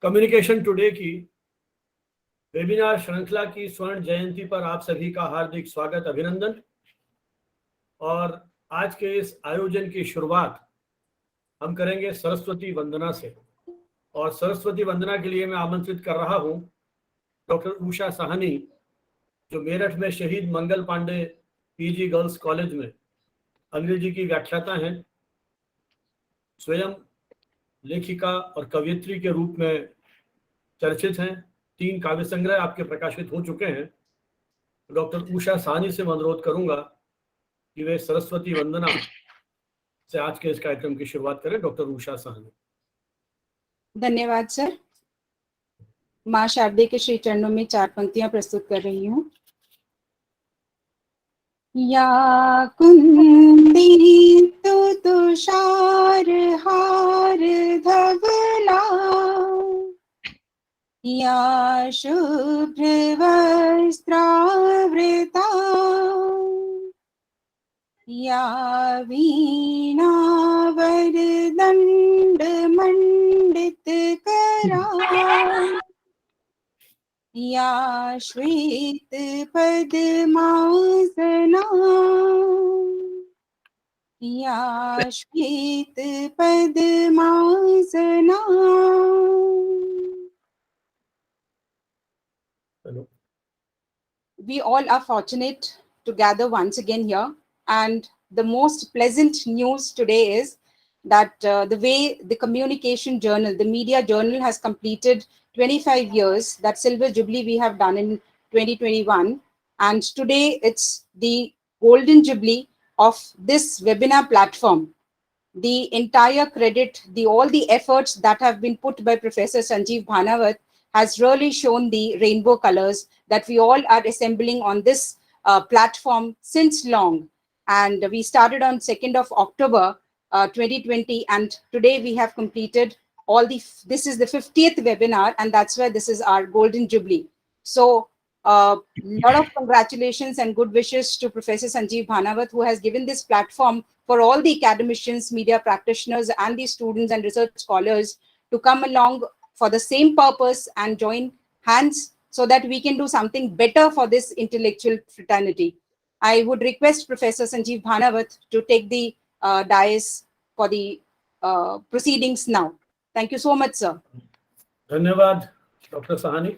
Communication today की webinar श्रृंखला की स्वर्ण जयंती पर आप सभी का हार्दिक स्वागत, अभिनंदन। और आज के इस आयोजन की शुरुआत हम करेंगे सरस्वती वंदना से। और सरस्वती वंदना के लिए मैं आमंत्रित कर रहा हूं डॉक्टर उषा साहनी, जो मेरठ में शहीद Mangal Pandey PG girls college में अंग्रेजी की व्याख्याता हैं, स्वयं लेखिका और कवयित्री के रूप में चर्चित हैं। 3 काव्य संग्रह आपके प्रकाशित हो चुके हैं। डॉक्टर उषा साहनी से मैं अनुरोध करूंगा कि वे सरस्वती वंदना से आज के इस कार्यक्रम की शुरुआत करें। डॉक्टर उषा साहनी। धन्यवाद सर। माँ शारदे के श्री चरणों में 4 पंक्तियां प्रस्तुत कर रही हूँ। या कुंदी तु तुषार हार धवला, या शुभ्र वस्त्रावृता, या वीणा वरदंड मंडित करा, या श्वेत पद्मासना, या श्वेत padmasana. We all are fortunate to gather once again here, and the most pleasant news today is that the way the communication journal, the media journal, has completed 25 years. That silver jubilee we have done in 2021, and today it's the golden jubilee of this webinar platform. The entire credit, all the efforts that have been put by Professor Sanjeev Bhanawat has really shown the rainbow colors that we all are assembling on this platform since long. And we started on 2nd of October 2020, and today we have completed this is the 50th webinar, and that's why this is our golden jubilee. So a lot of congratulations and good wishes to Professor Sanjeev Bhanawat, who has given this platform for all the academicians, media practitioners, and the students and research scholars to come along for the same purpose and join hands so that we can do something better for this intellectual fraternity. I would request Professor Sanjeev Bhanawat to take the dais for the proceedings now. Thank you so much, sir. धन्यवाद doctor Sahni.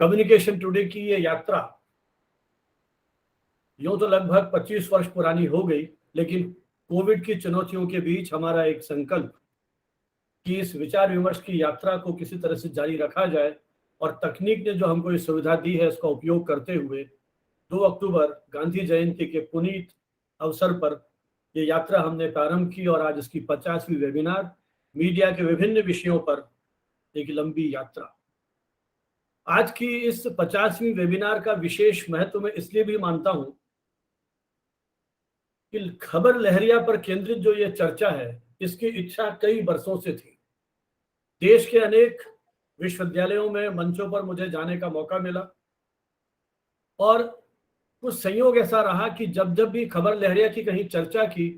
Communication today की ये यात्रा यूं तो लगभग 25 वर्ष पुरानी हो गई, लेकिन कोविड की चुनौतियों के बीच हमारा एक संकल्प कि इस विचार विमर्श की यात्रा को किसी तरह से जारी रखा जाए, और तकनीक ने जो हमको ये सुविधा दी है इसका उपयोग करते हुए 2 अक्टूबर गांधी जयंती के पुनीत अवसर पर ये यात्रा हमने प्रारंभ की। और आज इसकी 50वीं वेबिनार, मीडिया के विभिन्न विषयों पर एक लंबी यात्रा। आज की इस 50वीं वेबिनार का विशेष महत्व मैं इसलिए भी मानता हूं कि खबर लहरिया पर केंद्रित जो ये चर्चा है, इसकी इच्छा कई वर्षों से थी। देश के अनेक विश्वविद्यालयों में मंचों पर मुझे जाने का मौका मिला, और कुछ संयोग ऐसा रहा कि जब जब भी खबर लहरिया की कहीं चर्चा की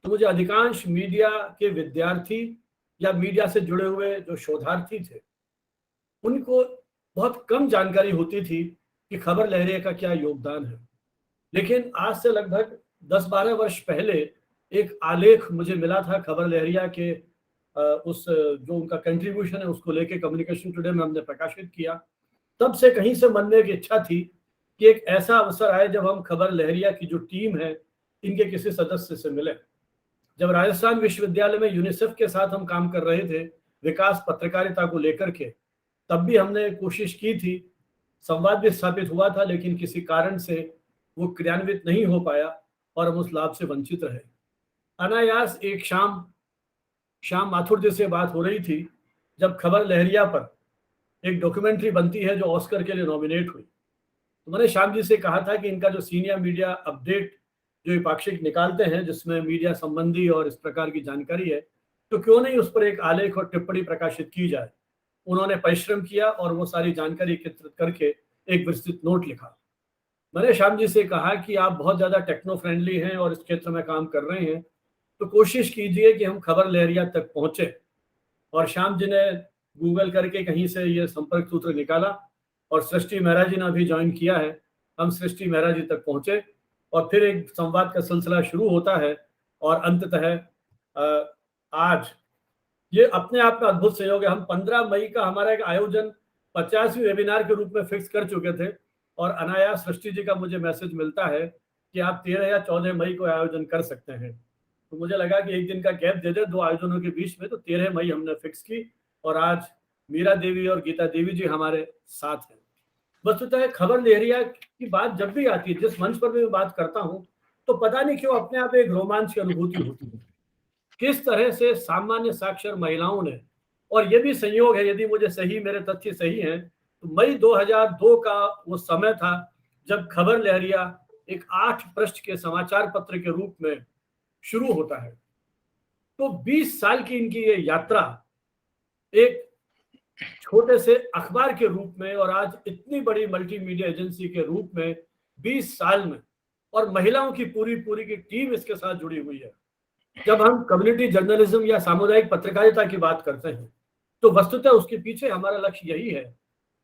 तो मुझे अधिकांश मीडिया के विद्यार्थी या मीडिया से जुड़े हुए जो शोधार्थी थे, उनको बहुत कम जानकारी होती थी कि खबर लहरिया का क्या योगदान है। लेकिन आज से लगभग 10-12 वर्ष पहले एक आलेख मुझे मिला था खबर लहरिया के उस जो उनका कंट्रीब्यूशन है उसको लेके कम्युनिकेशन टुडे में हमने प्रकाशित किया। तब से कहीं से मन में एक इच्छा थी कि एक ऐसा अवसर आए जब हम खबर लहरिया की जो टीम है इनके किसी सदस्य से मिले। जब राजस्थान विश्वविद्यालय में यूनिसेफ के साथ हम काम कर रहे थे विकास पत्रकारिता को लेकर के, तब भी हमने कोशिश की थी, संवाद भी स्थापित हुआ था, लेकिन किसी कारण से वो क्रियान्वित नहीं हो पाया और हम उस लाभ से वंचित रहे। अनायास एक शाम माथुर जी से बात हो रही थी जब खबर लहरिया पर एक डॉक्यूमेंट्री बनती है जो ऑस्कर के लिए नॉमिनेट हुई। तो मैंने श्याम जी से कहा था कि इनका जो सीनियर मीडिया अपडेट जो ये पाक्षिक निकालते हैं जिसमें मीडिया संबंधी और इस प्रकार की जानकारी है, तो क्यों नहीं उस पर एक आलेख और टिप्पणी प्रकाशित की जाए। उन्होंने परिश्रम किया और वो सारी जानकारी एकत्रित करके एक विस्तृत नोट लिखा। मैंने श्याम जी से कहा कि आप बहुत ज़्यादा टेक्नो फ्रेंडली हैं और इस क्षेत्र में काम कर रहे हैं, तो कोशिश कीजिए कि हम खबर लहरिया तक पहुँचे। और श्याम जी ने गूगल करके कहीं से ये संपर्क सूत्र निकाला और सृष्टि मेहरा जी ने अभी ज्वाइन किया है। हम सृष्टि मेहरा जी तक पहुंचे और फिर एक संवाद का सिलसिला शुरू होता है और अंततः आज ये अपने आप में अद्भुत संयोग है। हम 15 मई का हमारा एक आयोजन 50वीं वेबिनार के रूप में फिक्स कर चुके थे और अनायास सृष्टि जी का मुझे मैसेज मिलता है कि आप 13 या 14 मई को आयोजन कर सकते हैं। तो मुझे लगा कि एक दिन का गैप दे दे दो आयोजनों के बीच में, तो 13 मई हमने फिक्स की और आज मीरा देवी और गीता देवी जी हमारे साथ हैं। वस्तुतः खबर लहरिया की बात जब भी आती है, जिस मंच पर भी मैं बात करता हूं, तो पता नहीं क्यों अपने आप एक रोमांच की अनुभूति होती है। किस तरह से सामान्य साक्षर महिलाओं ने, और ये भी संयोग है, यदि मुझे सही मेरे तथ्य सही हैं, तो मई 2002 का वो समय था जब खबर लहरिया एक 8 पृष्ठ के समाचार पत्र के रूप में शुरू होता है। तो 20 साल की इनकी ये यात्रा एक छोटे से अखबार के रूप में और आज इतनी बड़ी मल्टीमीडिया एजेंसी के रूप में 20 साल में, और महिलाओं की पूरी की टीम इसके साथ जुड़ी हुई है। जब हम कम्युनिटी जर्नलिज्म या सामुदायिक पत्रकारिता की बात करते हैं तो वस्तुतः उसके पीछे हमारा लक्ष्य यही है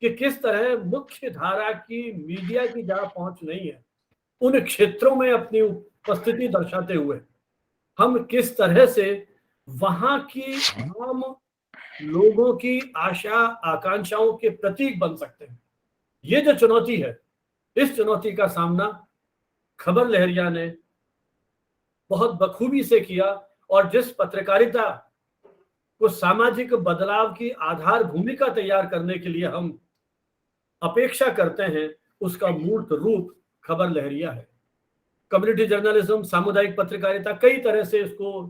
कि किस तरह मुख्य धारा की मीडिया की जहां पहुंच नहीं है, उन क्षेत्रों में अपनी उपस्थिति दर्शाते हुए हम किस तरह से वहां की आम लोगों की आशा आकांक्षाओं के प्रतीक बन सकते हैं। ये जो चुनौती है, इस चुनौती का सामना खबर लहरिया ने बहुत बखूबी से किया और जिस पत्रकारिता को सामाजिक बदलाव की आधार भूमिका तैयार करने के लिए हम अपेक्षा करते हैं, उसका मूर्त रूप खबर लहरिया है। कम्युनिटी जर्नलिज्म, सामुदायिक पत्रकारिता, कई तरह से इसको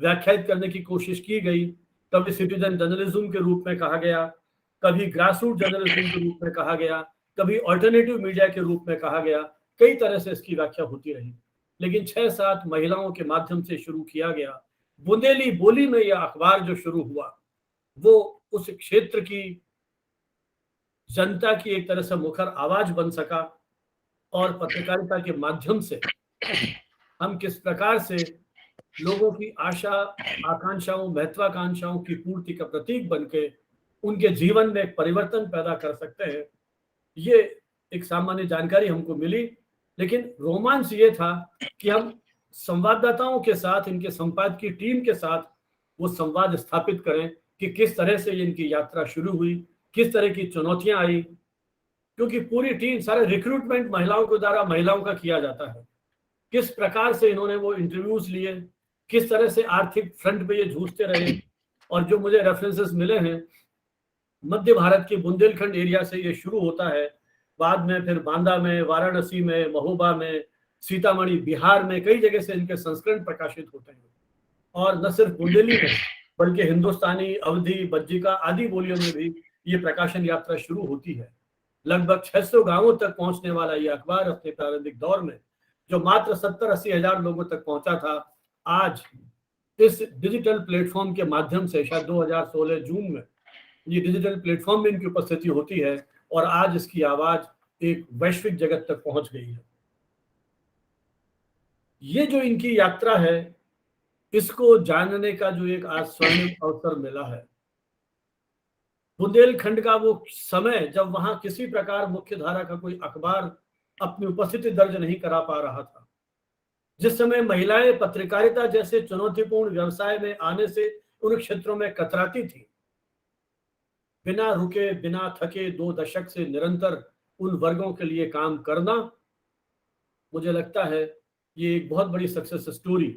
व्याख्यायित करने की कोशिश की गई। कभी सिटीजन जर्नलिज्म के रूप में कहा गया, कभी ग्रासरूट जर्नलिज्म के रूप में कहा गया, कभी ऑल्टरनेटिव मीडिया के रूप में कहा गया। कई तरह से इसकी व्याख्या होती रही, लेकिन 6-7 महिलाओं के माध्यम से शुरू किया गया बुंदेली बोली में यह अखबार जो शुरू हुआ, वो उस क्षेत्र की जनता की एक तरह से मुखर आवाज बन सका। और पत्रकारिता के माध्यम से हम किस प्रकार से लोगों की आशा आकांक्षाओं महत्वाकांक्षाओं की पूर्ति का प्रतीक बनके उनके जीवन में एक परिवर्तन पैदा कर सकते हैं, ये एक सामान्य जानकारी हमको मिली। लेकिन रोमांच ये था कि हम संवाददाताओं के साथ, इनके संपादकीय टीम के साथ वो संवाद स्थापित करें कि किस तरह से इनकी यात्रा शुरू हुई, किस तरह की चुनौतियां आई, क्योंकि पूरी टीम, सारा रिक्रूटमेंट महिलाओं के द्वारा महिलाओं का किया जाता है। किस प्रकार से इन्होंने वो इंटरव्यूज लिए, किस तरह से आर्थिक फ्रंट पे ये जूझते रहे। और जो मुझे रेफरेंसेस मिले हैं, मध्य भारत के बुंदेलखंड एरिया से ये शुरू होता है, बाद में फिर बांदा में, वाराणसी में, महोबा में, सीतामढ़ी, बिहार में कई जगह से इनके संस्करण प्रकाशित होते हैं। और न सिर्फ बुंदेली में बल्कि हिंदुस्तानी, अवधी, बज्जिका आदि बोलियों में भी ये प्रकाशन यात्रा शुरू होती है। लगभग 600 गांवों तक पहुंचने वाला ये अखबार अपने प्रारंभिक दौर में जो मात्र 70-80 हजार लोगों तक पहुंचा था, आज इस डिजिटल प्लेटफॉर्म के माध्यम से शायद 2016 जून में ये डिजिटल प्लेटफॉर्म में इनकी उपस्थिति होती है और आज इसकी आवाज एक वैश्विक जगत तक पहुंच गई है। ये जो इनकी यात्रा है, इसको जानने का जो एक आज स्वर्णिम अवसर मिला है, बुंदेलखंड का वो समय जब वहां किसी प्रकार मुख्य धारा का कोई अखबार अपनी उपस्थिति दर्ज नहीं करा पा रहा था, जिस समय महिलाएं पत्रकारिता जैसे चुनौतीपूर्ण व्यवसाय में आने से उन क्षेत्रों में कतराती थी, बिना रुके बिना थके 2 दशक से निरंतर उन वर्गों के लिए काम करना, मुझे लगता है ये एक बहुत बड़ी सक्सेस स्टोरी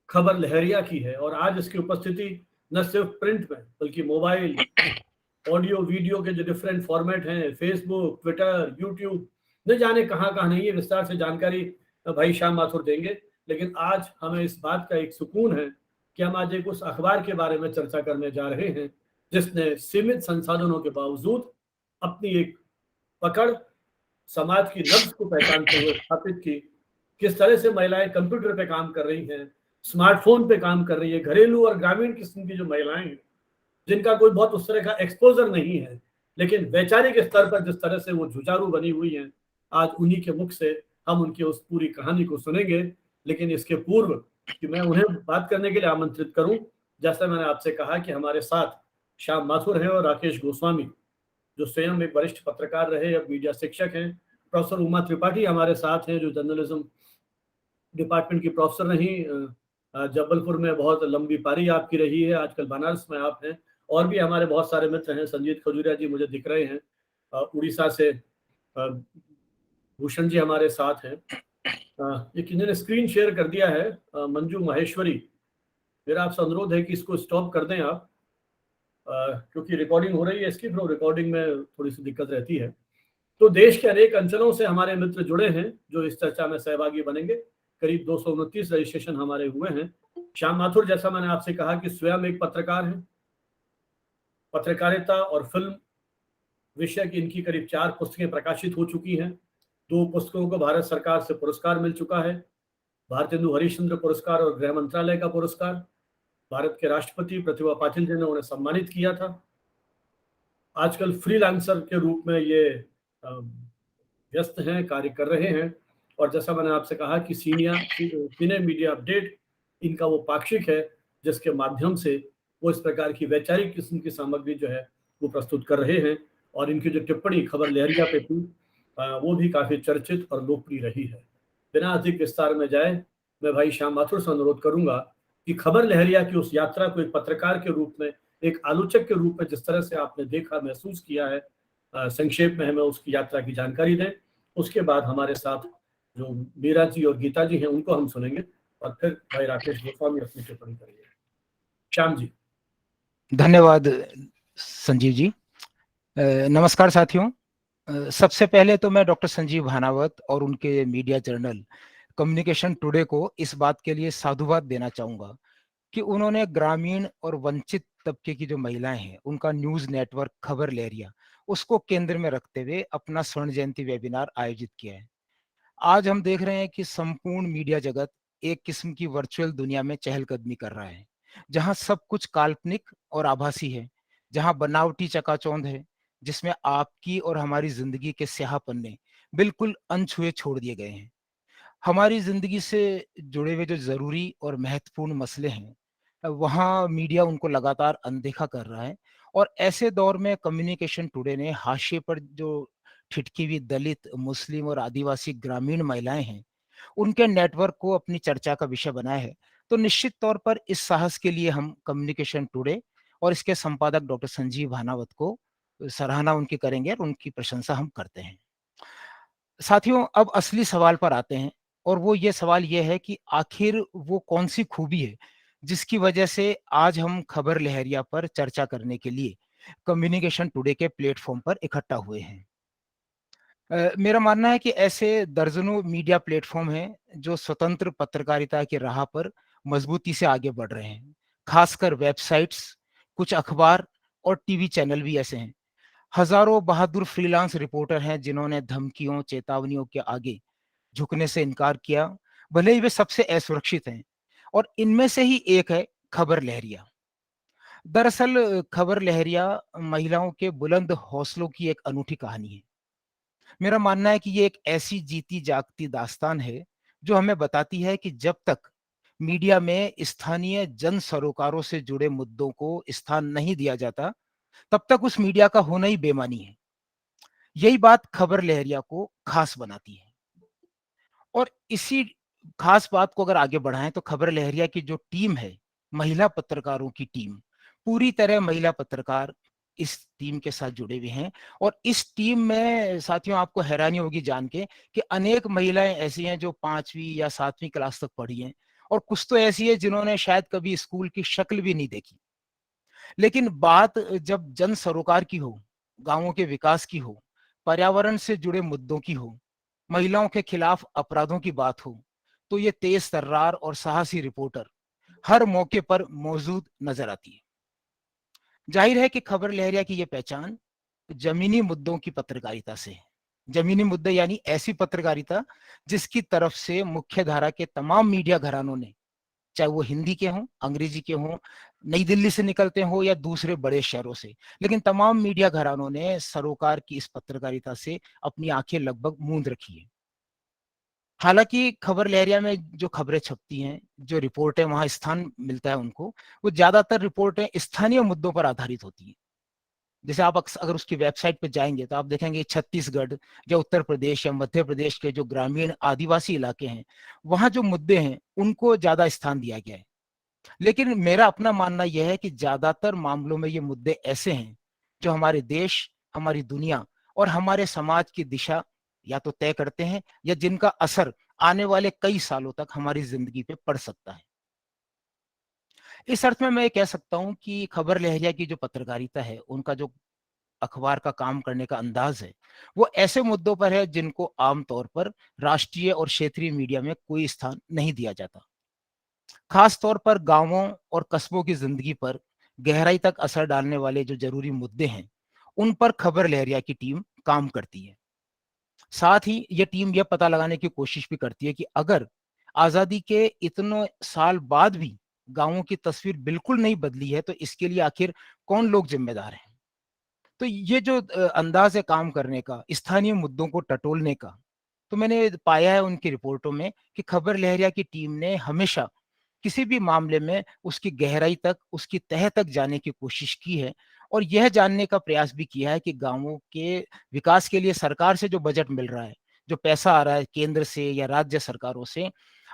खबर लहरिया की है। और आज इसकी उपस्थिति न सिर्फ प्रिंट में बल्कि मोबाइल, ऑडियो, वीडियो के जो डिफरेंट फॉर्मेट हैं, फेसबुक, ट्विटर, यूट्यूब, न जाने कहाँ कहाँ नहीं है। विस्तार से जानकारी भाई श्याम माथुर देंगे, लेकिन आज हमें इस बात का एक सुकून है कि हम आज एक उस अखबार के बारे में चर्चा करने जा रहे हैं जिसने सीमित संसाधनों के बावजूद अपनी एक पकड़ समाज की नब्ज को पहचानते हुए स्थापित की। किस तरह से महिलाएं कंप्यूटर पे काम कर रही हैं, स्मार्टफोन पे काम कर रही है, घरेलू और ग्रामीण किस्म की जो महिलाएं हैं जिनका कोई बहुत उस तरह का एक्सपोजर नहीं है, लेकिन वैचारिक स्तर पर जिस तरह से वो जुझारू बनी हुई हैं, आज उन्हीं के मुख से हम उनकी उस पूरी कहानी को सुनेंगे। लेकिन इसके पूर्व कि मैं उन्हें बात करने के लिए आमंत्रित करूं, जैसा मैंने आपसे कहा कि हमारे साथ श्याम माथुर हैं और राकेश गोस्वामी, जो स्वयं एक वरिष्ठ पत्रकार रहे, अब मीडिया शिक्षक हैं। प्रोफेसर उमा त्रिपाठी हमारे साथ हैं, जो जर्नलिज्म डिपार्टमेंट की प्रोफेसर रही। जबलपुर में बहुत लंबी पारी आपकी रही है, आजकल बनारस में आप हैं। और भी हमारे बहुत सारे मित्र हैं, संजीत खजूरिया जी मुझे दिख रहे हैं, उड़ीसा से भूषण जी हमारे साथ हैं। ये किसी ने स्क्रीन शेयर कर दिया है, मंजू माहेश्वरी, मेरा आपसे अनुरोध है कि इसको स्टॉप कर दें आप, क्योंकि रिकॉर्डिंग हो रही है इसकी, फिर रिकॉर्डिंग में थोड़ी सी दिक्कत रहती है। तो देश के अनेक अंचलों से हमारे मित्र जुड़े हैं जो इस चर्चा में सहभागी बनेंगे। करीब 229 रजिस्ट्रेशन हमारे हुए हैं। श्याम माथुर, जैसा मैंने आपसे कहा कि स्वयं एक पत्रकार हैं, पत्रकारिता और फिल्म विषय की इनकी करीब 4 पुस्तकें प्रकाशित हो चुकी हैं। 2 पुस्तकों को भारत सरकार से पुरस्कार मिल चुका है, भारतेंदु हरिश्चंद्र पुरस्कार और गृह मंत्रालय का पुरस्कार। भारत के राष्ट्रपति प्रतिभा पाटिल जी ने उन्हें सम्मानित किया था। आजकल फ्रीलांसर के रूप में ये व्यस्त हैं, कार्य कर रहे हैं। और जैसा मैंने आपसे कहा कि सिने मीडिया अपडेट इनका वो पाक्षिक है, जिसके माध्यम से वो इस प्रकार की वैचारिक किस्म की सामग्री जो है वो प्रस्तुत कर रहे हैं। और इनकी जो टिप्पणी खबर लहरिया पे थी, वो भी काफी चर्चित और लोकप्रिय रही है। बिना अधिक विस्तार में जाए, मैं भाई श्याम माथुर से अनुरोध करूंगा कि खबर लहरिया की उस यात्रा को एक पत्रकार के रूप में, एक आलोचक के रूप में जिस तरह से आपने देखा, महसूस किया है, संक्षेप में हमें उसकी यात्रा की जानकारी दें। उसके बाद हमारे साथ जो मीरा जी और गीता जी हैं उनको हम सुनेंगे, और फिर भाई राकेश गोस्वामी अपनी टिप्पणी करेंगे। श्याम जी। धन्यवाद संजीव जी। नमस्कार साथियों। सबसे पहले तो मैं डॉक्टर संजीव भानावत और उनके मीडिया जर्नल कम्युनिकेशन टुडे को इस बात के लिए साधुवाद देना चाहूंगा कि उन्होंने ग्रामीण और वंचित तबके की जो महिलाएं हैं उनका न्यूज नेटवर्क खबर लहरिया उसको केंद्र में रखते हुए अपना स्वर्ण जयंती वेबिनार आयोजित किया है। आज हम देख रहे हैं कि संपूर्ण मीडिया जगत एक किस्म की वर्चुअल दुनिया में चहलकदमी कर रहा है, जहां सब कुछ काल्पनिक और आभासी है, जहां बनावटी चकाचौंध है, जिसमें आपकी और हमारी जिंदगी के स्याह पन्ने बिल्कुल अनछुए छोड़ दिए गए हैं। हमारी जिंदगी से जुड़े हुए जो जरूरी और महत्वपूर्ण मसले हैं, वहां मीडिया उनको लगातार अनदेखा कर रहा है। और ऐसे दौर में कम्युनिकेशन टुडे ने हाशिए पर जो ठिठकी हुई दलित, मुस्लिम और आदिवासी ग्रामीण महिलाएं हैं, उनके नेटवर्क को अपनी चर्चा का विषय बनाया है। तो निश्चित तौर पर इस साहस के लिए हम कम्युनिकेशन टुडे और इसके संपादक डॉक्टर संजीव भानावत को सराहना उनकी करेंगे और उनकी प्रशंसा हम करते हैं। साथियों, अब असली सवाल पर आते हैं, और वो ये सवाल ये है कि आखिर वो कौन सी खूबी है जिसकी वजह से आज हम खबर लहरिया पर चर्चा करने के लिए कम्युनिकेशन टुडे के प्लेटफॉर्म पर इकट्ठा हुए हैं। मेरा मानना है कि ऐसे दर्जनों मीडिया प्लेटफॉर्म हैं जो स्वतंत्र पत्रकारिता की राह पर मजबूती से आगे बढ़ रहे हैं। खासकर वेबसाइट्स, कुछ अखबार और टीवी चैनल भी ऐसे हैं। हजारों बहादुर फ्रीलांस रिपोर्टर हैं जिन्होंने धमकियों, चेतावनियों के आगे झुकने से इनकार किया, भले ही वे सबसे असुरक्षित हैं। और इनमें से ही एक है खबर लहरिया। दरअसल खबर लहरिया महिलाओं के बुलंद हौसलों की एक अनूठी कहानी है। मेरा मानना है कि ये एक ऐसी जीती जागती दास्तान है जो हमें बताती है कि जब तक मीडिया में स्थानीय जन सरोकारों से जुड़े मुद्दों को स्थान नहीं दिया जाता, तब तक उस मीडिया का होना ही बेमानी है। यही बात खबर लहरिया को खास बनाती है। और इसी खास बात को अगर आगे बढ़ाएं तो खबर लहरिया की जो टीम है, महिला पत्रकारों की टीम, पूरी तरह महिला पत्रकार इस टीम के साथ जुड़े हुए हैं। और इस टीम में साथियों आपको हैरानी होगी जान के कि अनेक महिलाएं ऐसी हैं जो 5वीं या 7वीं क्लास तक पढ़ी हैं, और कुछ तो ऐसी है जिन्होंने शायद कभी स्कूल की शक्ल भी नहीं देखी। लेकिन बात जब जन सरोकार की हो, गांवों के विकास की हो, पर्यावरण से जुड़े मुद्दों की हो, महिलाओं के खिलाफ अपराधों की बात हो, तो ये तेज तर्रार और साहसी रिपोर्टर हर मौके पर मौजूद नजर आती है। जाहिर है कि खबर लहरिया की ये पहचान जमीनी मुद्दों की पत्रकारिता से है। जमीनी मुद्दे यानी ऐसी पत्रकारिता जिसकी तरफ से मुख्य धारा के तमाम मीडिया घरानों ने, चाहे वो हिंदी के हों, अंग्रेजी के हों, नई दिल्ली से निकलते हो या दूसरे बड़े शहरों से, लेकिन तमाम मीडिया घरानों ने सरोकार की इस पत्रकारिता से अपनी आंखें लगभग मूंद रखी है। हालांकि खबर लहरिया में जो खबरें छपती हैं, जो रिपोर्टें वहां स्थान मिलता है उनको, वो ज्यादातर रिपोर्टें स्थानीय मुद्दों पर आधारित होती हैं। जैसे आप अगर उसकी वेबसाइट पे जाएंगे तो आप देखेंगे छत्तीसगढ़ या उत्तर प्रदेश या मध्य प्रदेश के जो ग्रामीण आदिवासी इलाके हैं, वहां जो मुद्दे हैं उनको ज्यादा स्थान दिया गया है। लेकिन मेरा अपना मानना यह है कि ज्यादातर मामलों में ये मुद्दे ऐसे हैं जो हमारे देश, हमारी दुनिया और हमारे समाज की दिशा या तो तय करते हैं या जिनका असर आने वाले कई सालों तक हमारी जिंदगी पे पड़ सकता है। इस अर्थ में मैं कह सकता हूं कि खबर लहरिया की जो पत्रकारिता है, उनका जो अखबार का काम करने का अंदाज है, वो ऐसे मुद्दों पर है जिनको आमतौर पर राष्ट्रीय और क्षेत्रीय मीडिया में कोई स्थान नहीं दिया जाता। खास तौर पर गांवों और कस्बों की जिंदगी पर गहराई तक असर डालने वाले जो जरूरी मुद्दे हैं, उन पर खबर लहरिया की टीम काम करती है। साथ ही ये टीम यह पता लगाने की कोशिश भी करती है कि अगर आजादी के इतने साल बाद भी गांवों की तस्वीर बिल्कुल नहीं बदली है, तो इसके लिए आखिर कौन लोग जिम्मेदार हैं। तो ये जो अंदाज है काम करने का, स्थानीय मुद्दों को टटोलने का, तो मैंने पाया है उनकी रिपोर्टों में कि खबर लहरिया की टीम ने हमेशा किसी भी मामले में उसकी गहराई तक, उसकी तह तक जाने की कोशिश की है और यह जानने का प्रयास भी किया है कि गांवों के विकास के लिए सरकार से जो बजट मिल रहा है, जो पैसा आ रहा है केंद्र से या राज्य सरकारों से,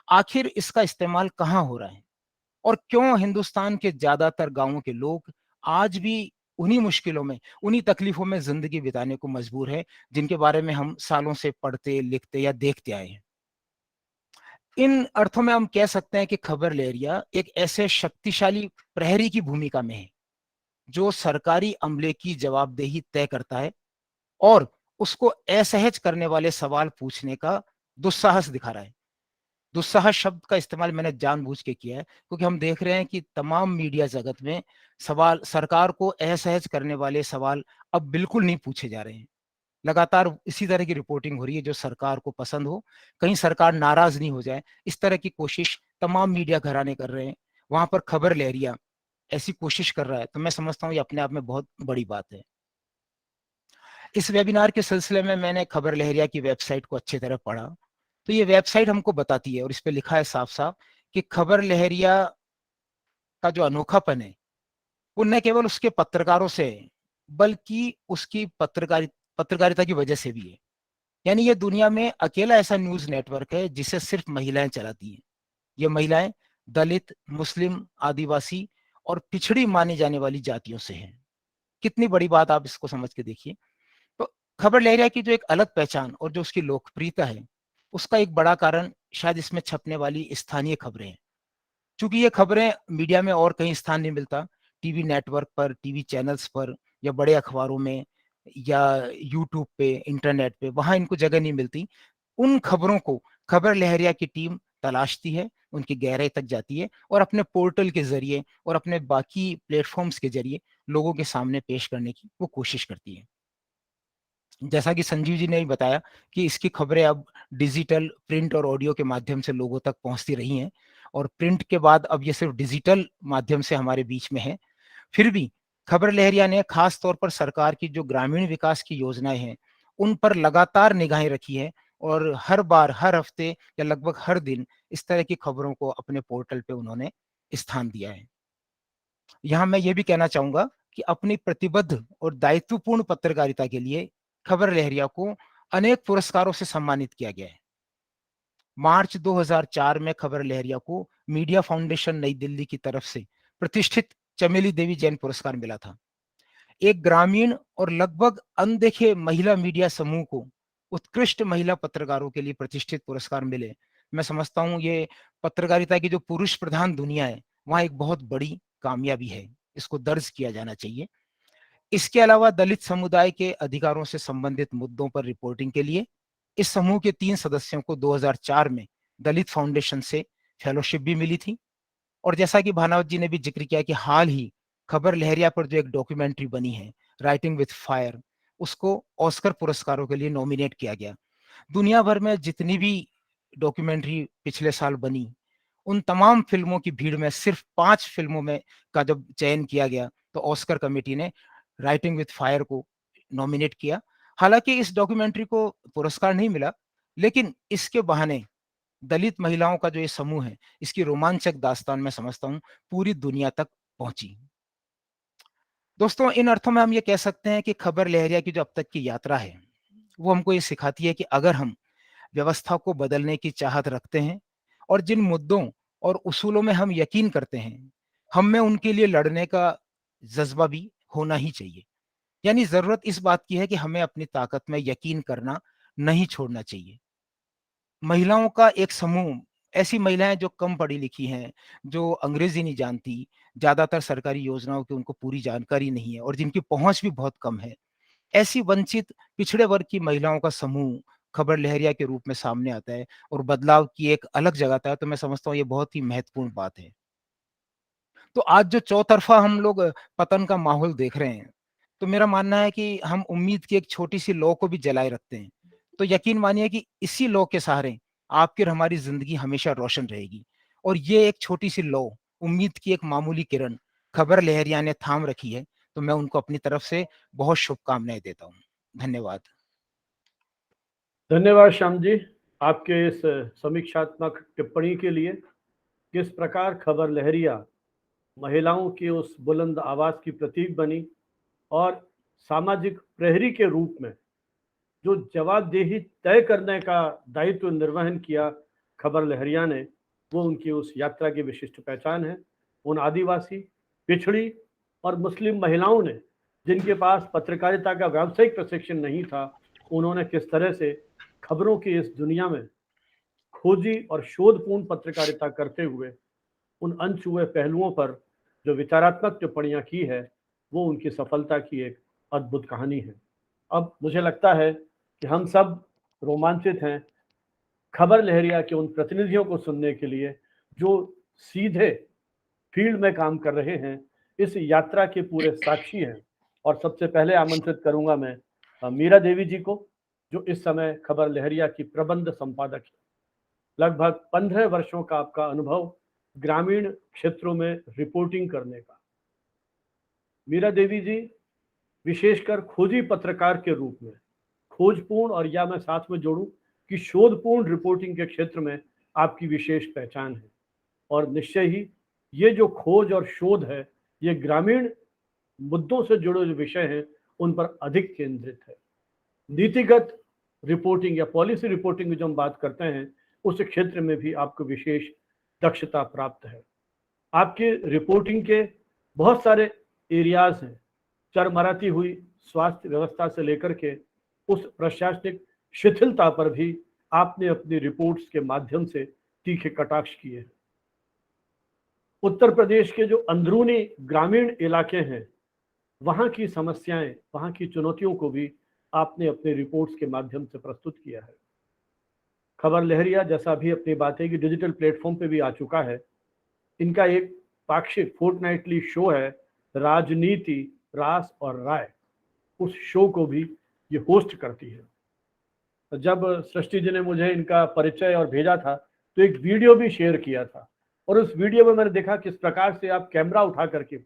आखिर इसका इस्तेमाल कहाँ हो रहा है और क्यों हिंदुस्तान के ज्यादातर गांवों के लोग आज भी उन्हीं मुश्किलों में, उन्हीं तकलीफों में जिंदगी बिताने को मजबूर है, जिनके बारे में हम सालों से पढ़ते, लिखते या देखते आए हैं। इन अर्थों में हम कह सकते हैं कि खबर लहरिया एक ऐसे शक्तिशाली प्रहरी की भूमिका में है जो सरकारी अमले की जवाबदेही तय करता है और उसको असहज करने वाले सवाल पूछने का दुस्साहस दिखा रहा है। दुस्साहस शब्द का इस्तेमाल मैंने जानबूझ के किया है क्योंकि हम देख रहे हैं कि तमाम मीडिया जगत में सवाल, सरकार को असहज करने वाले सवाल अब बिल्कुल नहीं पूछे जा रहे हैं। लगातार इसी तरह की रिपोर्टिंग हो रही है जो सरकार को पसंद हो, कहीं सरकार नाराज नहीं हो जाए, इस तरह की कोशिश तमाम मीडिया घराने कर रहे हैं। वहां पर खबर लहरिया ऐसी कोशिश कर रहा है, तो मैं समझता हूँ ये अपने आप में बहुत बड़ी बात है। इस वेबिनार के सिलसिले में मैंने खबर लहरिया की वेबसाइट को अच्छी तरह पढ़ा, तो ये वेबसाइट हमको बताती है और इस पे लिखा है साफ साफ कि खबर लहरिया का जो अनोखापन है वो न केवल उसके पत्रकारों से है, बल्कि उसकी पत्रकारिता की वजह से भी है। यानी ये दुनिया में अकेला ऐसा न्यूज नेटवर्क है जिसे सिर्फ महिलाएं चलाती हैं। ये महिलाएं दलित, मुस्लिम, आदिवासी और पिछड़ी मानी जाने वाली जातियों से हैं। कितनी बड़ी बात, आप इसको समझ के देखिए। तो खबर लहरिया की जो एक अलग पहचान और जो उसकी लोकप्रियता है, उसका एक बड़ा कारण शायद इसमें छपने वाली स्थानीय खबरें हैं। चूंकि ये खबरें मीडिया में और कहीं स्थान नहीं मिलता, टीवी नेटवर्क पर, टीवी चैनल्स पर या बड़े अखबारों में या यूट्यूब पे, इंटरनेट पे, वहां इनको जगह नहीं मिलती। उन खबरों को खबर लहरिया की टीम तलाशती है, उनकी गहराई तक जाती है और अपने पोर्टल के जरिए और अपने बाकी प्लेटफॉर्म्स के जरिए लोगों के सामने पेश करने की वो कोशिश करती है। जैसा कि संजीव जी ने भी बताया कि इसकी खबरें अब डिजिटल, प्रिंट और ऑडियो के माध्यम से लोगों तक पहुंचती रही हैं और प्रिंट के बाद अब ये सिर्फ डिजिटल माध्यम से हमारे बीच में है। फिर भी खबर लहरिया ने खास तौर पर सरकार की जो ग्रामीण विकास की योजनाएं हैं, उन पर लगातार निगाहें रखी है और हर बार, हर हफ्ते या लगभग हर दिन इस तरह की खबरों को अपने पोर्टल पे उन्होंने स्थान दिया है। यहाँ मैं ये भी कहना चाहूंगा कि अपनी प्रतिबद्ध और दायित्वपूर्ण पत्रकारिता के लिए खबर लहरिया को अनेक पुरस्कारों से सम्मानित किया गया है। मार्च 2004 में खबर लहरिया को मीडिया फाउंडेशन नई दिल्ली की तरफ से प्रतिष्ठित चमेली देवी जैन पुरस्कार मिला था। एक ग्रामीण और लगभग अनदेखे महिला मीडिया समूह को उत्कृष्ट महिला पत्रकारों के लिए प्रतिष्ठित पुरस्कार मिले, मैं समझता हूं ये पत्रकारिता की जो पुरुष प्रधान दुनिया है, वहां एक बहुत बड़ी कामयाबी है। इसको दर्ज किया जाना चाहिए। इसके अलावा दलित समुदाय के अधिकारों से संबंधित मुद्दों पर रिपोर्टिंग के लिए इस समूह के 3 सदस्यों को 2004 में दलित फाउंडेशन से फेलोशिप भी मिली थी। और जैसा कि भानावत जी ने भी जिक्र किया कि हाल ही खबर लहरिया पर जो एक डॉक्यूमेंट्री बनी है, राइटिंग विथ फायर, उसको ऑस्कर पुरस्कारों के लिए नॉमिनेट किया गया। दुनिया भर में जितनी भी डॉक्यूमेंट्री पिछले साल बनी, उन तमाम फिल्मों की भीड़ में सिर्फ 5 फिल्मों में का जब चयन किया गया, तो ऑस्कर कमेटी ने राइटिंग विथ फायर को नॉमिनेट किया। हालांकि इस डॉक्यूमेंट्री को पुरस्कार नहीं मिला, लेकिन इसके बहाने दलित महिलाओं का जो ये समूह है, इसकी रोमांचक दास्तान मैं समझता हूँ पूरी दुनिया तक पहुंची। दोस्तों, इन अर्थों में हम ये कह सकते हैं कि खबर लहरिया की जो अब तक की यात्रा है, वो हमको ये सिखाती है कि अगर हम व्यवस्था को बदलने की चाहत रखते हैं और जिन मुद्दों और उसूलों में हम यकीन करते हैं, हम में उनके लिए लड़ने का जज्बा भी होना ही चाहिए। यानी ज़रूरत इस बात की है कि हमें अपनी ताकत में यकीन करना नहीं छोड़ना चाहिए। महिलाओं का एक समूह, ऐसी महिलाएं जो कम पढ़ी लिखी हैं, जो अंग्रेजी नहीं जानती, ज़्यादातर सरकारी योजनाओं की उनको पूरी जानकारी नहीं है और जिनकी पहुंच भी बहुत कम है, ऐसी वंचित पिछड़े वर्ग की महिलाओं का समूह खबर लहरिया के रूप में सामने आता है और बदलाव की एक अलग जगाता है, तो मैं समझता हूँ ये बहुत ही महत्वपूर्ण बात है। तो आज जो चौतरफा हम लोग पतन का माहौल देख रहे हैं, तो मेरा मानना है कि हम उम्मीद की एक छोटी-सी लौ को भी जलाए रखते हैं। तो यकीन मानिए कि इसी लौ के सहारे आपकी और हमारी ज़िंदगी हमेशा रोशन रहेगी और ये एक छोटी-सी लौ, उम्मीद की एक मामूली किरण खबर लहरिया ने थाम रखी है, तो मैं उनको अपनी तरफ से बहुत शुभकामनाएँ देता हूँ। धन्यवाद। धन्यवाद श्याम जी, आपके इस समीक्षात्मक टिप्पणी के लिए। किस प्रकार खबर लहरिया महिलाओं की उस बुलंद आवाज की प्रतीक बनी और सामाजिक प्रहरी के रूप में जो जवाबदेही तय करने का दायित्व निर्वहन किया खबर लहरिया ने, वो उनकी उस यात्रा की विशिष्ट पहचान है। उन आदिवासी, पिछड़ी और मुस्लिम महिलाओं ने, जिनके पास पत्रकारिता का व्यावसायिक प्रशिक्षण नहीं था, उन्होंने किस तरह से खबरों की इस दुनिया में खोजी और शोधपूर्ण पत्रकारिता करते हुए उन अनछुए पहलुओं पर जो विचारात्मक टिप्पणियां की है, वो उनकी सफलता की एक अद्भुत कहानी है। अब मुझे लगता है कि हम सब रोमांचित हैं खबर लहरिया के उन प्रतिनिधियों को सुनने के लिए जो सीधे फील्ड में काम कर रहे हैं, इस यात्रा के पूरे साक्षी हैं। और सबसे पहले आमंत्रित करूंगा मैं मीरा देवी जी को, जो इस समय खबर लहरिया की प्रबंध संपादक है। लगभग 15 वर्षों का आपका अनुभव ग्रामीण क्षेत्रों में रिपोर्टिंग करने का। मीरा देवी जी विशेषकर खोजी पत्रकार के रूप में खोजपूर्ण, और या मैं साथ में जोड़ूं कि शोधपूर्ण रिपोर्टिंग के क्षेत्र में आपकी विशेष पहचान है। और निश्चय ही ये जो खोज और शोध है, ये ग्रामीण मुद्दों से जुड़े जो विषय हैं उन पर अधिक केंद्रित है। नीतिगत रिपोर्टिंग या पॉलिसी रिपोर्टिंग की जो हम बात करते हैं, उस क्षेत्र में भी आपको विशेष दक्षता प्राप्त है। आपके रिपोर्टिंग के बहुत सारे एरियाज हैं, चरमराती हुई स्वास्थ्य व्यवस्था से लेकर के उस प्रशासनिक शिथिलता पर भी आपने अपनी रिपोर्ट्स के माध्यम से तीखे कटाक्ष किए हैं। उत्तर प्रदेश के जो अंदरूनी ग्रामीण इलाके हैं, वहां की समस्याएं, वहां की चुनौतियों को भी आपने अपने रिपोर्ट्स के माध्यम से प्रस्तुत किया है। खबर लहरिया, जैसा भी अपनी बात है कि डिजिटल प्लेटफॉर्म पे भी आ चुका है, इनका एक पाक्षिक फोर्टनाइटली शो है, राजनीति रास और राय। उस शो को भी ये होस्ट करती है। जब सृष्टि जी ने मुझे इनका परिचय और भेजा था, तो एक वीडियो भी शेयर किया था, और उस वीडियो में मैंने देखा किस प्रकार से आप कैमरा उठा करके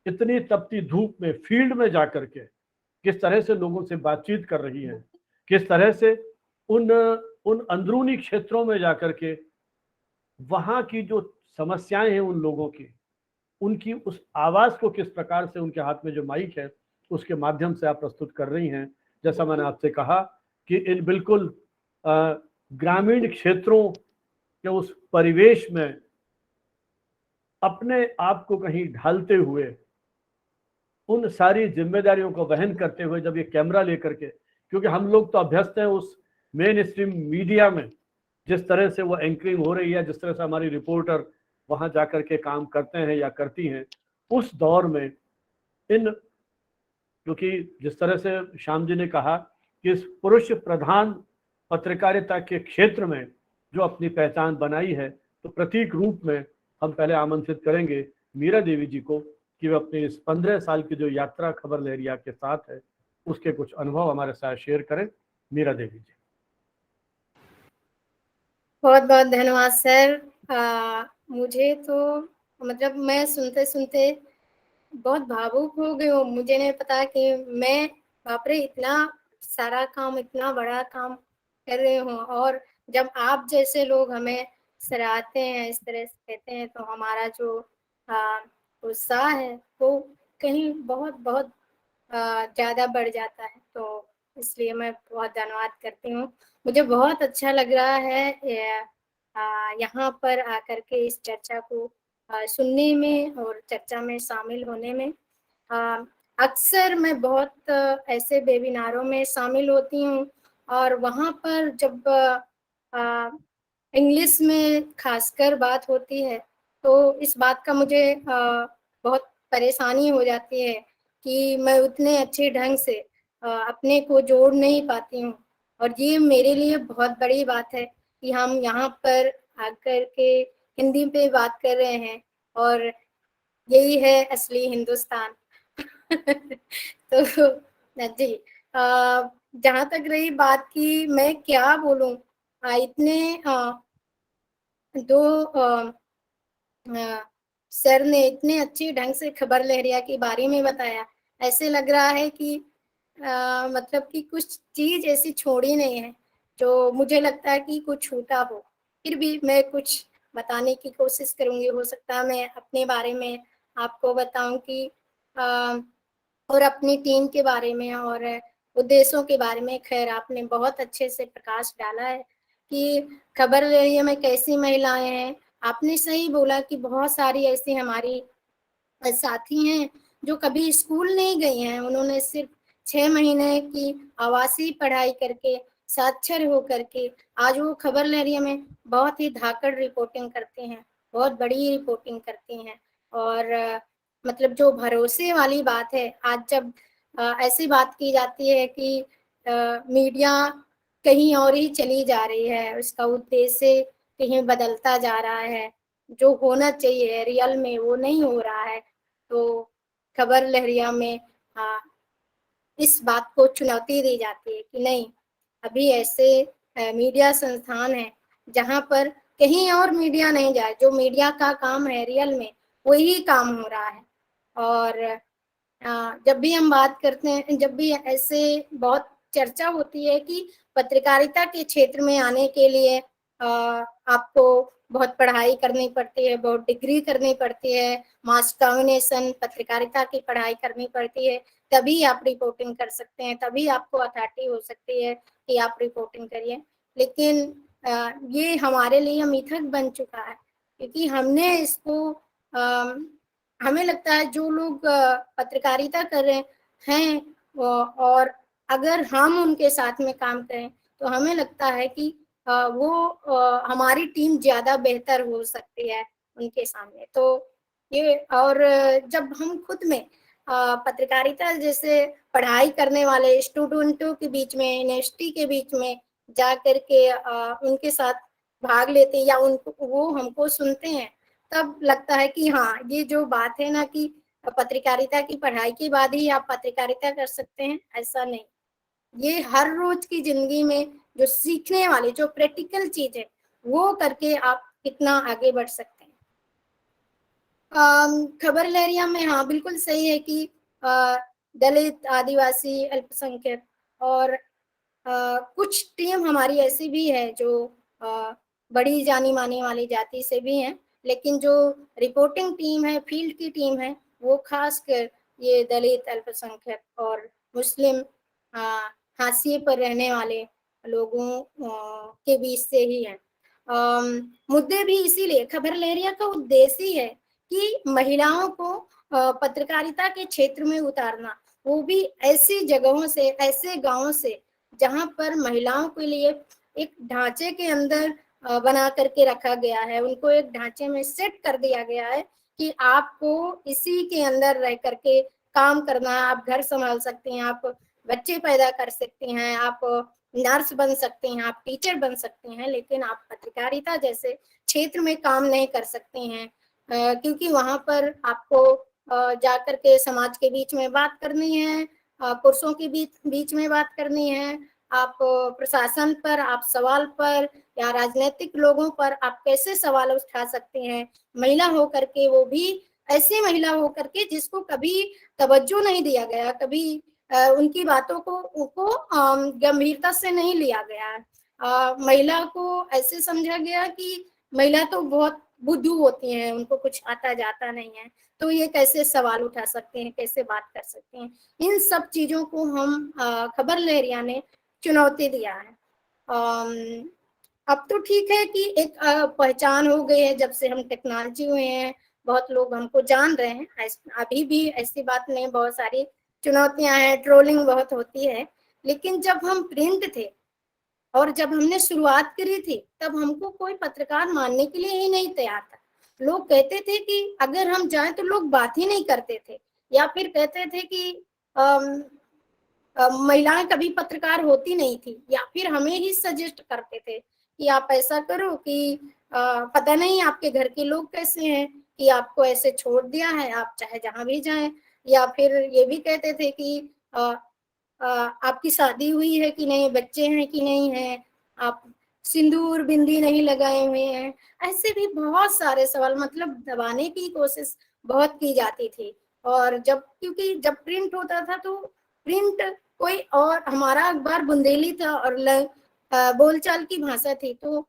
इतनी तपती धूप में फील्ड में जाकर के किस तरह से लोगों से बातचीत कर रही हैं, किस तरह से उन अंदरूनी क्षेत्रों में जाकर के वहां की जो समस्याएं हैं उन लोगों की, उनकी उस आवाज को किस प्रकार से उनके हाथ में जो माइक है उसके माध्यम से आप प्रस्तुत कर रही हैं। जैसा मैंने आपसे कहा कि इन बिल्कुल ग्रामीण क्षेत्रों के उस परिवेश में अपने आप को कहीं ढालते हुए, उन सारी जिम्मेदारियों को वहन करते हुए जब ये कैमरा लेकर के, क्योंकि हम लोग तो अभ्यस्त हैं उस मेन स्ट्रीम मीडिया में, जिस तरह से वो एंकरिंग हो रही है, जिस तरह से हमारी रिपोर्टर वहां जाकर के काम करते हैं या करती हैं, उस दौर में इन, क्योंकि जिस तरह से श्याम जी ने कहा कि इस पुरुष प्रधान पत्रकारिता के क्षेत्र में जो अपनी पहचान बनाई है, तो प्रतीक रूप में हम पहले आमंत्रित करेंगे मीरा देवी जी को कि वे अपने इस 15 साल की जो यात्रा खबर लहरिया के साथ है, उसके कुछ अनुभव हमारे साथ शेयर करें। मीरा देवी जी। बहुत बहुत धन्यवाद सर। मुझे तो मतलब मैं सुनते सुनते बहुत भावुक हो गई हूँ। मुझे नहीं पता कि मैं, बाप रे, इतना सारा काम, इतना बड़ा काम कर रही हूँ। और जब आप जैसे लोग हमें सराहते हैं, इस तरह से कहते हैं, तो हमारा जो उत्साह है वो कहीं बहुत बहुत ज़्यादा बढ़ जाता है। तो इसलिए मैं बहुत धन्यवाद करती हूँ। मुझे बहुत अच्छा लग रहा है यहाँ पर आकर के इस चर्चा को सुनने में और चर्चा में शामिल होने में। अक्सर मैं बहुत ऐसे वेबिनारों में शामिल होती हूँ और वहाँ पर जब इंग्लिश में खासकर बात होती है तो इस बात का मुझे बहुत परेशानी हो जाती है कि मैं उतने अच्छे ढंग से अपने को जोड़ नहीं पाती हूँ। और ये मेरे लिए बहुत बड़ी बात है कि हम यहाँ पर आकर के हिंदी पे बात कर रहे हैं और यही है असली हिंदुस्तान। तो जी, जहाँ तक रही बात की मैं क्या बोलूँ, इतने दो सर ने इतने अच्छे ढंग से खबर लहरिया के बारे में बताया, ऐसे लग रहा है कि मतलब कि कुछ चीज ऐसी छोड़ी नहीं है जो मुझे लगता है कि कुछ छूटा हो। फिर भी मैं कुछ बताने की कोशिश करूंगी। हो सकता है मैं अपने बारे में आपको बताऊं कि और अपनी टीम के बारे में और उद्देश्यों के बारे में। खैर आपने बहुत अच्छे से प्रकाश डाला है कि खबर लहरिया में कैसी महिलाएं हैं। आपने सही बोला कि बहुत सारी ऐसी हमारी साथी हैं जो कभी स्कूल नहीं गई हैं। उन्होंने सिर्फ 6 महीने की आवासीय पढ़ाई करके साक्षर हो करके आज वो खबर लहरिया में बहुत ही धाकड़ रिपोर्टिंग करती हैं, बहुत बड़ी रिपोर्टिंग करती हैं। और मतलब जो भरोसे वाली बात है, आज जब ऐसी बात की जाती है कि मीडिया कहीं और ही चली जा रही है, उसका उद्देश्य कहीं बदलता जा रहा है, जो होना चाहिए रियल में वो नहीं हो रहा है। तो खबर लहरिया में इस बात को चुनौती दी जाती है कि नहीं, अभी ऐसे मीडिया संस्थान हैं जहाँ पर कहीं और मीडिया नहीं जाए, जो मीडिया का काम है रियल में वही काम हो रहा है। और जब भी हम बात करते हैं, जब भी ऐसे बहुत चर्चा होती है कि पत्रकारिता के क्षेत्र में आने के लिए आपको बहुत पढ़ाई करनी पड़ती है, बहुत डिग्री करनी पड़ती है, मास कम्युनिकेशन पत्रकारिता की पढ़ाई करनी पड़ती है, तभी आप रिपोर्टिंग कर सकते हैं, तभी आपको अथॉरिटी हो सकती है कि आप रिपोर्टिंग करिए। लेकिन ये हमारे लिए मिथक बन चुका है क्योंकि हमने इसको हमें लगता है जो लोग पत्रकारिता कर रहे हैं और अगर हम उनके साथ में काम करें तो हमें लगता है कि वो हमारी टीम ज्यादा बेहतर हो सकती है उनके सामने। तो ये और जब हम खुद में पत्रकारिता जैसे पढ़ाई करने वाले स्टूडेंटों के बीच में, यूनिवर्सिटी के बीच में जा करके उनके साथ भाग लेते हैं या उनको वो हमको सुनते हैं, तब लगता है कि हाँ, ये जो बात है ना कि पत्रकारिता की पढ़ाई के बाद ही आप पत्रकारिता कर सकते हैं, ऐसा नहीं। ये हर रोज की जिंदगी में जो सीखने वाली जो प्रैक्टिकल चीज है वो करके आप कितना आगे बढ़ सकते हैं। खबर लहरिया में हाँ बिल्कुल सही है कि दलित, आदिवासी, अल्पसंख्यक और कुछ टीम हमारी ऐसी भी है जो बड़ी जानी मानी वाली जाति से भी हैं, लेकिन जो रिपोर्टिंग टीम है, फील्ड की टीम है, वो खासकर ये दलित, अल्पसंख्यक और मुस्लिम हाशिए पर रहने वाले लोगों के बीच से ही है। मुद्दे भी इसीलिए खबर लहरिया का उद्देश्य ही है कि महिलाओं को पत्रकारिता के क्षेत्र में उतारना, वो भी ऐसी जगहों से, ऐसे गांवों से जहां पर महिलाओं के लिए एक ढांचे के अंदर बना करके रखा गया है, उनको एक ढांचे में सेट कर दिया गया है कि आपको इसी के अंदर रह करके काम करना है। आप घर संभाल सकते हैं, आप बच्चे पैदा कर सकते हैं, आप नर्स बन सकते हैं, आप टीचर बन सकते हैं, लेकिन आप पत्रकारिता जैसे क्षेत्र में काम नहीं कर सकते हैं क्योंकि वहां पर आपको जाकर के समाज के बीच में बात करनी है, पुरुषों के बीच में बात करनी है, आप प्रशासन पर, आप सवाल पर या राजनीतिक लोगों पर आप कैसे सवाल उठा सकते हैं, महिला होकर के, वो भी ऐसी महिला होकर के जिसको कभी तवज्जो नहीं दिया गया, कभी उनकी बातों को गंभीरता से नहीं लिया गया है। महिला को ऐसे समझा गया कि महिला तो बहुत बुद्धू होती हैं, उनको कुछ आता जाता नहीं है, तो ये कैसे सवाल उठा सकते हैं, कैसे बात कर सकते हैं। इन सब चीजों को हम खबर लहरिया ने चुनौती दिया है। अब तो ठीक है कि एक पहचान हो गई है, जब से हम टेक्नोलॉजी हुए हैं, बहुत लोग हमको जान रहे हैं। अभी भी ऐसी बात नहीं, बहुत सारी चुनौतियां हैं, ट्रोलिंग बहुत होती है। लेकिन जब हम प्रिंट थे और जब हमने शुरुआत करी थी, तब हमको कोई पत्रकार मानने के लिए ही नहीं तैयार था। लोग कहते थे कि अगर हम जाएं तो लोग बात ही नहीं करते थे, या फिर कहते थे कि महिलाएं कभी पत्रकार होती नहीं थी, या फिर हमें ही सजेस्ट करते थे कि आप ऐसा करो कि पता नहीं आपके घर के लोग कैसे हैं कि आपको ऐसे छोड़ दिया है, आप चाहे जहां भी जाएं। या फिर ये भी कहते थे कि आपकी शादी हुई है कि नहीं, बच्चे हैं कि नहीं है, आप सिंदूर बिंदी नहीं लगाए हुए हैं। ऐसे भी बहुत सारे सवाल, मतलब दबाने की कोशिश बहुत की जाती थी। और क्योंकि जब प्रिंट होता था तो प्रिंट कोई और, हमारा अखबार बुंदेली था और बोलचाल की भाषा थी, तो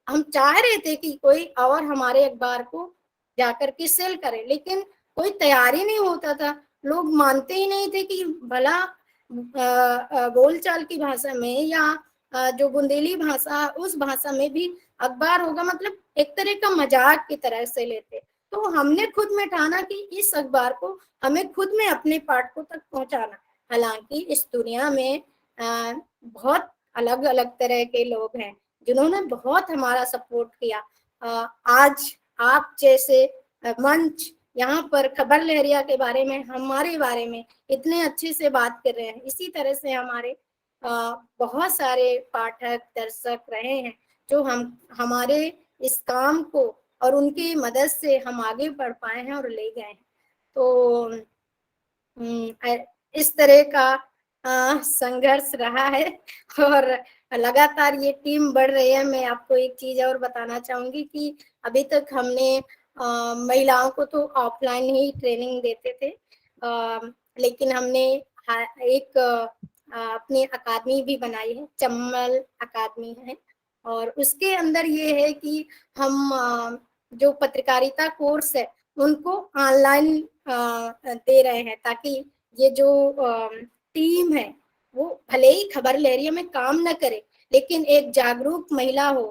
हम चाह रहे थे कि कोई और हमारे अखबार को जाकर के सेल करे, लेकिन कोई तैयारी नहीं होता था। लोग मानते ही नहीं थे कि भला बोलचाल की भाषा में या जो बुंदेली भाषा, उस भाषा में भी अखबार होगा, मतलब एक तरह का मजाक की तरह से लेते। तो हमने खुद में ठाना कि इस अखबार को हमें खुद में अपने पाठकों तक पहुंचाना। हालांकि इस दुनिया में बहुत अलग अलग तरह के लोग हैं जिन्होंने बहुत हमारा सपोर्ट किया। आज आप जैसे मंच यहाँ पर खबर लहरिया के बारे में, हमारे बारे में इतने अच्छे से बात कर रहे हैं, इसी तरह से हमारे बहुत सारे पाठक दर्शक रहे हैं जो हमारे इस काम को और उनकी मदद से हम आगे बढ़ पाए हैं और ले गए हैं। तो इस तरह का संघर्ष रहा है और लगातार ये टीम बढ़ रही है। मैं आपको एक चीज और बताना चाहूंगी कि अभी तक हमने महिलाओं को तो ऑफलाइन ही ट्रेनिंग देते थे, लेकिन हमने एक अपनी अकादमी भी बनाई है, चम्मल अकादमी है, और उसके अंदर ये है कि हम जो पत्रकारिता कोर्स है उनको ऑनलाइन दे रहे हैं, ताकि ये जो टीम है वो भले ही खबर लहरिया में काम न करे, लेकिन एक जागरूक महिला हो,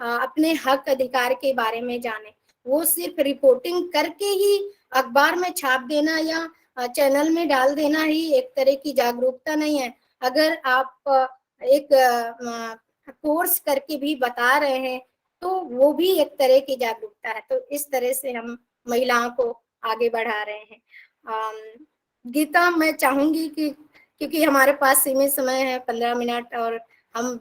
अपने हक अधिकार के बारे में जाने। वो सिर्फ रिपोर्टिंग करके ही अखबार में छाप देना या चैनल में डाल देना ही एक तरह की जागरूकता नहीं है। अगर आप एक कोर्स करके भी बता रहे हैं तो वो भी एक तरह की जागरूकता है। तो इस तरह से हम महिलाओं को आगे बढ़ा रहे हैं। गीता, मैं चाहूंगी कि क्योंकि हमारे पास सीमित समय है 15 मिनट, और हम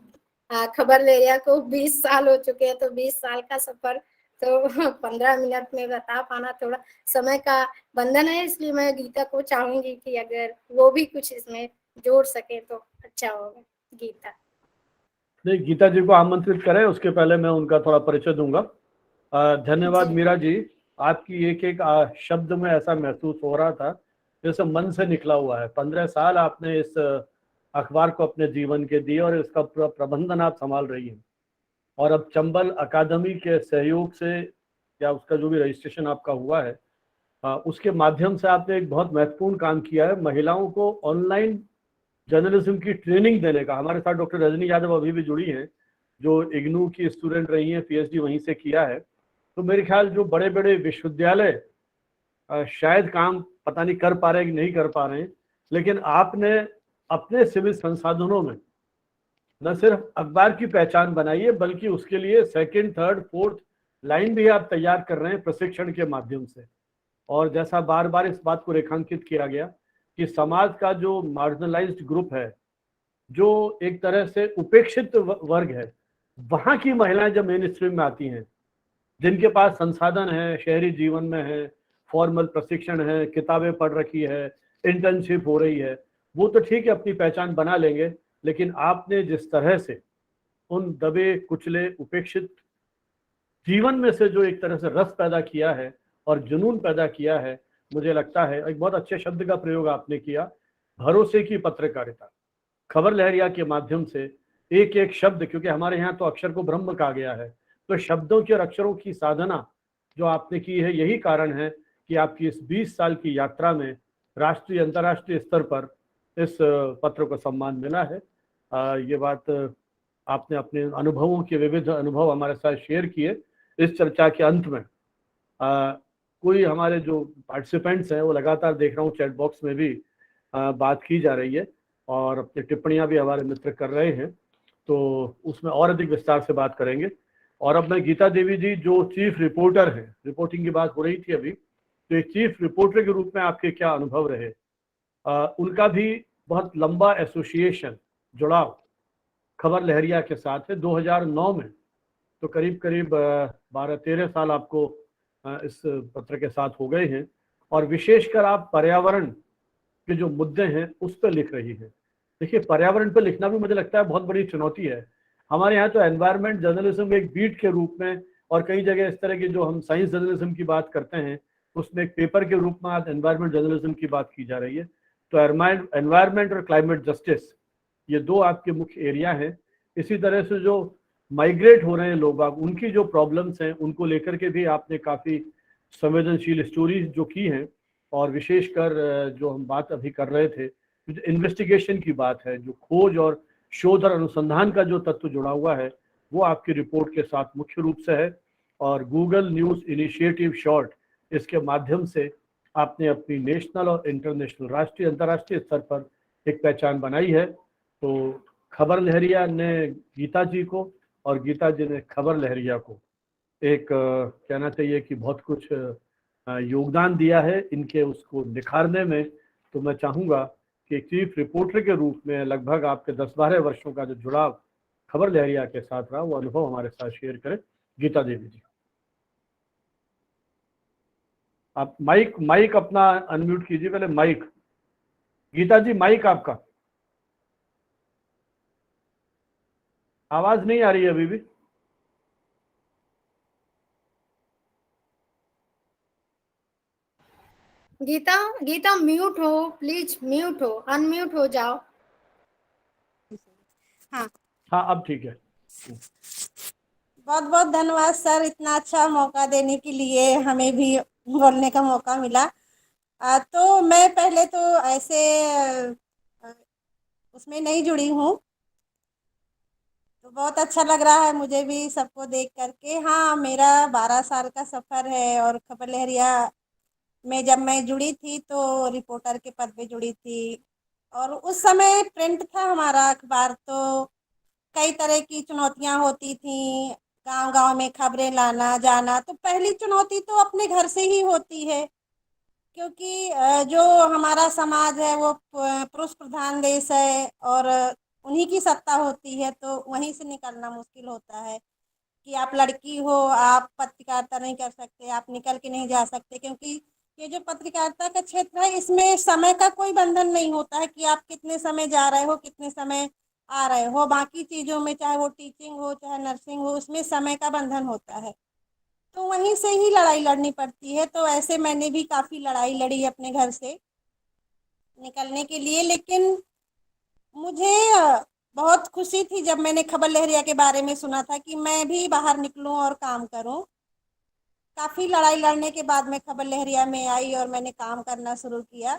खबर लहरिया को 20 साल हो चुके हैं, तो 20 साल का सफर तो 15 मिनट में बता पाना थोड़ा समय का बंधन है, इसलिए मैं गीता को चाहूंगी कि अगर वो भी कुछ इसमें जोड़ सके तो अच्छा होगा। गीता। नहीं, गीता जी को आमंत्रित करें, उसके पहले मैं उनका थोड़ा परिचय दूंगा। धन्यवाद मीरा जी, आपकी एक एक शब्द में ऐसा महसूस हो रहा था जैसे मन से निकला हुआ है। 15 साल आपने इस अखबार को अपने जीवन के दिए और इसका पूरा प्रबंधन आप संभाल रही हैं, और अब चंबल अकादमी के सहयोग से या उसका जो भी रजिस्ट्रेशन आपका हुआ है उसके माध्यम से आपने एक बहुत महत्वपूर्ण काम किया है, महिलाओं को ऑनलाइन जर्नलिज्म की ट्रेनिंग देने का। हमारे साथ डॉक्टर रजनी यादव अभी भी जुड़ी हैं, जो इग्नू की स्टूडेंट रही हैं, पीएचडी वहीं से किया है। तो मेरे ख्याल जो बड़े बड़े विश्वविद्यालय शायद काम पता नहीं कर पा रहे हैं कि नहीं कर पा रहे हैं, लेकिन आपने अपने सीमित संसाधनों में न सिर्फ अखबार की पहचान बनाई है, बल्कि उसके लिए सेकंड, थर्ड, फोर्थ लाइन भी आप तैयार कर रहे हैं प्रशिक्षण के माध्यम से। और जैसा बार बार इस बात को रेखांकित किया गया कि समाज का जो मार्जिनलाइज्ड ग्रुप है, जो एक तरह से उपेक्षित वर्ग है, वहां की महिलाएं जब मेन स्ट्रीम में आती हैं, जिनके पास संसाधन है, शहरी जीवन में है, फॉर्मल प्रशिक्षण है, किताबें पढ़ रखी है, इंटर्नशिप हो रही है, वो तो ठीक है अपनी पहचान बना लेंगे, लेकिन आपने जिस तरह से उन दबे कुचले उपेक्षित जीवन में से जो एक तरह से रस पैदा किया है और जुनून पैदा किया है, मुझे लगता है एक बहुत अच्छे शब्द का प्रयोग आपने किया, भरोसे की पत्रकारिता। खबर लहरिया के माध्यम से एक एक शब्द, क्योंकि हमारे यहाँ तो अक्षर को ब्रह्म कहा गया है, तो शब्दों की और अक्षरों की साधना जो आपने की है, यही कारण है कि आपकी इस 20 साल की यात्रा में राष्ट्रीय अंतर्राष्ट्रीय स्तर पर इस पत्र को सम्मान मिला है। ये बात आपने अपने अनुभवों के विविध अनुभव हमारे साथ शेयर किए। इस चर्चा के अंत में कोई हमारे जो पार्टिसिपेंट्स हैं वो लगातार देख रहा हूँ चैट बॉक्स में भी बात की जा रही है और अपनी टिप्पणियां भी हमारे मित्र कर रहे हैं, तो उसमें और अधिक विस्तार से बात करेंगे। और अब मैं गीता देवी जी जो चीफ रिपोर्टर हैं, रिपोर्टिंग की बात हो रही थी अभी, तो एक चीफ रिपोर्टर के रूप में आपके क्या अनुभव रहे? उनका भी बहुत लंबा एसोसिएशन, जुड़ाव खबर लहरिया के साथ है। 2009 में तो करीब करीब 12-13 साल आपको इस पत्र के साथ हो गए हैं, और विशेषकर आप पर्यावरण के जो मुद्दे हैं उस पर लिख रही है। देखिए, पर्यावरण पर लिखना भी मुझे लगता है बहुत बड़ी चुनौती है। हमारे यहाँ तो एनवायरनमेंट जर्नलिज्म एक बीट के रूप में, और कई जगह इस तरह की जो हम साइंस जर्नलिज्म की बात करते हैं उसमें एक पेपर के रूप में आज एनवायरनमेंट जर्नलिज्म की बात की जा रही है। तो एनवायरनमेंट और क्लाइमेट जस्टिस, ये दो आपके मुख्य एरिया हैं। इसी तरह से जो माइग्रेट हो रहे हैं लोग, आप उनकी जो प्रॉब्लम्स हैं उनको लेकर के भी आपने काफ़ी संवेदनशील स्टोरीज जो की हैं, और विशेषकर जो हम बात अभी कर रहे थे, जो इन्वेस्टिगेशन की बात है, जो खोज और शोध और अनुसंधान का जो तत्व जुड़ा हुआ है, वो आपकी रिपोर्ट के साथ मुख्य रूप से है। और गूगल न्यूज़ इनिशिएटिव शॉर्ट, इसके माध्यम से आपने अपनी नेशनल और इंटरनेशनल, राष्ट्रीय अंतर्राष्ट्रीय स्तर पर एक पहचान बनाई है। तो खबर लहरिया ने गीता जी को और गीता जी ने खबर लहरिया को एक कहना चाहिए कि बहुत कुछ योगदान दिया है इनके उसको निखारने में। तो मैं चाहूँगा कि चीफ रिपोर्टर के रूप में लगभग आपके 10-12 वर्षों का जो जुड़ाव खबर लहरिया के साथ रहा, वो अनुभव हमारे साथ शेयर करें। गीता देवी जी, आप माइक अपना अनम्यूट कीजिए पहले, माइक। गीता जी, माइक आपका, आवाज नहीं आ रही है अभी भी। गीता, गीता म्यूट हो प्लीज, म्यूट हो, अनम्यूट हो जाओ। हाँ हाँ, अब ठीक है। बहुत बहुत धन्यवाद सर, इतना अच्छा मौका देने के लिए, हमें भी बोलने का मौका मिला। तो मैं पहले तो ऐसे उसमें नहीं जुड़ी हूँ, तो बहुत अच्छा लग रहा है मुझे भी सबको देख करके। हाँ, मेरा 12 साल का सफ़र है, और खबर लहरिया में जब मैं जुड़ी थी तो रिपोर्टर के पद पे जुड़ी थी, और उस समय प्रिंट था हमारा अखबार, तो कई तरह की चुनौतियां होती थी, गांव-गांव में खबरें लाना जाना। तो पहली चुनौती तो अपने घर से ही होती है, क्योंकि जो हमारा समाज है वो पुरुष प्रधान देश है, और उन्हीं की सत्ता होती है, तो वहीं से निकलना मुश्किल होता है कि आप लड़की हो, आप पत्रकारिता नहीं कर सकते, आप निकल के नहीं जा सकते, क्योंकि ये जो पत्रकारिता का क्षेत्र है इसमें समय का कोई बंधन नहीं होता है कि आप कितने समय जा रहे हो, कितने समय आ रहे हो। बाकी चीज़ों में, चाहे वो टीचिंग हो, चाहे नर्सिंग हो, उसमें समय का बंधन होता है, तो वहीं से ही लड़ाई लड़नी पड़ती है। तो ऐसे मैंने भी काफ़ी लड़ाई लड़ी अपने घर से निकलने के लिए, लेकिन मुझे बहुत खुशी थी जब मैंने खबर लहरिया के बारे में सुना था कि मैं भी बाहर निकलूं और काम करूं। काफ़ी लड़ाई लड़ने के बाद मैं खबर लहरिया में आई और मैंने काम करना शुरू किया।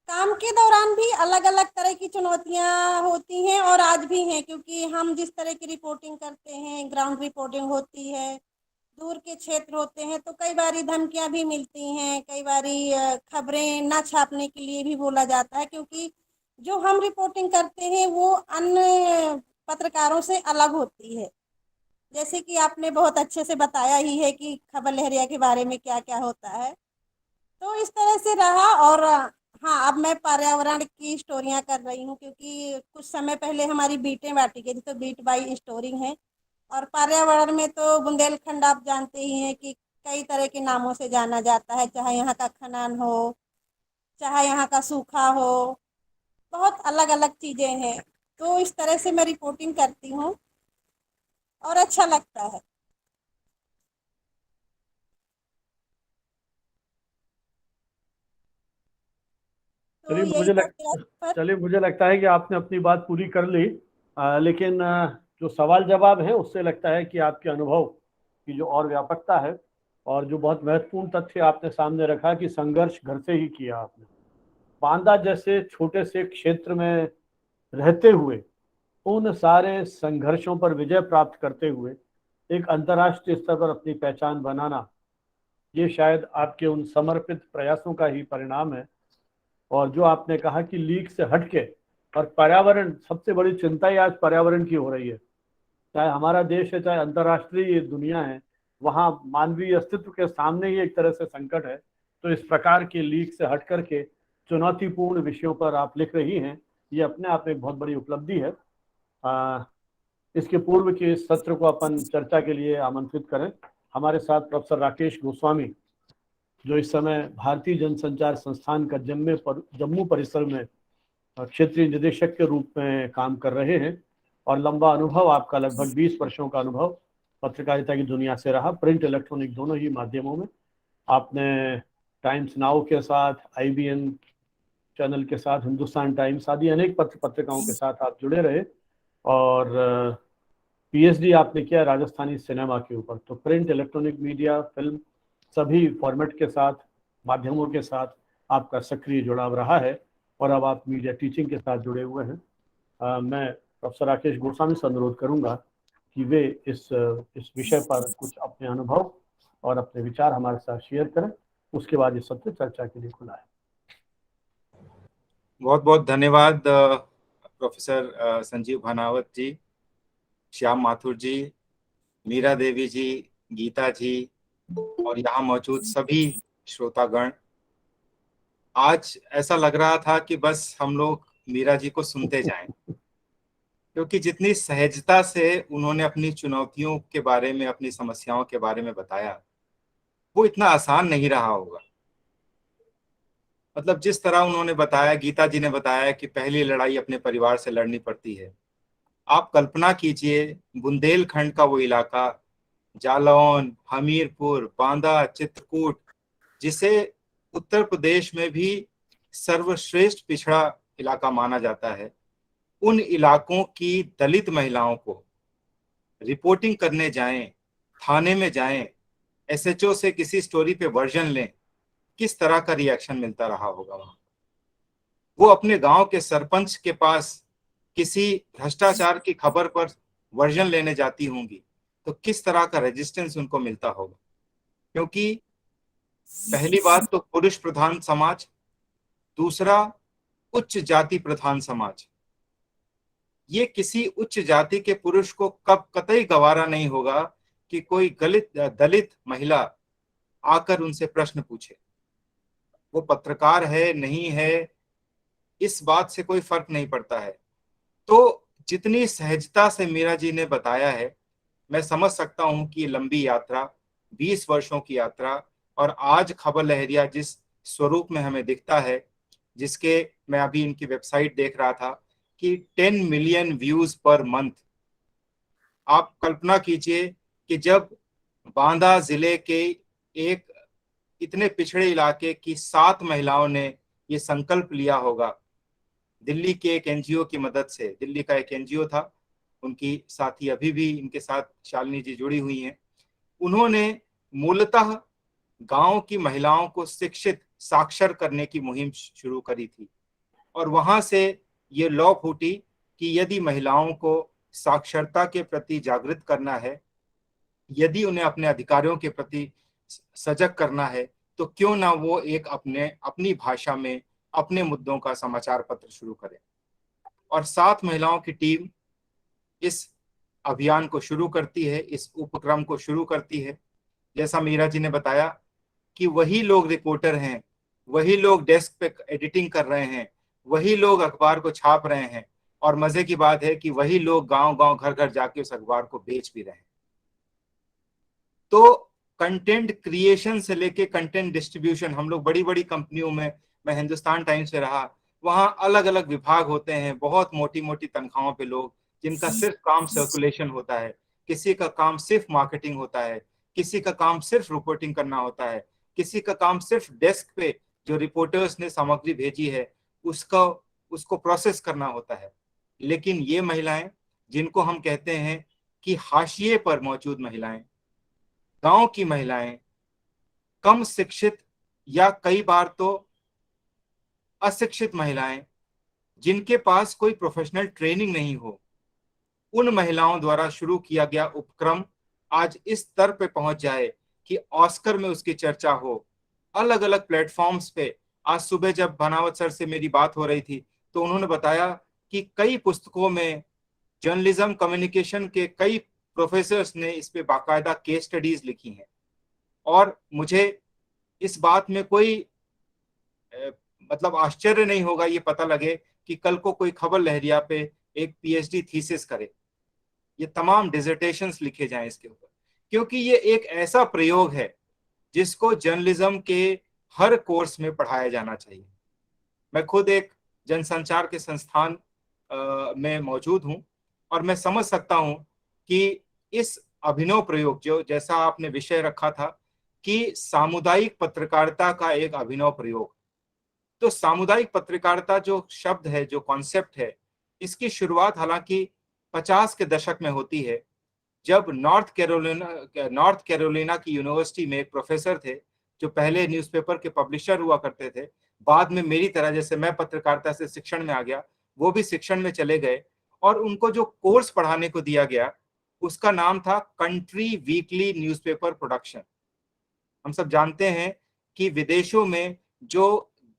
काम के दौरान भी अलग अलग तरह की चुनौतियां होती हैं, और आज भी हैं, क्योंकि हम जिस तरह की रिपोर्टिंग करते हैं, ग्राउंड रिपोर्टिंग होती है, दूर के क्षेत्र होते हैं, तो कई बारी धमकियां भी मिलती हैं, कई बारी खबरें ना छापने के लिए भी बोला जाता है, क्योंकि जो हम रिपोर्टिंग करते हैं वो अन्य पत्रकारों से अलग होती है। जैसे कि आपने बहुत अच्छे से बताया ही है कि खबर लहरिया के बारे में क्या क्या होता है, तो इस तरह से रहा। और हाँ, अब मैं पर्यावरण की स्टोरियाँ कर रही हूँ, क्योंकि कुछ समय पहले हमारी बीटें बांटी गई थी, तो बीट बाई स्टोरिंग है। और पर्यावरण में तो बुंदेलखंड आप जानते ही हैं कि कई तरह के नामों से जाना जाता है, चाहे यहाँ का खनन हो, चाहे यहाँ का सूखा हो, बहुत अलग अलग चीज़ें हैं। तो इस तरह से मैं रिपोर्टिंग करती हूँ और अच्छा लगता है। तो चलिए यही था मेरा सफर। मुझे लगता है कि आपने अपनी बात पूरी कर ली। लेकिन जो सवाल जवाब है उससे लगता है कि आपके अनुभव की जो और व्यापकता है, और जो बहुत महत्वपूर्ण तथ्य आपने सामने रखा कि संघर्ष घर से ही किया आपने। बांदा जैसे छोटे से क्षेत्र में रहते हुए उन सारे संघर्षों पर विजय प्राप्त करते हुए एक अंतर्राष्ट्रीय स्तर पर अपनी पहचान बनाना, ये शायद आपके उन समर्पित प्रयासों का ही परिणाम है। और जो आपने कहा कि लीक से हटके, और पर्यावरण, सबसे बड़ी चिंता ही आज पर्यावरण की हो रही है, चाहे हमारा देश है चाहे अंतर्राष्ट्रीय दुनिया है, वहाँ मानवीय अस्तित्व के सामने ही एक तरह से संकट है। तो इस प्रकार के लीक से हट करके चुनौतीपूर्ण विषयों पर आप लिख रही हैं, ये अपने आप में एक बहुत बड़ी उपलब्धि है। इसके पूर्व के इस सत्र को अपन चर्चा के लिए आमंत्रित करें। हमारे साथ प्रोफेसर राकेश गोस्वामी, जो इस समय भारतीय जनसंचार संस्थान का जम्मू परिसर में क्षेत्रीय निदेशक के रूप में काम कर रहे हैं, और लंबा अनुभव आपका, लगभग 20 वर्षों का अनुभव पत्रकारिता की दुनिया से रहा, प्रिंट इलेक्ट्रॉनिक दोनों ही माध्यमों में। आपने टाइम्स नाउ के साथ, IBN चैनल के साथ, हिंदुस्तान टाइम्स आदि अनेक पत्रिकाओं के साथ आप जुड़े रहे, और PhD आपने किया राजस्थानी सिनेमा के ऊपर। तो प्रिंट, इलेक्ट्रॉनिक मीडिया, फिल्म, सभी फॉर्मेट के साथ, माध्यमों के साथ आपका सक्रिय जुड़ाव रहा है, और अब आप मीडिया टीचिंग के साथ जुड़े हुए हैं। मैं प्रोफेसर राकेश गोस्वामी से अनुरोध करूंगा कि वे इस विषय पर कुछ अपने अनुभव और अपने विचार हमारे साथ शेयर करें। उसके बाद ये सत्र चर्चा के लिए खुला है। बहुत बहुत धन्यवाद प्रोफेसर संजीव भानावत जी, श्याम माथुर जी, मीरा देवी जी, गीता जी, और यहाँ मौजूद सभी श्रोतागण। आज ऐसा लग रहा था कि बस हम लोग मीरा जी को सुनते जाएं, क्योंकि जितनी सहजता से उन्होंने अपनी चुनौतियों के बारे में, अपनी समस्याओं के बारे में बताया, वो इतना आसान नहीं रहा होगा। मतलब जिस तरह उन्होंने बताया, गीता जी ने बताया कि पहली लड़ाई अपने परिवार से लड़नी पड़ती है। आप कल्पना कीजिए बुंदेलखंड का वो इलाका, जालौन, हमीरपुर, बांदा, चित्रकूट, जिसे उत्तर प्रदेश में भी सर्वश्रेष्ठ पिछड़ा इलाका माना जाता है, उन इलाकों की दलित महिलाओं को रिपोर्टिंग करने जाएं, थाने में जाएं, SHO से किसी स्टोरी पे वर्जन लें, किस तरह का रिएक्शन मिलता रहा होगा वहां। वो अपने गांव के सरपंच के पास किसी भ्रष्टाचार की खबर पर वर्जन लेने जाती होंगी तो किस तरह का रेजिस्टेंस उनको मिलता होगा। क्योंकि पहली बात तो पुरुष प्रधान समाज, दूसरा उच्च जाति प्रधान समाज। ये किसी उच्च जाति के पुरुष को कब कतई गवारा नहीं होगा कि कोई दलित महिला आकर उनसे प्रश्न पूछे। वो पत्रकार है नहीं है, इस बात से कोई फर्क नहीं पड़ता है। तो जितनी सहजता से मीरा जी ने बताया है, मैं समझ सकता हूं कि लंबी यात्रा, 20 वर्षों की यात्रा, और आज खबर लहरिया जिस स्वरूप में हमें दिखता है, जिसके मैं अभी इनकी वेबसाइट देख रहा था कि 10 मिलियन व्यूज पर मंथ। आप कल्पना कीजिए कि जब बांदा जिले के एक इतने पिछड़े इलाके की 7 महिलाओं ने ये संकल्प लिया होगा, दिल्ली के एक NGO की मदद से। दिल्ली का एक NGO था, उनकी साथी अभी भी इनके साथ शालिनी जी जुड़ी हुई हैं। उन्होंने मूलतः गांव की महिलाओं को शिक्षित, साक्षर करने की मुहिम शुरू करी थी, और वहां से ये लॉ फूटी कि यदि महिलाओं को साक्षरता के प्रति जागृत करना है, यदि उन्हें अपने अधिकारों के प्रति सजग करना है, तो क्यों ना वो एक अपनी भाषा में अपने मुद्दों का समाचार पत्र शुरू करें। और 7 महिलाओं की टीम इस अभियान को शुरू करती है, इस उपक्रम को शुरू करती है। जैसा मीरा जी ने बताया कि वही लोग रिपोर्टर हैं, वही लोग डेस्क पे एडिटिंग कर रहे हैं, वही लोग अखबार को छाप रहे हैं, और मजे की बात है कि वही लोग गांव-गांव, घर-घर जाके उस अखबार को बेच भी रहे हैं। तो कंटेंट क्रिएशन से लेके कंटेंट डिस्ट्रीब्यूशन, हम लोग बड़ी बड़ी कंपनियों में, मैं हिंदुस्तान टाइम्स से रहा, वहां अलग अलग विभाग होते हैं, बहुत मोटी मोटी तनख्वाहों पे लोग, जिनका सिर्फ काम सर्कुलेशन होता है, किसी का काम सिर्फ मार्केटिंग होता है, किसी का काम सिर्फ रिपोर्टिंग करना होता है, किसी का काम सिर्फ डेस्क पे जो रिपोर्टर्स ने सामग्री भेजी है उसको प्रोसेस करना होता है। लेकिन ये महिलाएं जिनको हम कहते हैं कि हाशिए पर मौजूद महिलाएं, गांव की महिलाएं, कम शिक्षित या कई बार तो अशिक्षित महिलाएं, जिनके पास कोई प्रोफेशनल ट्रेनिंग नहीं हो, उन महिलाओं द्वारा शुरू किया गया उपक्रम आज इस स्तर पे पहुंच जाए कि ऑस्कर में उसकी चर्चा हो, अलग अलग प्लेटफॉर्म्स पे। आज सुबह जब भानावत सर से मेरी बात हो रही थी तो उन्होंने बताया कि कई पुस्तकों में जर्नलिज्म कम्युनिकेशन के कई प्रोफेसर्स ने इस पे बाकायदा केस स्टडीज लिखी हैं। और मुझे इस बात में कोई मतलब आश्चर्य नहीं होगा ये पता लगे कि कल को कोई खबर लहरिया पे एक पीएचडी थीसिस करे, ये तमाम डिसर्टेशंस लिखे जाएं इसके ऊपर, क्योंकि ये एक ऐसा प्रयोग है जिसको जर्नलिज्म के हर कोर्स में पढ़ाया जाना चाहिए। मैं खुद एक जनसंचार के संस्थान में मौजूद हूं और मैं समझ सकता हूं कि इस अभिनव प्रयोग, जो जैसा आपने विषय रखा था कि सामुदायिक पत्रकारिता का एक अभिनव प्रयोग, तो सामुदायिक पत्रकारिता जो शब्द है, जो कॉन्सेप्ट है, इसकी शुरुआत हालांकि 50 के दशक में होती है, जब नॉर्थ कैरोलिना की यूनिवर्सिटी में एक प्रोफेसर थे जो पहले न्यूज़पेपर के पब्लिशर हुआ करते थे। बाद में मेरी तरह, जैसे मैं पत्रकारिता से शिक्षण में आ गया, वो भी शिक्षण में चले गए और उनको जो कोर्स पढ़ाने को दिया गया उसका नाम था कंट्री वीकली न्यूज़पेपर प्रोडक्शन। हम सब जानते हैं कि विदेशों में जो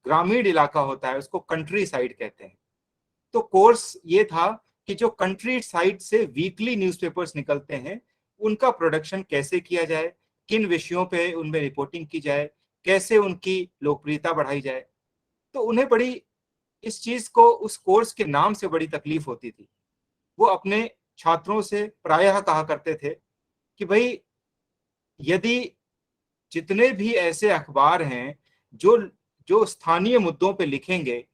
ग्रामीण इलाका होता है उसको कंट्री साइड कहते हैं। तो कोर्स ये था कि जो कंट्री साइड से वीकली न्यूज़पेपर्स निकलते हैं उनका प्रोडक्शन कैसे किया जाए, किन विषयों पे उनमें रिपोर्टिंग की जाए, कैसे उनकी लोकप्रियता बढ़ाई जाए। तो उन्हें बड़ी इस चीज को, उस कोर्स के नाम से बड़ी तकलीफ होती थी। वो अपने छात्रों से प्रायः कहा करते थे कि भाई, यदि जितने भी ऐसे अखबार हैं जो जो स्थानीय मुद्दों पे लिखेंगे,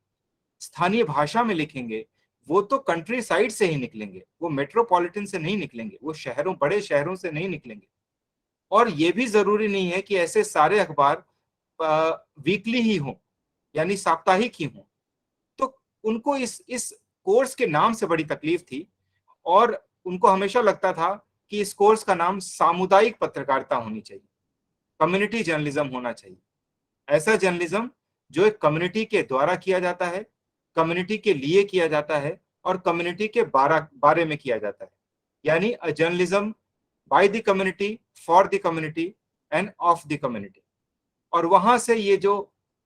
स्थानीय भाषा में लिखेंगे, वो तो कंट्री साइड से ही निकलेंगे, वो मेट्रोपॉलिटन से नहीं निकलेंगे, वो शहरों, बड़े शहरों से नहीं निकलेंगे। और ये भी जरूरी नहीं है कि ऐसे सारे अखबार वीकली ही हों, यानी साप्ताहिक ही हों। तो उनको इस कोर्स के नाम से बड़ी तकलीफ थी और उनको हमेशा लगता था कि इस कोर्स का नाम सामुदायिक पत्रकारिता होनी चाहिए, कम्युनिटी जर्नलिज्म होना चाहिए। ऐसा जर्नलिज्म जो एक कम्युनिटी के द्वारा किया जाता है, कम्युनिटी के लिए किया जाता है और कम्युनिटी के बारे में किया जाता है, यानी अ journalism by the community, for the community end of the community. और वहां से ये जो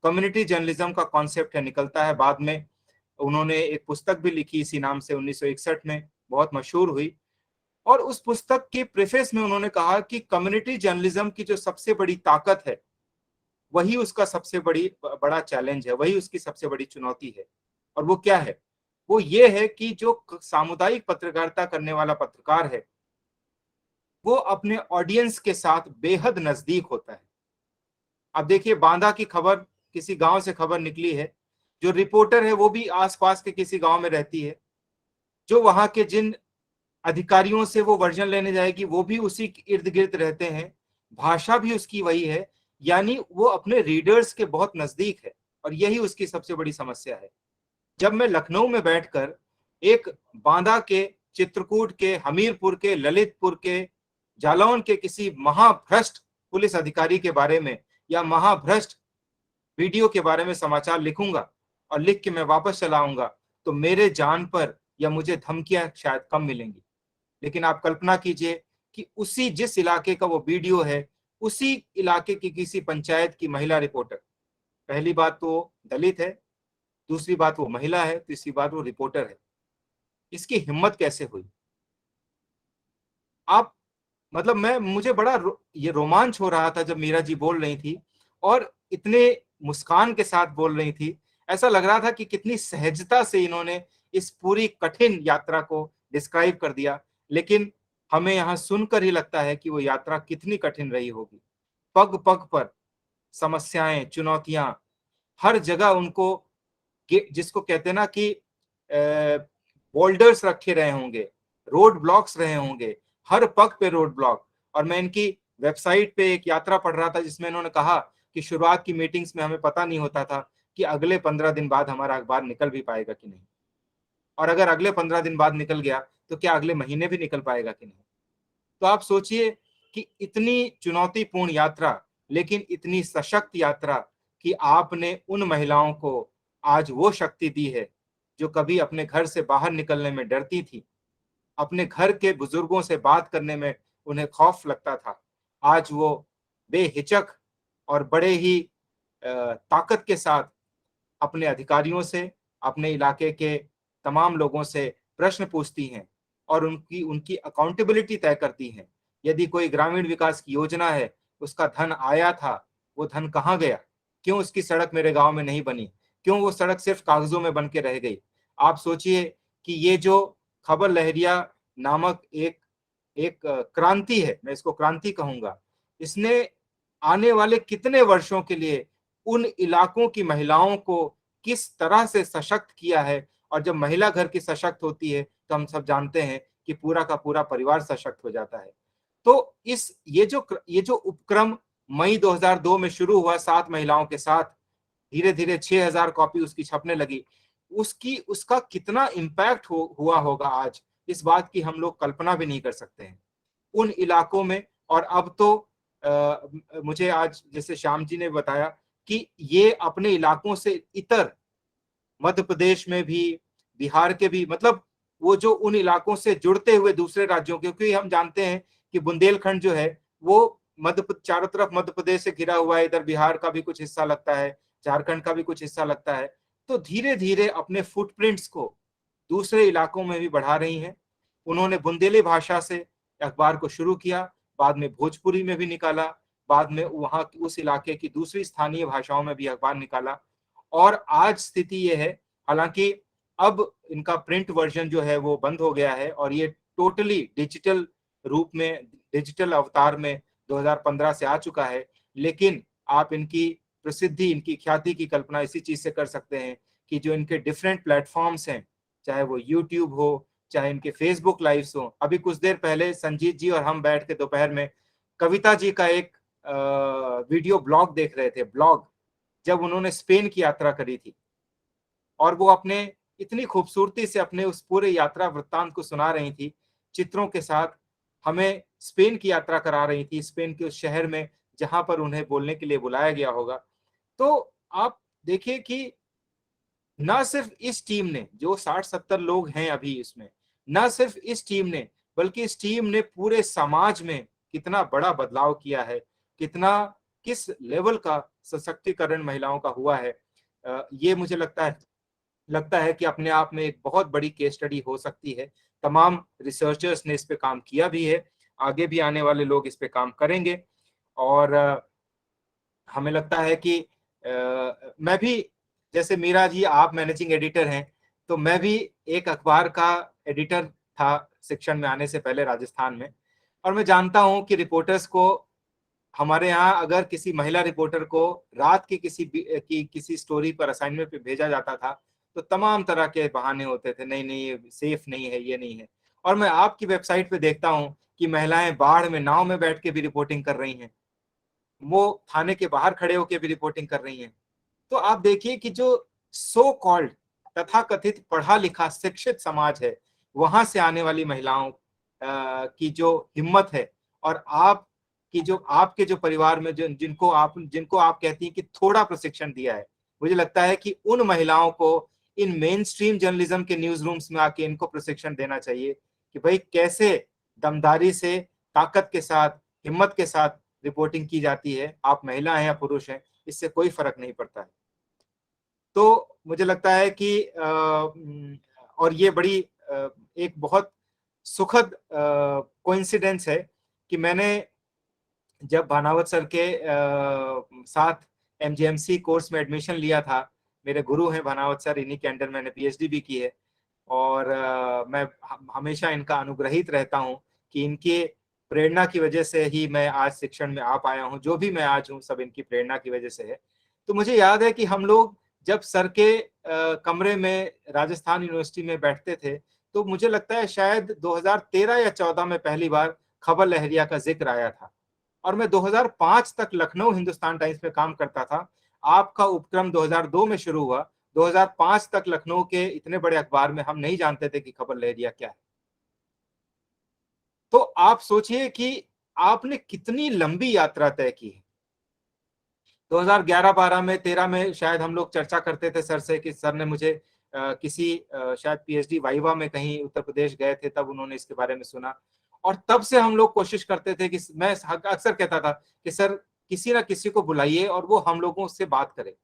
कम्युनिटी जर्नलिज्म का कॉन्सेप्ट है निकलता है। बाद में उन्होंने एक पुस्तक भी लिखी इसी नाम से 1961 में, बहुत मशहूर हुई। और उस पुस्तक के प्रेफेस में उन्होंने कहा कि कम्युनिटी जर्नलिज्म की जो सबसे बड़ी ताकत है वही उसका सबसे बड़ा चैलेंज है, वही उसकी सबसे बड़ी चुनौती है। और वो क्या है? वो ये है कि जो सामुदायिक पत्रकारिता करने वाला पत्रकार है वो अपने ऑडियंस के साथ बेहद नजदीक होता है। अब देखिए, बांदा की खबर, किसी गांव से खबर निकली है, जो रिपोर्टर है वो भी आसपास के किसी गांव में रहती है, जो वहां के जिन अधिकारियों से वो वर्जन लेने जाएगी वो भी उसी इर्द गिर्द रहते हैं, भाषा भी उसकी वही है, यानी वो अपने रीडर्स के बहुत नजदीक है। और यही उसकी सबसे बड़ी समस्या है। जब मैं लखनऊ में बैठकर एक बांदा के, चित्रकूट के, हमीरपुर के, ललितपुर के, जालौन के किसी महाभ्रष्ट पुलिस अधिकारी के बारे में या महाभ्रष्ट वीडियो के बारे में समाचार लिखूंगा और लिख के मैं वापस चला आऊंगा, तो मेरे जान पर या मुझे धमकियां शायद कम मिलेंगी। लेकिन आप कल्पना कीजिए कि उसी जिस इलाके का वो वीडियो है, उसी इलाके की किसी पंचायत की महिला रिपोर्टर, पहली बात तो दलित है, दूसरी बात वो महिला है, तीसरी बात वो रिपोर्टर है। इसकी हिम्मत कैसे हुई? आप मतलब मुझे बड़ा ये रोमांच हो रहा था जब मीरा जी बोल रही थी और इतने मुस्कान के साथ बोल रही थी। ऐसा लग रहा था कि कितनी सहजता से इन्होंने इस पूरी कठिन यात्रा को डिस्क्राइब कर दिया। लेकिन हमें यहाँ सुनकर ही लगता है कि वो यात्रा कितनी कठिन रही होगी। पग पग पर समस्याएं, चुनौतियां, हर जगह उनको, जिसको कहते हैं ना कि बोल्डर्स रखे रहे होंगे, रोड ब्लॉक्स रहे होंगे, हर पग पे रोड ब्लॉक। और मैं इनकी वेबसाइट पे एक यात्रा पढ़ रहा था जिसमें इन्होंने कहा कि शुरुआत की मीटिंग्स में हमें पता नहीं होता था कि अगले 15 दिन बाद हमारा अखबार निकल भी पाएगा कि नहीं। और अगर अगले 15 दिन बाद निकल गया तो क्या अगले महीने भी निकल पाएगा कि नहीं। तो आप सोचिए कि इतनी चुनौतीपूर्ण यात्रा, लेकिन इतनी सशक्त यात्रा कि आपने उन महिलाओं को आज वो शक्ति दी है जो कभी अपने घर से बाहर निकलने में डरती थी, अपने घर के बुजुर्गों से बात करने में उन्हें खौफ लगता था। आज वो बेहिचक और बड़े ही ताकत के साथ अपने अधिकारियों से, अपने इलाके के तमाम लोगों से प्रश्न पूछती हैं और उनकी अकाउंटेबिलिटी तय करती हैं। यदि कोई ग्रामीण विकास की योजना है, उसका धन आया था, वो धन कहाँ गया, क्यों उसकी सड़क मेरे गांव में नहीं बनी, क्यों वो सड़क सिर्फ कागजों में बन के रह गई। आप सोचिए कि ये जो खबर लहरिया नामक एक क्रांति है, मैं इसको क्रांति कहूंगा, इसने आने वाले कितने वर्षों के लिए उन इलाकों की महिलाओं को किस तरह से सशक्त किया है। और जब महिला घर की सशक्त होती है तो हम सब जानते हैं कि पूरा का पूरा परिवार सशक्त हो जाता है। तो ये जो उपक्रम मई 2002 में शुरू हुआ 7 महिलाओं के साथ, धीरे धीरे 6000 कॉपी उसकी छपने लगी, उसका कितना इम्पैक्ट हुआ होगा आज, इस बात की हम लोग कल्पना भी नहीं कर सकते हैं उन इलाकों में। और अब तो मुझे आज जैसे श्याम जी ने बताया कि ये अपने इलाकों से इतर मध्य प्रदेश में भी, बिहार के भी, मतलब वो जो उन इलाकों से जुड़ते हुए दूसरे राज्यों के, क्योंकि हम जानते हैं कि बुंदेलखंड जो है वो चारों तरफ मध्य प्रदेश से घिरा हुआ है, इधर बिहार का भी कुछ हिस्सा लगता है, झारखंड का भी कुछ हिस्सा लगता है। तो धीरे धीरे अपने फुटप्रिंट्स को दूसरे इलाकों में भी बढ़ा रही हैं। उन्होंने बुंदेली भाषा से अखबार को शुरू किया, बाद में भोजपुरी में भी निकाला, बाद में वहां उस इलाके की दूसरी स्थानीय भाषाओं में भी अखबार निकाला। और आज स्थिति ये है, हालांकि अब इनका प्रिंट वर्जन जो है वो बंद हो गया है और ये टोटली डिजिटल रूप में, डिजिटल अवतार में 2015 से आ चुका है, लेकिन आप इनकी प्रसिद्धि, इनकी ख्याति की कल्पना इसी चीज से कर सकते हैं कि जो इनके डिफरेंट प्लेटफॉर्म्स हैं, चाहे वो यूट्यूब हो, चाहे इनके फेसबुक लाइव्स हो। अभी कुछ देर पहले संजीत जी और हम बैठ के दोपहर में कविता जी का एक वीडियो ब्लॉग देख रहे थे, ब्लॉग, जब उन्होंने स्पेन की यात्रा करी थी और वो अपने इतनी खूबसूरती से अपने उस पूरे यात्रा वृत्तांत को सुना रही थी, चित्रों के साथ हमें स्पेन की यात्रा करा रही थी, स्पेन के उस शहर में जहां पर उन्हें बोलने के लिए बुलाया गया होगा। तो आप देखिए कि ना सिर्फ इस टीम ने, जो 60-70 लोग हैं अभी इसमें, ना सिर्फ इस टीम ने, बल्कि इस टीम ने पूरे समाज में कितना बड़ा बदलाव किया है, किस लेवल का सशक्तिकरण महिलाओं का हुआ है। ये मुझे लगता है कि अपने आप में एक बहुत बड़ी केस स्टडी हो सकती है। तमाम रिसर्चर्स ने इस पे काम किया भी है, आगे भी आने वाले लोग इस पे काम करेंगे। और हमें लगता है कि मैं भी, जैसे मीरा जी आप मैनेजिंग एडिटर हैं, तो मैं भी एक अखबार का एडिटर था शिक्षण में आने से पहले राजस्थान में, और मैं जानता हूं कि रिपोर्टर्स को, हमारे यहाँ अगर किसी महिला रिपोर्टर को रात की किसी स्टोरी पर असाइनमेंट पे भेजा जाता था तो तमाम तरह के बहाने होते थे, नहीं नहीं ये सेफ नहीं है, ये नहीं है। और मैं आपकी वेबसाइट पे देखता हूँ कि महिलाएं बाढ़ में नाव में बैठ के भी रिपोर्टिंग कर रही हैं, वो थाने के बाहर खड़े होकर भी रिपोर्टिंग कर रही हैं। तो आप देखिए कि जो सो कॉल्ड तथाकथित पढ़ा लिखा शिक्षित समाज है, वहां से आने वाली महिलाओं की जो हिम्मत है, और आपके जो परिवार में जिनको आप कहती हैं कि थोड़ा प्रशिक्षण दिया है, मुझे लगता है कि उन महिलाओं को इन मेन स्ट्रीम जर्नलिज्म के न्यूज रूम्स में आके इनको प्रशिक्षण देना चाहिए कि भाई कैसे दमदारी से, ताकत के साथ, हिम्मत के साथ रिपोर्टिंग की जाती है। आप महिला हैं या पुरुष हैं, इससे कोई फर्क नहीं पड़ता है। तो मुझे लगता है कि और ये बड़ी एक बहुत सुखद कोइंसिडेंस है कि मैंने जब भानावत सर के साथ MGMC कोर्स में एडमिशन लिया था, मेरे गुरु हैं भानावत सर, इन्हीं के अंडर मैंने PhD भी की है, और मैं हमेशा इनका अनुग्रहित रहता हूं कि इनके प्रेरणा की वजह से ही मैं आज शिक्षण में आ पाया हूं। जो भी मैं आज हूं सब इनकी प्रेरणा की वजह से है। तो मुझे याद है कि हम लोग जब सर के कमरे में राजस्थान यूनिवर्सिटी में बैठते थे, तो मुझे लगता है शायद 2013 या 14 में पहली बार खबर लहरिया का जिक्र आया था, और मैं 2005 तक लखनऊ हिंदुस्तान टाइम्स में काम करता था। आपका उपक्रम 2002 में शुरू हुआ 2005 तक लखनऊ के इतने बड़े अखबार में हम नहीं जानते थे कि खबर लहरिया क्या है। तो आप सोचिए कि आपने कितनी लंबी यात्रा तय की है। 2011, 12 में, 13 में शायद हम लोग चर्चा करते थे सर से कि सर ने मुझे किसी शायद पीएचडी वाइवा में कहीं उत्तर प्रदेश गए थे, तब उन्होंने इसके बारे में सुना, और तब से हम लोग कोशिश करते थे कि मैं अक्सर कहता था कि सर किसी ना किसी को बुलाइए और वो हम लोगों से बात करे,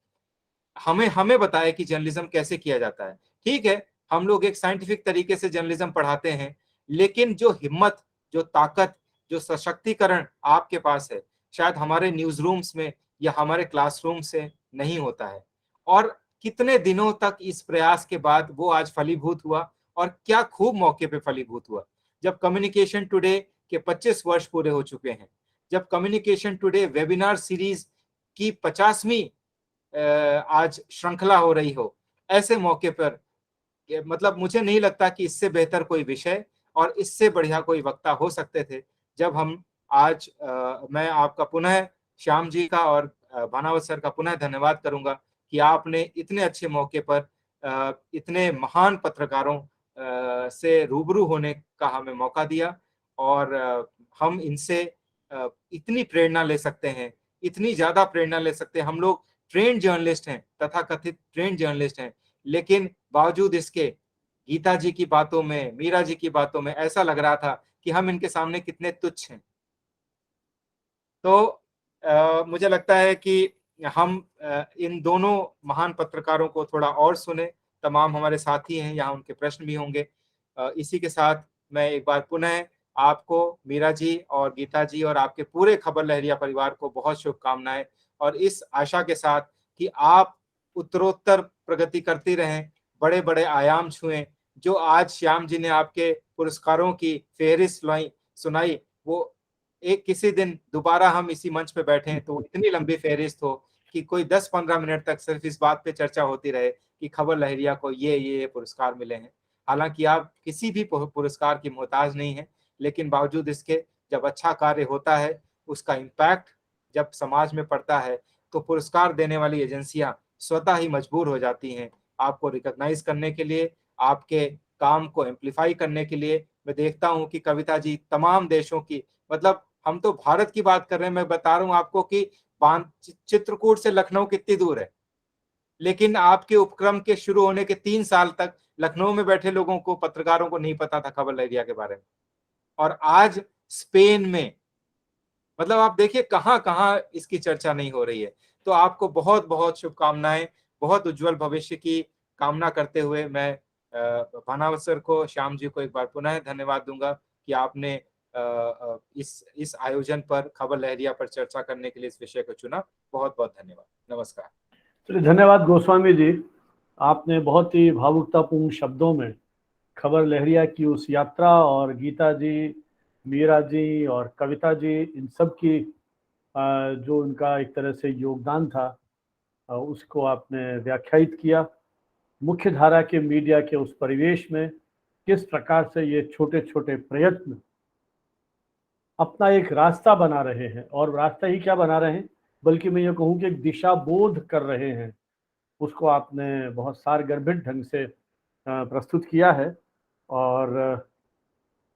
हमें बताए कि जर्नलिज्म कैसे किया जाता है। ठीक है, हम लोग एक साइंटिफिक तरीके से जर्नलिज्म पढ़ाते हैं, लेकिन जो हिम्मत, जो ताकत, जो सशक्तिकरण आपके पास है, शायद हमारे न्यूज रूम्स में या हमारे क्लासरूम से नहीं होता है। और कितने दिनों तक इस प्रयास के बाद वो आज फलीभूत हुआ, और क्या खूब मौके पे फलीभूत हुआ। जब कम्युनिकेशन टुडे के 25 वर्ष पूरे हो चुके हैं, जब कम्युनिकेशन टुडे वेबिनार सीरीज की 50वीं आज श्रृंखला हो रही हो, ऐसे मौके पर मतलब मुझे नहीं लगता कि इससे बेहतर कोई विषय और इससे बढ़िया कोई वक्ता हो सकते थे। जब हम आज मैं आपका पुनः, श्याम जी का और भानावत सर का पुनः धन्यवाद करूंगा कि आपने इतने अच्छे मौके पर इतने महान पत्रकारों से रूबरू होने का हमें मौका दिया, और हम इनसे इतनी प्रेरणा ले सकते हैं, इतनी ज्यादा प्रेरणा ले सकते हैं। हम लोग ट्रेंड जर्नलिस्ट हैं, तथाकथित ट्रेंड जर्नलिस्ट हैं, लेकिन बावजूद इसके गीता जी की बातों में, मीरा जी की बातों में ऐसा लग रहा था कि हम इनके सामने कितने तुच्छ हैं। तो मुझे लगता है कि हम इन दोनों महान पत्रकारों को थोड़ा और सुने। तमाम हमारे साथी हैं यहाँ, उनके प्रश्न भी होंगे। इसी के साथ मैं एक बार पुनः आपको, मीरा जी और गीता जी और आपके पूरे खबर लहरिया परिवार को बहुत शुभकामनाएं, और इस आशा के साथ कि आप उत्तरोत्तर प्रगति करती रहें, बड़े बड़े आयाम छुएं। जो आज श्याम जी ने आपके पुरस्कारों की फेहरिस्त सुनाई, वो एक किसी दिन दोबारा हम इसी मंच पे बैठे तो इतनी लंबी फेहरिस्त हो कि कोई 10-15 मिनट तक सिर्फ इस बात पे चर्चा होती रहे कि खबर लहरिया को ये पुरस्कार मिले हैं। हालांकि आप किसी भी पुरस्कार की मोहताज नहीं है, लेकिन बावजूद इसके जब अच्छा कार्य होता है, उसका इम्पैक्ट जब समाज में पड़ता है, तो पुरस्कार देने वाली एजेंसियां स्वतः ही मजबूर हो जाती हैं आपको रिकॉग्नाइज करने के लिए, आपके काम को एम्पलीफाई करने के लिए। मैं देखता हूं कि कविता जी तमाम देशों की, मतलब हम तो भारत की बात कर रहे हैं, मैं बता रहा हूं आपको कि चित्रकूट से लखनऊ कितनी दूर है, लेकिन आपके उपक्रम के शुरू होने के 3 साल तक लखनऊ में बैठे लोगों को, पत्रकारों को नहीं पता था खबर लहरिया के बारे में। और आज स्पेन में, मतलब आप देखिए कहां कहां इसकी चर्चा नहीं हो रही है। तो आपको बहुत बहुत शुभकामनाएं, बहुत उज्जवल भविष्य की कामना करते हुए मैं भानावत सर को, श्याम जी को एक बार पुनः धन्यवाद दूंगा कि आपने इस आयोजन पर, खबर लहरिया पर चर्चा करने के लिए इस विषय को चुना। बहुत बहुत धन्यवाद। नमस्कार। चलिए, धन्यवाद गोस्वामी जी। आपने बहुत ही भावुकतापूर्ण शब्दों में खबर लहरिया की उस यात्रा और गीता जी, मीरा जी और कविता जी, इन सब की जो उनका एक तरह से योगदान था, उसको आपने व्याख्यायित किया। मुख्य धारा के मीडिया के उस परिवेश में किस प्रकार से ये छोटे छोटे प्रयत्न अपना एक रास्ता बना रहे हैं, और रास्ता ही क्या बना रहे हैं, बल्कि मैं ये कहूँ कि एक दिशा बोध कर रहे हैं, उसको आपने बहुत सारगर्भित ढंग से प्रस्तुत किया है। और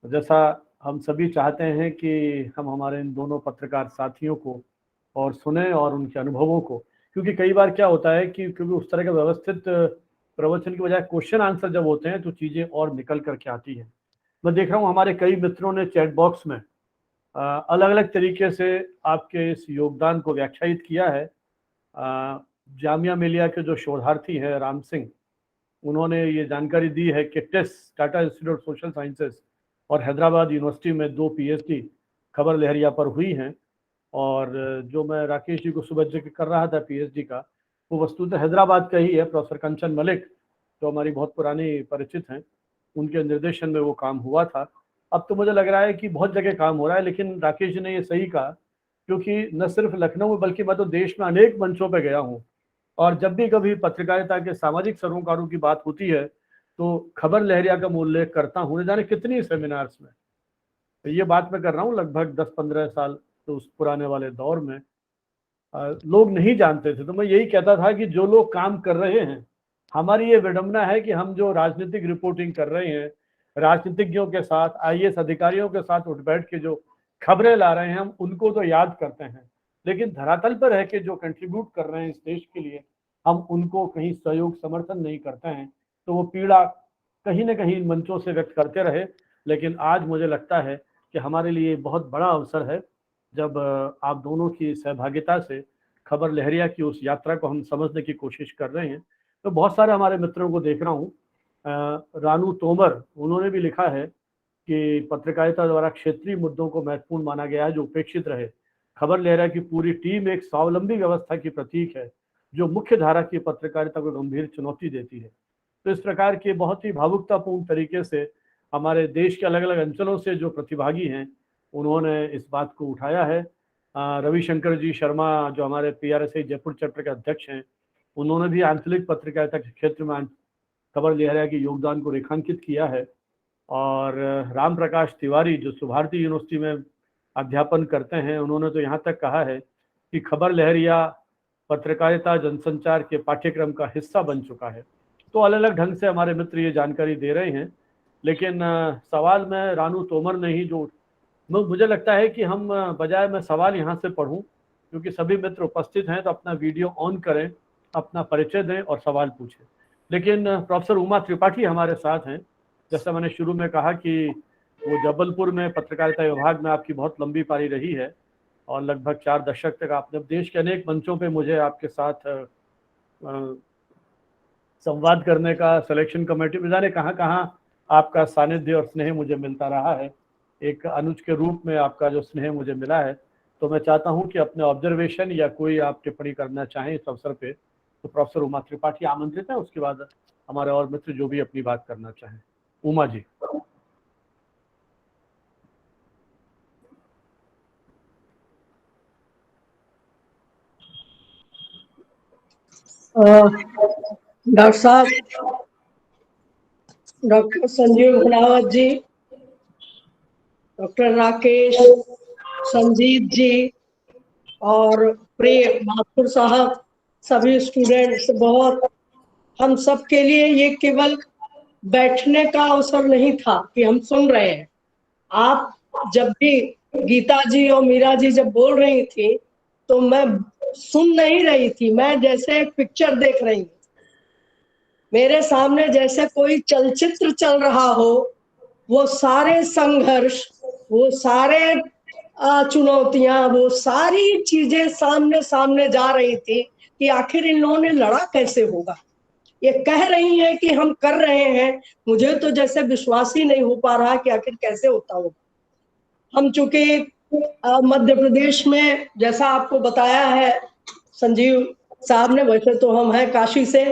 जैसा हम सभी चाहते हैं कि हम हमारे इन दोनों पत्रकार साथियों को और सुने और उनके अनुभवों को, क्योंकि कई बार क्या होता है कि क्योंकि उस तरह का व्यवस्थित प्रवचन की बजाय क्वेश्चन आंसर जब होते हैं तो चीज़ें और निकल करके आती हैं। मैं देख रहा हूँ हमारे कई मित्रों ने चैट बॉक्स में अलग अलग तरीके से आपके इस योगदान को व्याख्यायित किया है। जामिया मिलिया के जो शोधार्थी हैं राम सिंह, उन्होंने ये जानकारी दी है कि test Tata institute of social sciences और हैदराबाद यूनिवर्सिटी में 2 PhD खबर लहरिया पर हुई हैं। और जो मैं राकेश जी को सुबह जिक्र कर रहा था PhD का, वो वस्तुतः हैदराबाद का ही है। प्रोफेसर कंचन मलिक, जो हमारी बहुत पुरानी परिचित हैं, उनके निर्देशन में वो काम हुआ था। अब तो मुझे लग रहा है कि बहुत जगह काम हो रहा है, लेकिन राकेश जी ने ये सही कहा, क्योंकि न सिर्फ लखनऊ में बल्कि मैं तो देश में अनेक मंचों पर गया हूँ, और जब भी कभी पत्रकारिता के सामाजिक सरोकारों की बात होती है तो खबर लहरिया का मैं उल्लेख करता हूँ, न जाने कितनी सेमिनार्स में। तो ये बात मैं कर रहा हूँ लगभग 10-15 साल, तो उस पुराने वाले दौर में लोग नहीं जानते थे। तो मैं यही कहता था कि जो लोग काम कर रहे हैं हमारी ये विडंबना है कि हम जो राजनीतिक रिपोर्टिंग कर रहे हैं, राजनीतिज्ञों के साथ, आईएएस अधिकारियों के साथ उठ बैठ के जो खबरें ला रहे हैं, हम उनको तो याद करते हैं, लेकिन धरातल पर रह के जो कंट्रीब्यूट कर रहे हैं इस देश के लिए, हम उनको कहीं सहयोग समर्थन नहीं करते हैं। तो वो पीड़ा कहीं ना कहीं मंचों से व्यक्त करते रहे। लेकिन आज मुझे लगता है कि हमारे लिए बहुत बड़ा अवसर है जब आप दोनों की सहभागिता से खबर लहरिया की उस यात्रा को हम समझने की कोशिश कर रहे हैं। तो बहुत सारे हमारे मित्रों को देख रहा हूँ, रानू तोमर, उन्होंने भी लिखा है कि पत्रकारिता द्वारा क्षेत्रीय मुद्दों को महत्वपूर्ण माना गया है जो उपेक्षित रहे। खबर लहरिया की पूरी टीम एक स्वावलंबी व्यवस्था की प्रतीक है जो मुख्य धारा की पत्रकारिता को गंभीर चुनौती देती है। तो इस प्रकार के बहुत ही भावुकतापूर्ण तरीके से हमारे देश के अलग अलग अंचलों से जो प्रतिभागी हैं उन्होंने इस बात को उठाया है। रविशंकर जी शर्मा जो हमारे PRSI जयपुर चैप्टर के अध्यक्ष हैं, उन्होंने भी आंचलिक पत्रकारिता के क्षेत्र में खबर लहरिया के योगदान को रेखांकित किया है। और राम प्रकाश तिवारी जो सुभारती यूनिवर्सिटी में अध्यापन करते हैं, उन्होंने तो यहाँ तक कहा है कि खबर लहरिया पत्रकारिता जनसंचार के पाठ्यक्रम का हिस्सा बन चुका है। तो अलग अलग ढंग से हमारे मित्र ये जानकारी दे रहे हैं। लेकिन सवाल में रानू तोमर ने ही जो, मुझे लगता है कि हम बजाय मैं सवाल यहाँ से पढ़ूं, क्योंकि सभी मित्र उपस्थित हैं, तो अपना वीडियो ऑन करें, अपना परिचय दें और सवाल पूछें। लेकिन प्रोफेसर उमा त्रिपाठी हमारे साथ हैं। जैसा मैंने शुरू में कहा कि वो जबलपुर में पत्रकारिता विभाग में आपकी बहुत लंबी पारी रही है और लगभग 4 दशक तक आपने देश के अनेक मंचों पे मुझे आपके साथ संवाद करने का, सिलेक्शन कमेटी में जाने कहाँ कहाँ आपका सानिध्य और स्नेह मुझे मिलता रहा है। एक अनुज के रूप में आपका जो स्नेह मुझे मिला है। तो मैं चाहता हूं कि अपने ऑब्जर्वेशन या कोई आप टिप्पणी करना चाहें इस अवसर पे, तो प्रोफेसर उमा त्रिपाठी आमंत्रित है। उसके बाद हमारे और मित्र जो भी अपनी बात करना चाहें। उमा जी। डॉक्टर साहब, डॉक्टर संजीव भानावत जी, डॉक्टर राकेश, संजीत जी और प्रिय माथुर साहब, सभी स्टूडेंट्स, बहुत हम सब के लिए ये केवल बैठने का अवसर नहीं था कि हम सुन रहे हैं। आप जब भी गीता जी और मीरा जी जब बोल रही थी तो मैं सुन नहीं रही थी, मैं जैसे एक पिक्चर देख रही थी। मेरे सामने जैसे कोई चलचित्र चल रहा हो, वो सारे संघर्ष, वो सारे चुनौतियां, वो सारी चीजें सामने सामने जा रही थी कि आखिर इन लोगों ने लड़ा कैसे होगा। ये कह रही हैं कि हम कर रहे हैं, मुझे तो जैसे विश्वास ही नहीं हो पा रहा कि आखिर कैसे होता होगा। हम चूंकि मध्य प्रदेश में, जैसा आपको बताया है संजीव साहब ने, वैसे तो हम हैं काशी से,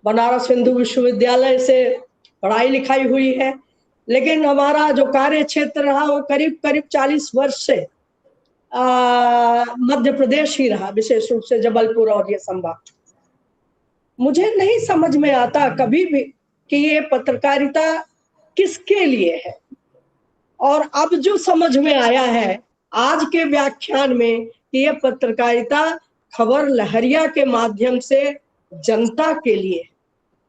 बनारस हिंदू विश्वविद्यालय से पढ़ाई लिखाई हुई है, लेकिन हमारा जो कार्य क्षेत्र रहा वो करीब करीब 40 वर्ष से मध्य प्रदेश ही रहा, विशेष रूप से जबलपुर और ये संभाग। मुझे नहीं समझ में आता कभी भी कि ये पत्रकारिता किसके लिए है। और अब जो समझ में आया है आज के व्याख्यान में कि ये पत्रकारिता खबर लहरिया के माध्यम से जनता के लिए,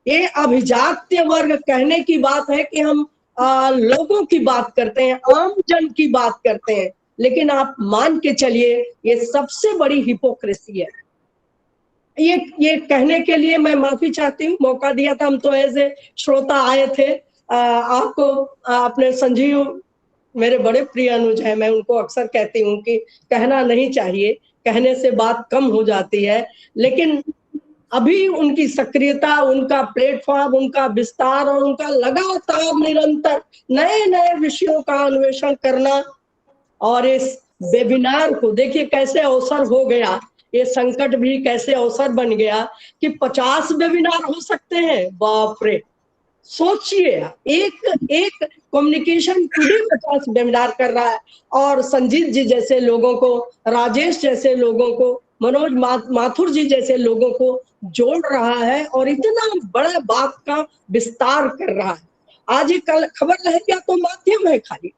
ये अभिजात्य वर्ग कहने की बात है कि हम लोगों की बात करते हैं, आम जन की बात करते हैं, लेकिन आप मान के चलिए ये सबसे बड़ी हिपोक्रेसी है। ये कहने के लिए मैं माफी चाहती हूँ, मौका दिया था, हम तो ऐसे श्रोता आए थे। आपको अपने संजीव मेरे बड़े प्रिय अनुज हैं, मैं उनको अक्सर कहती हूँ कि कहना नहीं चाहिए, कहने से बात कम हो जाती है, लेकिन अभी उनकी सक्रियता, उनका प्लेटफॉर्म, उनका विस्तार और उनका लगातार निरंतर नए नए विषयों का अन्वेषण करना, और इस वेबिनार को देखिए कैसे अवसर हो गया, ये संकट भी कैसे अवसर बन गया कि 50 वेबिनार हो सकते हैं। बाप रे, सोचिए, एक कम्युनिकेशन टुडे 50 वेबिनार कर रहा है और संजीत जी जैसे लोगों को, राजेश जैसे लोगों को, मनोज माथुर जी जैसे लोगों को जोड़ रहा है और इतना बड़ा बात का विस्तार कर रहा है। आज ये कल खबर लहरिया तो माध्यम है खाली।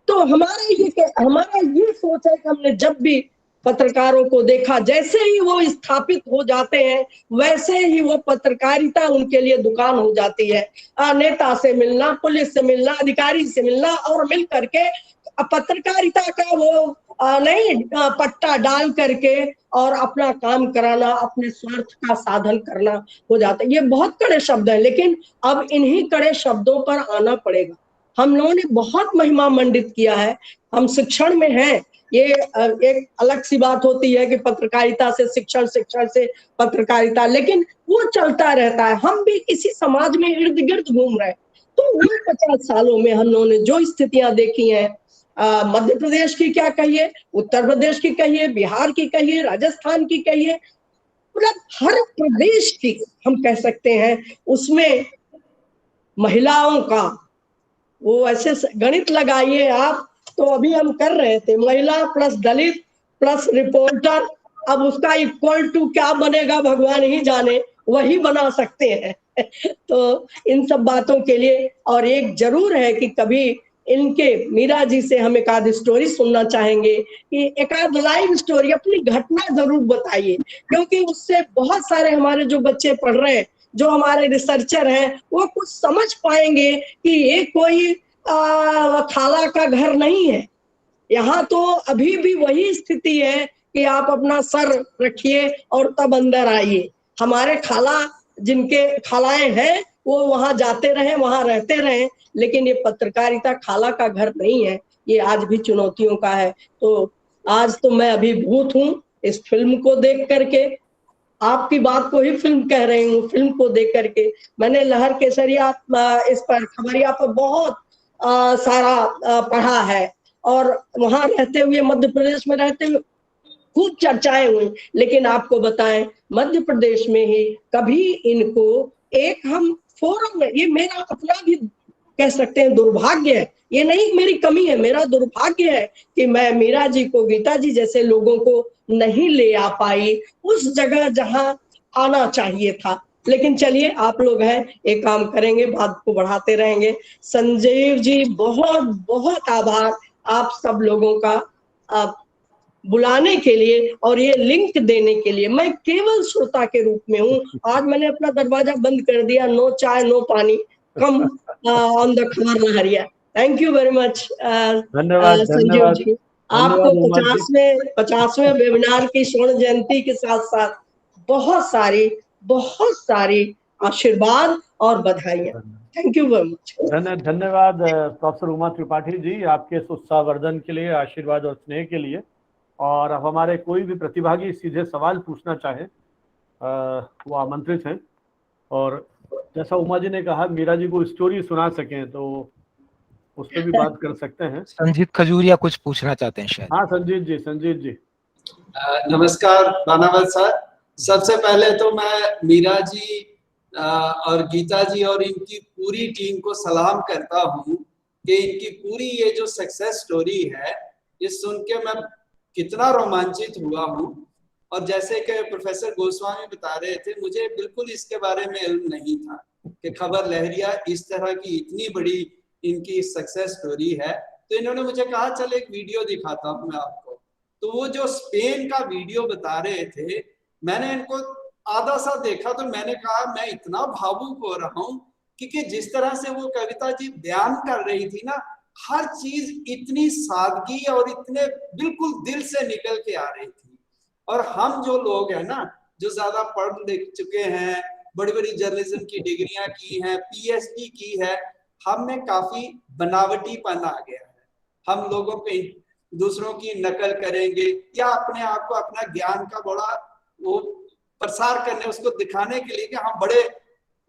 तो हमारा ये सोच है कि हमने जब भी पत्रकारों को देखा, जैसे ही वो स्थापित हो जाते हैं वैसे ही वो पत्रकारिता उनके लिए दुकान हो जाती है। नेता से मिलना, पुलिस से मिलना, अधिकारी से मिलना और मिल करके पत्रकारिता का वो नहीं पट्टा डाल करके और अपना काम कराना, अपने स्वार्थ का साधन करना हो जाता है। ये बहुत कड़े शब्द है, लेकिन अब इन्हीं कड़े शब्दों पर आना पड़ेगा। हम लोगों ने बहुत महिमा मंडित किया है, हम शिक्षण में हैं। ये एक अलग सी बात होती है कि पत्रकारिता से शिक्षण, शिक्षण से पत्रकारिता, लेकिन वो चलता रहता है। हम भी इसी समाज में इर्द गिर्द घूम रहे हैं। तो उन 50 सालों में हम लोगों ने जो स्थितियां देखी हैं, मध्य प्रदेश की क्या कहिए, उत्तर प्रदेश की कहिए, बिहार की कहिए, राजस्थान की कहिए, मतलब हर प्रदेश की हम कह सकते हैं, उसमें महिलाओं का वो ऐसे गणित लगाइए आप, तो अभी हम कर रहे थे महिला प्लस दलित प्लस रिपोर्टर, अब उसका इक्वल टू क्या बनेगा भगवान ही जाने, वही बना सकते हैं। तो इन सब बातों के लिए, और एक जरूर है कि कभी इनके मीरा जी से हम एक आध स्टोरी सुनना चाहेंगे, कि एक आध लाइव स्टोरी, अपनी घटना जरूर बताइए, क्योंकि उससे बहुत सारे हमारे जो बच्चे पढ़ रहे हैं, जो हमारे रिसर्चर हैं, वो कुछ समझ पाएंगे कि ये कोई खाला का घर नहीं है। यहाँ तो अभी भी वही स्थिति है कि आप अपना सर रखिए और तब अंदर आइए। हमारे खाला, जिनके खालाएं हैं, वो वहां जाते रहे, वहां रहते रहे, लेकिन ये पत्रकारिता खाला का घर नहीं है, ये आज भी चुनौतियों का है। तो आज तो मैं अभिभूत हूँ इस फिल्म को देख करके, आपकी बात को ही फिल्म कह रही हूँ, फिल्म को देख करके। मैंने लहर केसरिया इस पर खबरिया पर बहुत सारा पढ़ा है, और वहां रहते हुए, मध्य प्रदेश में रहते हुए खूब चर्चाएं हुई, लेकिन आपको बताएं मध्य प्रदेश में ही कभी इनको एक हम फोरम में, ये मेरा अपना भी कह सकते हैं दुर्भाग्य है, ये नहीं मेरी कमी है, मेरा दुर्भाग्य है कि मैं मीरा जी को, गीता जी जैसे लोगों को नहीं ले आ पाई उस जगह जहां आना चाहिए था। लेकिन चलिए, आप लोग हैं, एक काम करेंगे, बात को बढ़ाते रहेंगे। संजीव जी, बहुत बहुत आभार आप सब लोगों का बुलाने के लिए और ये लिंक देने के लिए। मैं केवल श्रोता के रूप में हूँ, आज मैंने अपना दरवाजा बंद कर दिया, नो चाय नो पानी, कम ऑन द खबर लहरिया। थैंक यू वेरी मच धन्यवाद संजीव जी। आपको धन्यवाद 50वें वेबिनार की स्वर्ण जयंती के साथ साथ बहुत सारी आशीर्वाद और बधाइयां। Thank you very much. धन्यवाद प्रोफेसर उमा त्रिपाठी जी, आपके इस उत्साहवर्धन के लिए, आशीर्वाद और स्नेह के लिए। और अब हमारे कोई भी प्रतिभागी सीधे सवाल पूछना चाहे वो आमंत्रित हैं। और जैसा उमा जी ने कहा, मीरा जी को स्टोरी सुना सकें तो उस पर भी बात कर सकते हैं। संजीत खजूरिया कुछ पूछना चाहते हैं शायद। हाँ संजीत जी। नमस्कार बानावत सर। सबसे पहले तो मैं मीरा जी और गीता जी और इनकी पूरी टीम को सलाम करता हूँ कि इनकी पूरी ये जो सक्सेस स्टोरी है, ये सुन के मैं कितना रोमांचित हुआ हूँ। और जैसे कि प्रोफेसर गोस्वामी बता रहे थे, मुझे बिल्कुल इसके बारे में इल्म नहीं था कि खबर लहरिया इस तरह की इतनी बड़ी इनकी सक्सेस स्टोरी है। तो इन्होंने मुझे कहा चल एक वीडियो दिखाता हूँ मैं आपको। तो वो जो स्पेन का वीडियो बता रहे थे, मैंने इनको आधा सा देखा तो मैंने कहा मैं इतना भावुक हो रहा हूँ, क्योंकि जिस तरह से वो कविता जी बयान कर रही थी ना, हर चीज इतनी सादगी और इतने बिल्कुल दिल से निकल के आ रही थी। और हम जो लोग हैं ना, जो ज्यादा पढ़ लिख चुके हैं, बड़ी बड़ी जर्नलिज्म की डिग्रियां की हैं, पीएचडी की है, हम में काफी बनावटीपन आ गया है। हम लोगों पे दूसरों की नकल करेंगे या अपने आप को, अपना ज्ञान का बड़ा वो प्रसार करने, उसको दिखाने के लिए कि हम बड़े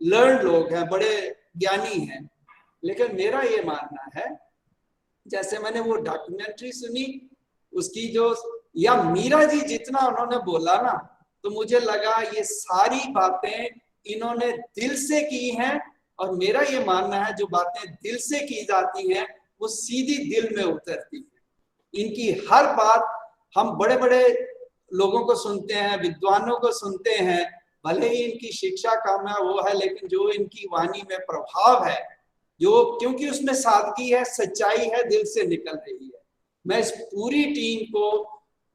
लर्न लोग हैं, बड़े ज्ञानी हैं। लेकिन मेरा ये मानना है, जैसे मैंने वो डॉक्यूमेंट्री सुनी उसकी जो, या मीरा जी जितना उन्होंने बोला ना, तो मुझे लगा ये सारी बातें इन्होंने दिल से की हैं। और मेरा ये मानना है जो बातें दिल से की जाती हैं वो सीधी दिल में उतरती हैं। इनकी हर बात हम बड़े बड़े लोगों को सुनते हैं, विद्वानों को सुनते हैं, भले ही इनकी शिक्षा कम है वो है, लेकिन जो इनकी वाणी में प्रभाव है, जो क्योंकि उसमें सादगी है, सच्चाई है, दिल से निकल रही है। मैं इस पूरी टीम को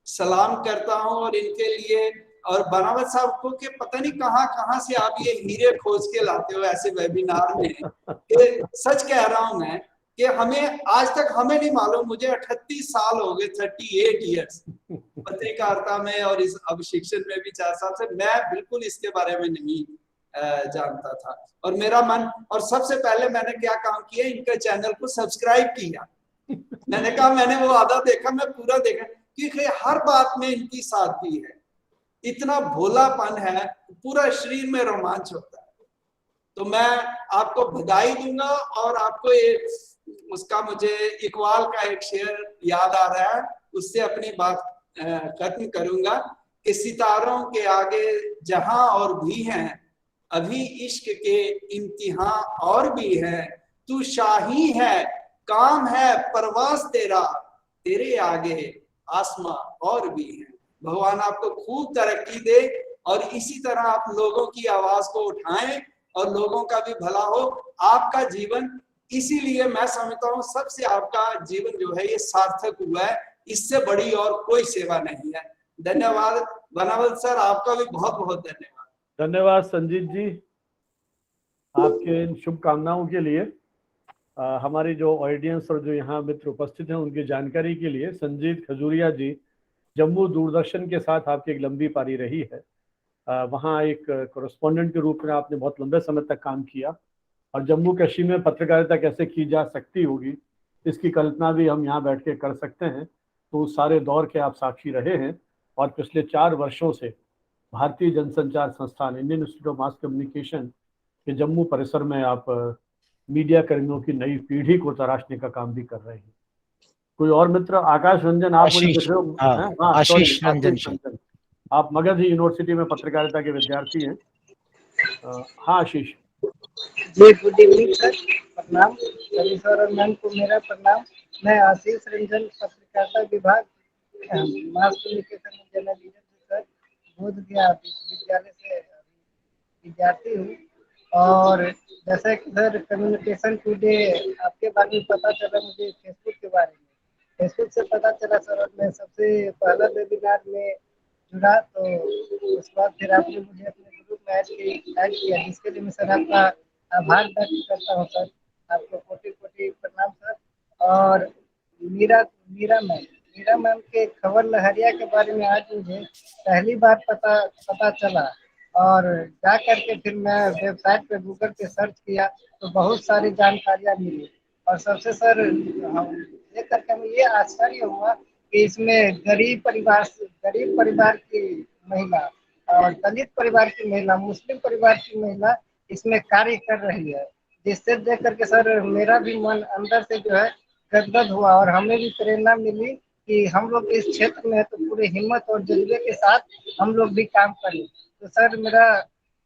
सलाम करता हूं और इनके लिए और बनावत साहब को कि पता नहीं कहां कहां से आप ये हीरे खोज के लाते हो ऐसे वेबिनार में। कि सच कह रहा हूं मैं कि हमें आज तक हमें नहीं मालूम, मुझे 38 साल हो गए, 38 इयर्स पत्रकारिता में और इस अब शिक्षण में भी 4 साल से, मैं बिल्कुल इसके बारे में नहीं जानता था। और मेरा मन, और सबसे पहले मैंने क्या काम किया, इनके चैनल को सब्सक्राइब किया। मैंने कहा मैंने वो आधा देखा, मैं पूरा देखा, क्योंकि हर बात में इनकी सादगी है, इतना भोलापन है, पूरा शरीर में रोमांच होता है। तो मैं आपको बधाई दूंगा और आपको एक उसका मुझे इकबाल का एक शेर याद आ रहा है, उससे अपनी बात खत्म करूंगा कि सितारों के आगे जहां और भी हैं, अभी इश्क के इम्तिहान और भी है, तू शाही है काम है परवाज तेरा, तेरे आगे आसमां और भी है। भगवान आपको खूब तरक्की दे और इसी तरह आप लोगों की आवाज को उठाएं और लोगों का भी भला हो। आपका जीवन, इसीलिए मैं समझता हूँ सबसे आपका जीवन जो है ये सार्थक हुआ है, इससे बड़ी और कोई सेवा नहीं है। धन्यवाद बनावत सर, आपका भी बहुत बहुत धन्यवाद। धन्यवाद संजीत जी, आपके इन शुभकामनाओं के लिए। हमारी जो ऑडियंस और जो यहाँ मित्र उपस्थित हैं उनकी जानकारी के लिए, संजीत खजूरिया जी जम्मू दूरदर्शन के साथ आपकी एक लंबी पारी रही है। वहाँ एक कोरेस्पोंडेंट के रूप में आपने बहुत लंबे समय तक काम किया और जम्मू कश्मीर में पत्रकारिता कैसे की जा सकती होगी इसकी कल्पना भी हम यहाँ बैठ के कर सकते हैं। तो उस सारे दौर के आप साक्षी रहे हैं और पिछले 4 वर्षों से भारतीय जनसंचार संस्थान, Indian institute of mass communication के जम्मू परिसर में आप मीडिया कर्मियों की नई पीढ़ी को तराशने का काम भी कर रहे हैं। कोई और मित्र? आकाश रंजन, आप मुझे दिख रहे हो? हाँ, आशीष रंजन, आप मगध यूनिवर्सिटी में पत्रकारिता के विद्यार्थी हैं। हाँ Ashish ji, good evening sir, प्रणाम सभी सर और मैम को मेरा प्रणाम। मैं आशीष रंजन, पत्रकारिता विभाग mass communication journalism sir, Bodhgaya विश्वविद्यालय से विद्यार्थी हूँ। और जैसे कि सर कम्युनिकेशन टुडे आपके बारे में पता चला मुझे फेसबुक के बारे में, फेसबुक से पता चला सर, और मैं सबसे पहला वेबिनार में जुड़ा, तो उसके बाद फिर आपने मुझे अपने ग्रुप में ऐड किया, जिसके लिए मैं सर आपका आभार व्यक्त करता हूँ सर। आपको कोटि कोटि प्रणाम सर। और मीरा मैम के खबर लहरिया के बारे में आज मुझे पहली बार पता चला, और जा करके फिर मैं वेबसाइट पे गूगल पे सर्च किया तो बहुत सारी जानकारियाँ मिली। और सबसे सर देख करके हमें ये आश्चर्य हुआ कि इसमें गरीब परिवार की महिला और दलित परिवार की महिला, मुस्लिम परिवार की महिला इसमें कार्य कर रही है, जिससे देख करके सर मेरा भी मन अंदर से जो है गदगद हुआ और हमें भी प्रेरणा मिली कि हम लोग इस क्षेत्र में तो पूरे हिम्मत और जज्बे के साथ हम लोग भी काम करें। तो सर मेरा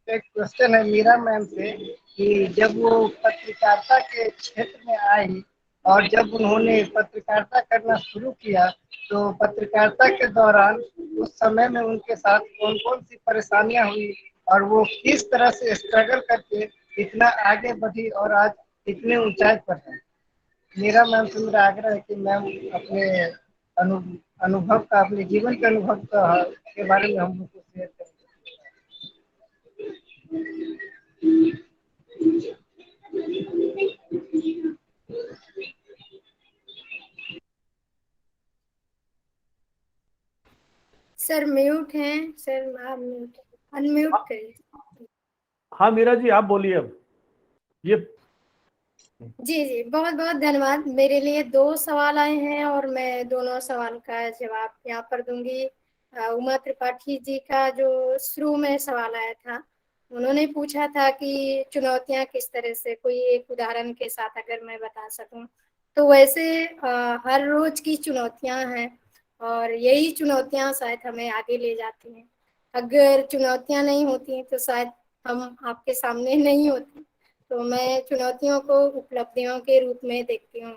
एक क्वेश्चन है मीरा मैम से कि जब वो पत्रकारिता के क्षेत्र में आई और जब उन्होंने पत्रकारिता करना शुरू किया, तो पत्रकारिता के दौरान उस समय में उनके साथ कौन कौन सी परेशानियां हुई और वो किस तरह से स्ट्रगल करके इतना आगे बढ़ी और आज इतने ऊंचाई पर है। मेरा मैम से मेरा आग्रह है कि मैम अपने अनुभव का, अपने जीवन के अनुभव का के बारे में हम लोग को शेयर करें। सर म्यूट हैं सर, आप म्यूट अनम्यूट करिए। हाँ मीरा जी आप बोलिए अब। ये जी बहुत बहुत धन्यवाद। मेरे लिए 2 सवाल आए हैं और मैं दोनों सवाल का जवाब यहाँ पर दूंगी। उमा त्रिपाठी जी का जो शुरू में सवाल आया था, उन्होंने पूछा था कि चुनौतियाँ किस तरह से, कोई एक उदाहरण के साथ अगर मैं बता सकूं। तो वैसे हर रोज की चुनौतियाँ हैं और यही चुनौतियाँ शायद हमें आगे ले जाती हैं। अगर चुनौतियाँ नहीं होती तो शायद हम आपके सामने नहीं होते। तो मैं चुनौतियों को उपलब्धियों के रूप में देखती हूँ।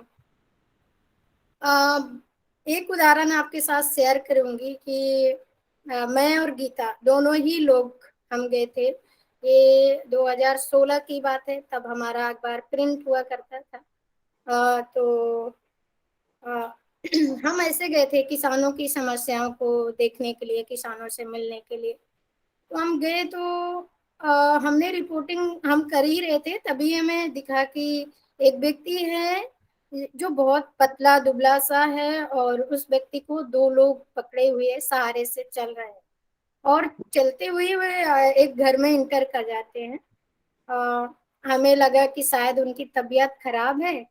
एक उदाहरण आपके साथ शेयर करूंगी कि मैं और गीता दोनों ही लोग हम गए थे। ये 2016 की बात है, तब हमारा अखबार प्रिंट हुआ करता था। तो हम ऐसे गए थे किसानों की समस्याओं को देखने के लिए, किसानों से मिलने के लिए। तो हम गए तो हमने रिपोर्टिंग हम कर ही रहे थे, तभी हमें दिखा कि एक व्यक्ति है जो बहुत पतला दुबला सा है और उस व्यक्ति को 2 लोग पकड़े हुए सहारे से चल रहे हैं और चलते हुए वे एक घर में इंटर कर जाते हैं। हमें लगा कि शायद उनकी तबीयत खराब है,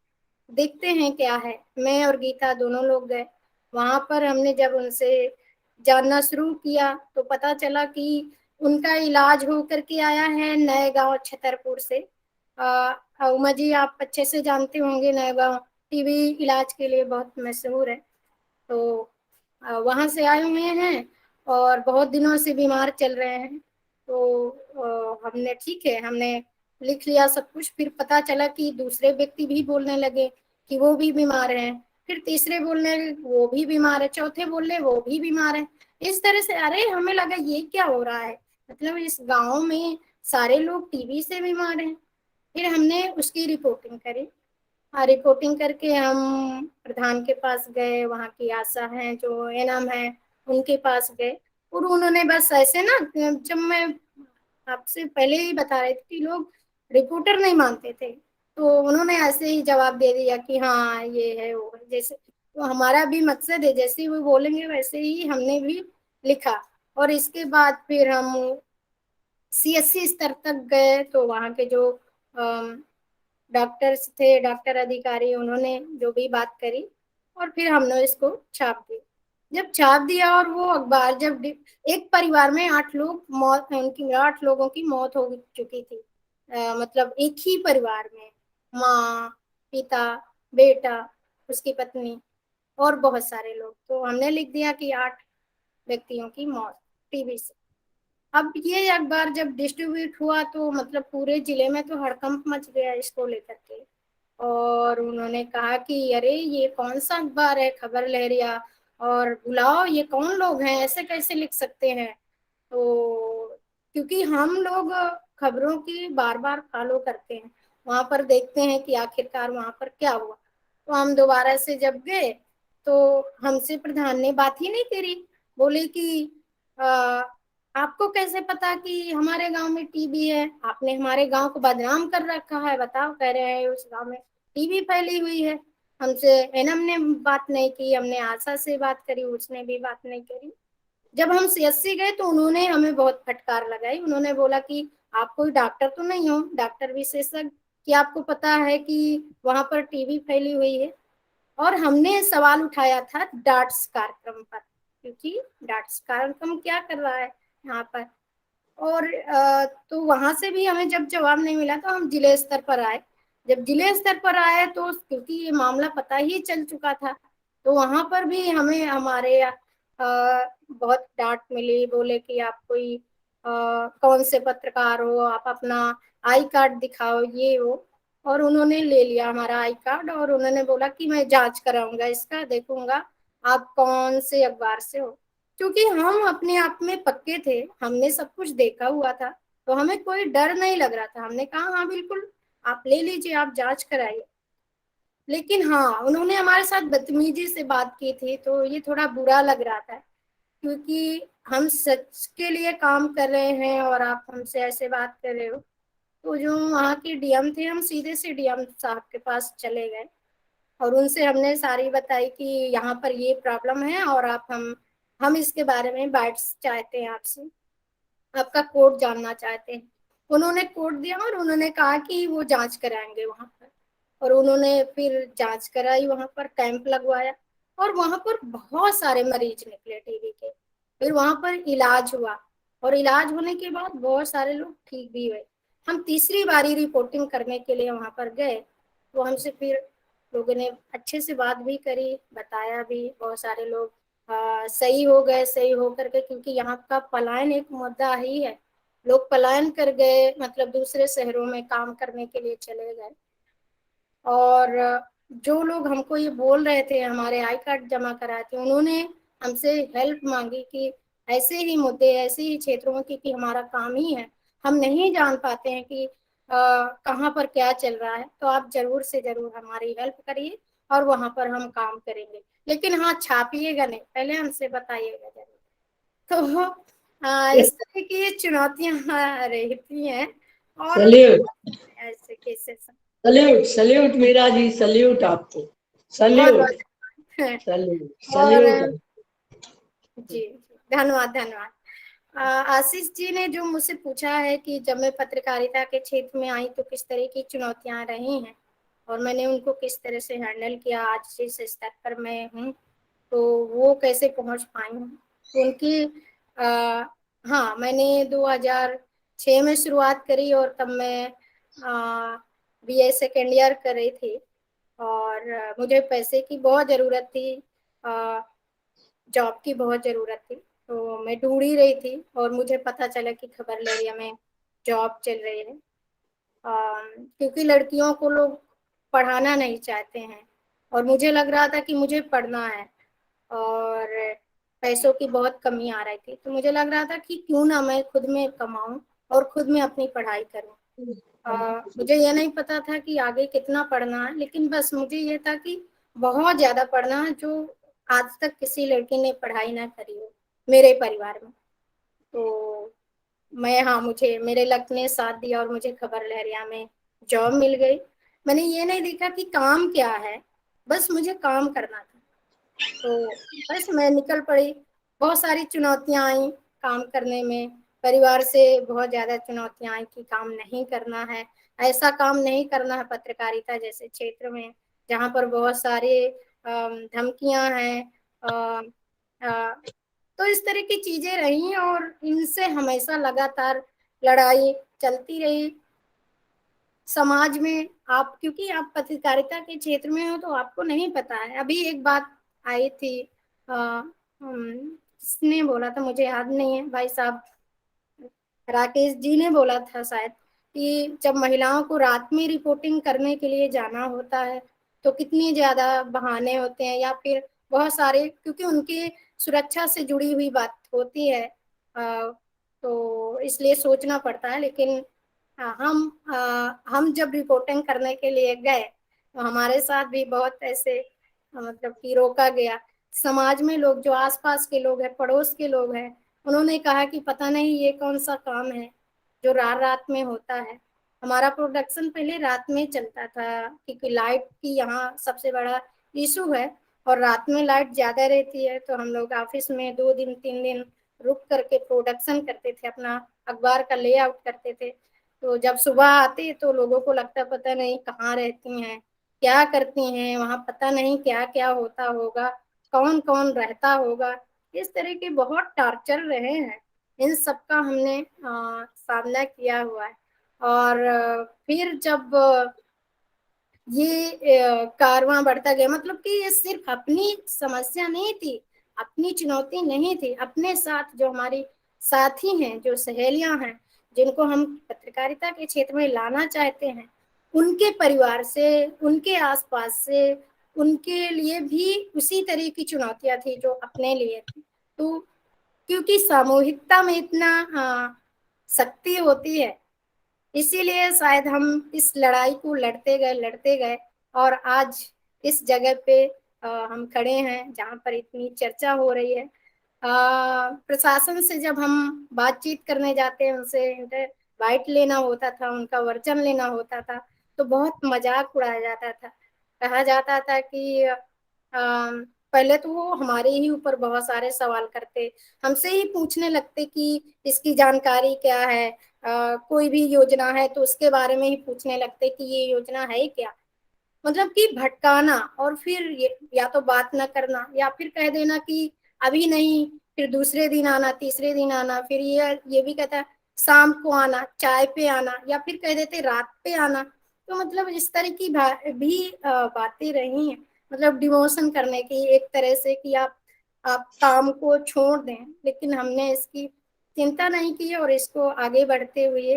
देखते हैं क्या है। मैं और गीता दोनों लोग गए वहां पर। हमने जब उनसे जानना शुरू किया तो पता चला कि उनका इलाज हो करके आया है नए गांव छतरपुर से। उमा जी आप अच्छे से जानते होंगे, नए गांव टीबी इलाज के लिए बहुत मशहूर है। तो वहां से आए हुए हैं और बहुत दिनों से बीमार चल रहे हैं। तो हमने ठीक है, हमने लिख लिया सब कुछ। फिर पता चला कि दूसरे व्यक्ति भी बोलने लगे कि वो भी बीमार हैं, फिर तीसरे बोलने वो भी बीमार है, चौथे बोलने वो भी बीमार है। इस तरह से अरे हमें लगा ये क्या हो रहा है, मतलब इस गांव में सारे लोग टीबी से बीमार हैं। फिर हमने उसकी रिपोर्टिंग करी। रिपोर्टिंग करके हम प्रधान के पास गए, वहाँ की आशा हैं जो एनम है उनके पास गए। और उन्होंने बस ऐसे ना, जब मैं आपसे पहले ही बता रहे थे कि लोग रिपोर्टर नहीं मानते थे, तो उन्होंने ऐसे ही जवाब दे दिया कि हाँ ये है वो है। जैसे तो हमारा भी मकसद है, जैसे ही वो बोलेंगे वैसे ही हमने भी लिखा। और इसके बाद फिर हम सीएससी स्तर तक गए, तो वहाँ के जो डॉक्टर्स थे, डॉक्टर अधिकारी, उन्होंने जो भी बात करी और फिर हमने इसको छाप दिया। जब छाप दिया और वो अखबार जब एक परिवार में 8 लोग मौत, उनकी 8 लोगों की मौत हो चुकी थी। मतलब एक ही परिवार में माँ, पिता, बेटा, उसकी पत्नी और बहुत सारे लोग। तो हमने लिख दिया कि 8 व्यक्तियों की मौत टीबी से। अब ये अखबार जब डिस्ट्रीब्यूट हुआ तो मतलब पूरे जिले में तो हड़कंप मच गया इसको लेकर के। और उन्होंने कहा कि अरे ये कौन सा अखबार है खबर लहरिया, और बुलाओ ये कौन लोग हैं, ऐसे कैसे लिख सकते हैं। तो क्योंकि हम लोग खबरों की बार बार फॉलो करते हैं, वहां पर देखते हैं कि आखिरकार वहां पर क्या हुआ। तो हम दोबारा से जब गए तो हमसे प्रधान ने बात ही नहीं करी। बोले कि आपको कैसे पता कि हमारे गांव में टीबी है, आपने हमारे गांव को बदनाम कर रखा है, बताओ। कह रहे हैं उस गांव में टीबी फैली हुई है। हमसे एनम ने बात नहीं की, हमने आशा से बात करी, उसने भी बात नहीं करी। जब हम सीएससी गए तो उन्होंने हमें बहुत फटकार लगाई। उन्होंने बोला कि आप कोई डॉक्टर तो नहीं हो, डॉक्टर विशेषज्ञ, कि आपको पता है कि वहां पर टीबी फैली हुई है। और हमने सवाल उठाया था डाट्स कार्यक्रम पर, क्योंकि डाट्स कार्यक्रम क्या कर रहा है यहाँ पर। और तो वहां से भी हमें जब जवाब नहीं मिला तो हम जिले स्तर पर आए। जब जिले स्तर पर आए तो क्योंकि ये मामला पता ही चल चुका था, तो वहां पर भी हमें हमारे बहुत डांट मिली। बोले कि आप कोई कौन से पत्रकार हो, आप अपना आई कार्ड दिखाओ, ये वो। और उन्होंने ले लिया हमारा आई कार्ड और उन्होंने बोला कि मैं जांच कराऊंगा इसका, देखूंगा आप कौन से अखबार से हो। क्योंकि हम अपने आप में पक्के थे, हमने सब कुछ देखा हुआ था, तो हमें कोई डर नहीं लग रहा था। हमने कहा हाँ बिल्कुल आप ले लीजिए, आप जांच कराइए। लेकिन हाँ उन्होंने हमारे साथ बदतमीजी से बात की थी, तो ये थोड़ा बुरा लग रहा था, क्योंकि हम सच के लिए काम कर रहे हैं और आप हमसे ऐसे बात कर रहे हो। तो जो वहाँ के डीएम थे, हम सीधे से डीएम साहब के पास चले गए और उनसे हमने सारी बताई कि यहाँ पर ये प्रॉब्लम है और आप हम इसके बारे में बाइट्स चाहते हैं आपसे, आपका कोड जानना चाहते हैं। उन्होंने कोड दिया और उन्होंने कहा कि वो जांच कराएंगे वहाँ पर। और उन्होंने फिर जांच कराई, वहाँ पर कैंप लगवाया और वहाँ पर बहुत सारे मरीज निकले टीबी के। फिर वहाँ पर इलाज हुआ और इलाज होने के बाद बहुत सारे लोग ठीक भी हुए। हम तीसरी बारी रिपोर्टिंग करने के लिए वहाँ पर गए तो हमसे फिर लोगों ने अच्छे से बात भी करी, बताया भी। बहुत सारे लोग सही हो गए, सही हो करके, क्योंकि यहाँ का पलायन एक मुद्दा ही है। लोग पलायन कर गए, मतलब दूसरे शहरों में काम करने के लिए चले गए। और जो लोग हमको ये बोल रहे थे हमारे आई कार्ड जमा कराए थे, उन्होंने हमसे हेल्प मांगी कि ऐसे ही मुद्दे, ऐसे ही क्षेत्रों की, कि हमारा काम ही है, हम नहीं जान पाते हैं कि कहाँ पर क्या चल रहा है, तो आप जरूर से जरूर हमारी हेल्प करिए और वहां पर हम काम करेंगे, लेकिन हाँ छापिएगा नहीं, पहले हमसे बताइएगा जरूर। तो इस तरह की चुनौतियां रहती हैं और सल्यूट ऐसे cases salute salute Meera ji, salute आपको, बहुत सल्यूट बहुत सल्यूट और सल्यूट। जी धन्यवाद धन्यवाद। आशीष जी ने जो मुझसे पूछा है कि जब मैं पत्रकारिता के क्षेत्र में आई तो किस तरह की चुनौतियां रही हैं और मैंने उनको किस तरह से हैंडल किया, आज जिस स्तर पर मैं हूँ तो वो कैसे पहुंच पाई हूँ, तो उनकी हाँ मैंने 2006 में शुरुआत करी और तब मैं BA सेकेंड ईयर कर रही थी और मुझे पैसे की बहुत ज़रूरत थी, जॉब की बहुत ज़रूरत थी, तो मैं ढूंढ ही रही थी और मुझे पता चला कि खबर लहरिया में जॉब चल रही है। क्योंकि लड़कियों को लोग पढ़ाना नहीं चाहते हैं और मुझे लग रहा था कि मुझे पढ़ना है और पैसों की बहुत कमी आ रही थी, तो मुझे लग रहा था कि क्यों ना मैं खुद में कमाऊं और खुद में अपनी पढ़ाई करूं। मुझे ये नहीं पता था कि आगे कितना पढ़ना है, लेकिन बस मुझे ये था कि बहुत ज़्यादा पढ़ना है, जो आज तक किसी लड़की ने पढ़ाई ना करी हो मेरे परिवार में। तो मैं हाँ मुझे मेरे लक ने साथ दिया और मुझे खबर लहरिया में जॉब मिल गई। मैंने ये नहीं देखा कि काम क्या है, बस मुझे काम करना था, तो बस मैं निकल पड़ी। बहुत सारी चुनौतियां आई काम करने में, परिवार से बहुत ज़्यादा चुनौतियां आई कि काम नहीं करना है, ऐसा काम नहीं करना है पत्रकारिता जैसे क्षेत्र में जहाँ पर बहुत सारे धमकियां हैं। तो इस तरह की चीजें रही और इनसे हमेशा लगातार लड़ाई चलती रही समाज में। आप क्योंकि आप पत्रकारिता के क्षेत्र में हो तो आपको नहीं पता है। अभी एक बात आई थी, किसने बोला था मुझे याद नहीं है, भाई साहब राकेश जी ने बोला था शायद, कि जब महिलाओं को रात में रिपोर्टिंग करने के लिए जाना होता है तो कितनी ज़्यादा बहाने होते हैं या फिर बहुत सारे, क्योंकि उनकी सुरक्षा से जुड़ी हुई बात होती है, तो इसलिए सोचना पड़ता है। लेकिन हम जब रिपोर्टिंग करने के लिए गए तो हमारे साथ भी बहुत ऐसे मतलब कि रोका गया। समाज में लोग जो आसपास के लोग हैं, पड़ोस के लोग हैं, उन्होंने कहा कि पता नहीं ये कौन सा काम है जो रात रात में होता है। हमारा प्रोडक्शन पहले रात में चलता था क्योंकि लाइट की यहाँ सबसे बड़ा इशू है और रात में लाइट ज़्यादा रहती है, तो हम लोग ऑफिस में 2 दिन 3 दिन रुक करके प्रोडक्शन करते थे, अपना अखबार का लेआउट करते थे। तो जब सुबह आते तो लोगों को लगता पता नहीं कहाँ रहती हैं, क्या करती हैं वहाँ, पता नहीं क्या क्या होता होगा, कौन कौन रहता होगा। इस तरह के बहुत टॉर्चर रहे हैं, इन सब का हमने सामना किया हुआ है। और फिर जब ये कारवां बढ़ता गया, मतलब कि ये सिर्फ अपनी समस्या नहीं थी, अपनी चुनौती नहीं थी, अपने साथ जो हमारी साथी हैं, जो सहेलियां हैं, जिनको हम पत्रकारिता के क्षेत्र में लाना चाहते हैं, उनके परिवार से, उनके आसपास से, उनके लिए भी उसी तरह की चुनौतियां थी जो अपने लिए थी। तो क्योंकि सामूहिकता में इतना शक्ति होती है, इसीलिए शायद हम इस लड़ाई को लड़ते गए और आज इस जगह पे हम खड़े हैं जहाँ पर इतनी चर्चा हो रही है। प्रशासन से जब हम बातचीत करने जाते हैं, उनसे इंटरवाइट लेना होता था, उनका वर्चन लेना होता था, तो बहुत मजाक उड़ाया जाता था। कहा जाता था कि पहले तो वो हमारे ही ऊपर बहुत सारे सवाल करते, हमसे ही पूछने लगते कि इसकी जानकारी क्या है, कोई भी योजना है तो उसके बारे में ही पूछने लगते कि ये योजना है क्या। मतलब कि भटकाना और फिर ये या तो बात ना करना या फिर कह देना कि अभी नहीं, फिर दूसरे दिन आना, तीसरे दिन आना, फिर ये भी कहता शाम को आना, चाय पे आना, या फिर कह देते रात पे आना। तो मतलब इस तरह की भी बातें रही हैं, मतलब डिमोशन करने की एक तरह से कि आप काम को छोड़ दें, लेकिन हमने इसकी चिंता नहीं की और इसको आगे बढ़ते हुए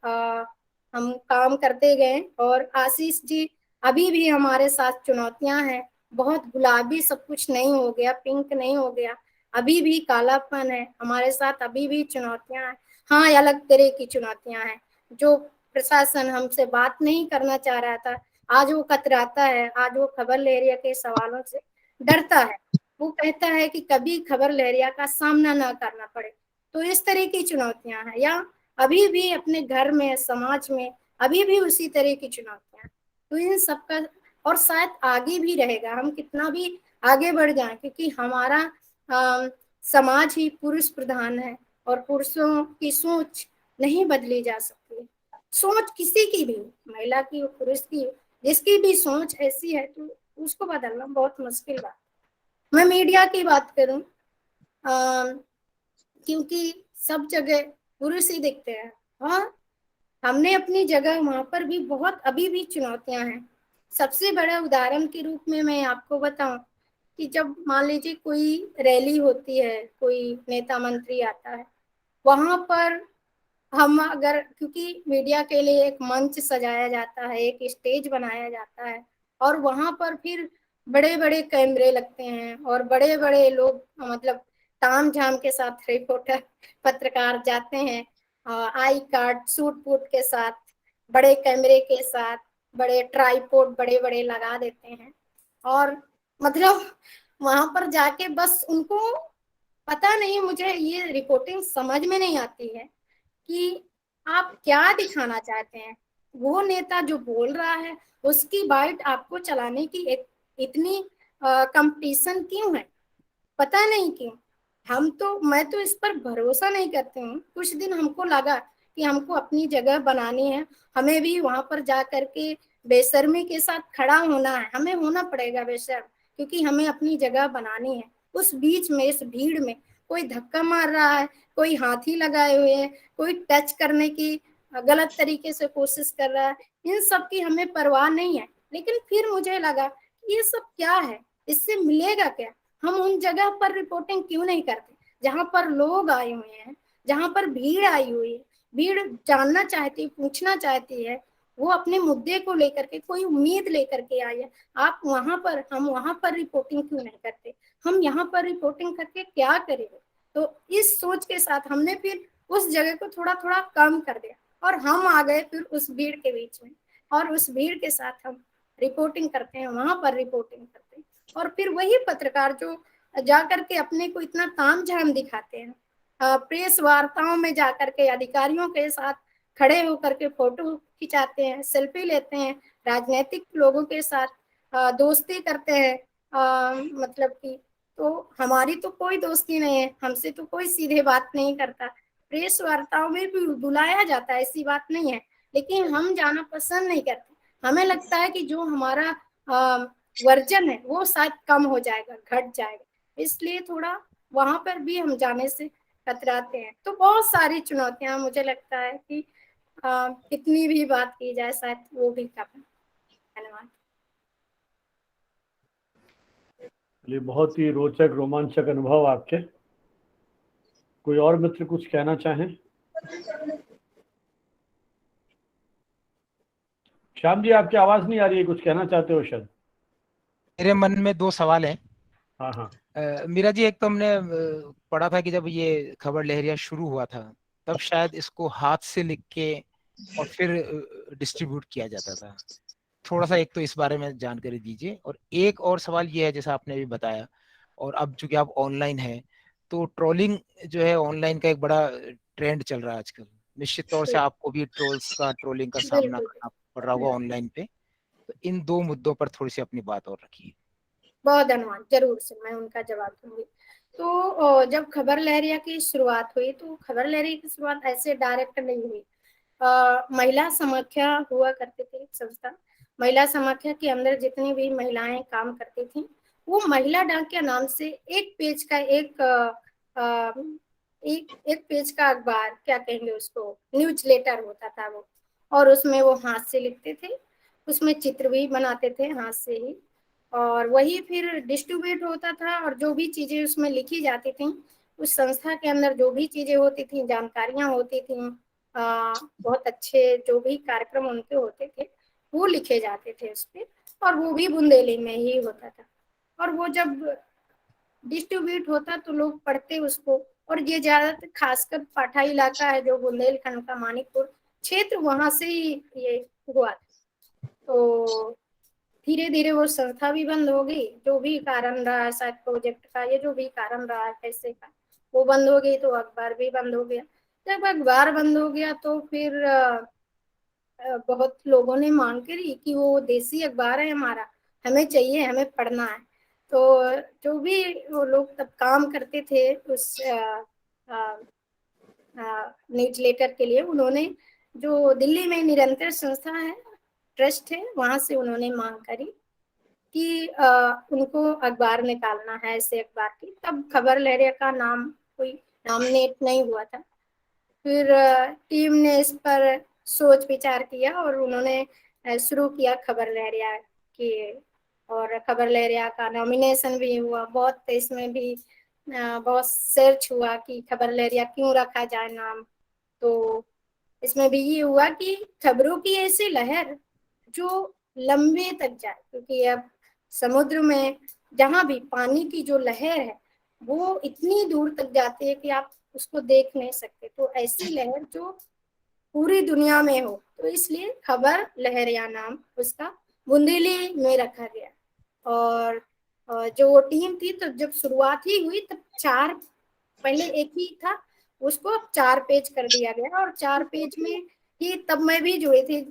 हम काम करते गए। और आशीष जी अभी भी हमारे साथ चुनौतियां हैं, बहुत गुलाबी सब कुछ नहीं हो गया, पिंक नहीं हो गया, अभी भी कालापन है हमारे साथ, अभी भी चुनौतियां हैं। हाँ अलग तरह की चुनौतियां हैं, जो प्रशासन हमसे बात नहीं करना चाह रहा था, आज वो कतराता है, आज वो खबर लहरिया के सवालों से डरता है। वो कहता है कि कभी खबर लहरिया का सामना ना करना पड़े। तो इस तरह की चुनौतियां हैं, या अभी भी अपने घर में, समाज में अभी भी उसी तरह की चुनौतियां हैं। तो इन सबका, और शायद आगे भी रहेगा, हम कितना भी आगे बढ़ जाएं, क्योंकि हमारा समाज ही पुरुष प्रधान है और पुरुषों की सोच नहीं बदली जा सकती। सोच किसी की भी, महिला की हो, पुरुष की हो, जिसकी भी सोच ऐसी है तो उसको बदलना बहुत मुश्किल बात। मैं मीडिया की बात करूं, क्योंकि सब जगह पुरुष ही दिखते हैं। हाँ, हमने अपनी जगह वहां पर भी बहुत अभी भी चुनौतियां हैं। सबसे बड़ा उदाहरण के रूप में मैं आपको बताऊं कि जब मान लीजिए कोई रैली होती है, कोई नेता मंत्री आता है, वहां पर हम अगर, क्योंकि मीडिया के लिए एक मंच सजाया जाता है, एक स्टेज बनाया जाता है, और वहां पर फिर बड़े बड़े कैमरे लगते हैं और बड़े बड़े लोग, मतलब ताम झाम के साथ रिपोर्टर पत्रकार जाते हैं, आई कार्ड सूट बूट के साथ, बड़े कैमरे के साथ, बड़े ट्राइपॉड बड़े बड़े लगा देते हैं, और मतलब वहां पर जाके बस उनको पता नहीं, मुझे ये रिपोर्टिंग समझ में नहीं आती है कि आप क्या दिखाना चाहते हैं। वो नेता जो बोल रहा है उसकी बाइट आपको चलाने की एक इतनी कंपटीशन क्यों है, पता नहीं क्यों। मैं तो इस पर भरोसा नहीं करती हूँ। कुछ दिन हमको लगा कि हमको अपनी जगह बनानी है, हमें भी वहां पर जा करके बेशर्मी के साथ खड़ा होना है, हमें होना पड़ेगा बेशर्म, क्योंकि हमें अपनी जगह बनानी है। उस बीच में, इस भीड़ में कोई धक्का मार रहा है, कोई हाथी लगाए हुए है, कोई टच करने की गलत तरीके से कोशिश कर रहा है, इन सब की हमें परवाह नहीं है। लेकिन फिर मुझे लगा ये सब क्या है, इससे मिलेगा क्या? हम उन जगह पर रिपोर्टिंग क्यों नहीं करते जहां पर लोग आए हुए हैं, जहां पर भीड़ आई हुई है, भीड़ जानना चाहती है, पूछना चाहती है, वो अपने मुद्दे को लेकर के कोई उम्मीद लेकर के आई है। आप वहां पर, हम वहां पर रिपोर्टिंग क्यों नहीं करते? हम यहाँ पर रिपोर्टिंग करके क्या करेंगे? तो इस सोच के साथ हमने फिर उस जगह को थोड़ा थोड़ा कम कर दिया और हम आ गए फिर उस भीड़ के बीच में, और उस भीड़ के साथ हम रिपोर्टिंग करते हैं, वहां पर रिपोर्टिंग करते हैं। और फिर वही पत्रकार जो जाकर के अपने को इतना तामझाम दिखाते हैं, प्रेस वार्ताओं में जाकर के अधिकारियों के साथ खड़े होकर के फोटो खिंचाते हैं, सेल्फी लेते हैं, राजनीतिक लोगों के साथ दोस्ती करते हैं, मतलब कि, तो हमारी तो कोई दोस्ती नहीं है, हमसे तो कोई सीधे बात नहीं करता। प्रेस वार्ताओं में भी बुलाया जाता है, ऐसी बात नहीं है, लेकिन हम जाना पसंद नहीं करते। हमें लगता है कि जो हमारा वर्जन है वो शायद कम हो जाएगा, घट जाएगा, इसलिए थोड़ा वहां पर भी हम जाने से कतराते हैं। तो बहुत सारी चुनौतियां, मुझे लगता है कि कितनी भी बात की जाए शायद वो भी कम है। धन्यवाद। ये बहुत ही रोचक, रोमांचक अनुभव आपके। कोई और मित्र कुछ कहना चाहें? श्याम जी, आपकी आवाज नहीं आ रही है, कुछ कहना चाहते हो शायद? मेरे मन में दो सवाल हैं। हाँ हाँ। मीरा जी, एक तो हमने पढ़ा था कि जब ये खबर लहरिया शुरू हुआ था तब शायद इसको हाथ से लिख के और फिर डिस्ट्रीब्यूट किया जाता था। थोड़ा सा एक तो इस बारे में जानकारी दीजिए। और एक और सवाल ये है, जैसा आपने भी बताया, और अब चूंकि आप ऑनलाइन है तो ट्रोलिंग जो है ऑनलाइन का एक बड़ा ट्रेंड चल रहा है आजकल। निश्चित तौर से आपको भी ट्रोलिंग का सामना बिल्कुल करना पड़ रहा होगा ऑनलाइन पे। तो इन दो मुद्दों पर थोड़ी सी अपनी बात और रखिए। बहुत धन्यवाद, जरूर से मैं उनका जवाब दूंगी। तो जब खबर लहरिया की शुरुआत हुई तो खबर लहरिया की शुरुआत ऐसे डायरेक्ट नहीं हुई। महिला समाख्या हुआ करती थी एक संस्था, महिला समाख्या के अंदर जितनी भी महिलाएं काम करती थी, वो महिला डाकिया नाम से एक पेज का एक पेज का अखबार, क्या कहेंगे उसको, न्यूज लेटर होता था वो, और उसमें वो हाथ से लिखते थे, उसमें चित्र भी बनाते थे हाथ से ही, और वही फिर डिस्ट्रीब्यूट होता था। और जो भी चीजें उसमें लिखी जाती थी, उस संस्था के अंदर जो भी चीजें होती थी, जानकारियां होती थी, बहुत अच्छे जो भी कार्यक्रम उनके होते थे वो लिखे जाते थे उस पर, और वो भी बुंदेली में ही होता था। और वो जब डिस्ट्रीब्यूट होता तो लोग पढ़ते उसको, और ये ज्यादातर खासकर पाठा इलाका है जो बुंदेलखंड का मानिकपुर क्षेत्र, वहां से ही ये हुआ था। तो धीरे धीरे वो संस्था भी बंद हो गई, जो भी कारण रहा, शायद प्रोजेक्ट का, ये जो भी कारण रहा पैसे का, वो बंद हो गई। तो अखबार भी बंद हो गया। जब अखबार बंद हो गया तो फिर बहुत लोगों ने मांग करी कि वो देसी अखबार है हमारा, हमें चाहिए, हमें पढ़ना है। तो जो भी वो लोग तब काम करते थे उस न्यूज़लेटर के लिए, उन्होंने जो दिल्ली में निरंतर संस्था है, ट्रस्ट है, वहां से उन्होंने मांग करी कि उनको अखबार निकालना है ऐसे अखबार की। तब खबर लहरिया का नाम कोई नॉमिनेट नहीं हुआ था। फिर टीम ने इस पर सोच विचार किया और उन्होंने शुरू किया खबर लहरिया की, और खबर लहरिया का नॉमिनेशन भी हुआ बहुत। इसमें भी बहुत सर्च हुआ कि खबर लहरिया क्यों रखा जाए नाम। तो इसमें भी ये हुआ कि खबरों की ऐसी लहर जो लंबे तक जाए, क्योंकि अब समुद्र में जहां भी पानी की जो लहर है वो इतनी दूर तक जाती है कि आप उसको देख नहीं सकते। तो ऐसी लहर जो पूरी दुनिया में हो, तो इसलिए खबर लहरिया नाम उसका बुंदेली में रखा गया। और जो वो टीम थी, तो जब शुरुआत ही हुई तब 4, पहले एक ही था, उसको अब 4 पेज कर दिया गया। और 4 पेज में ही तब मैं भी जुड़ी थी,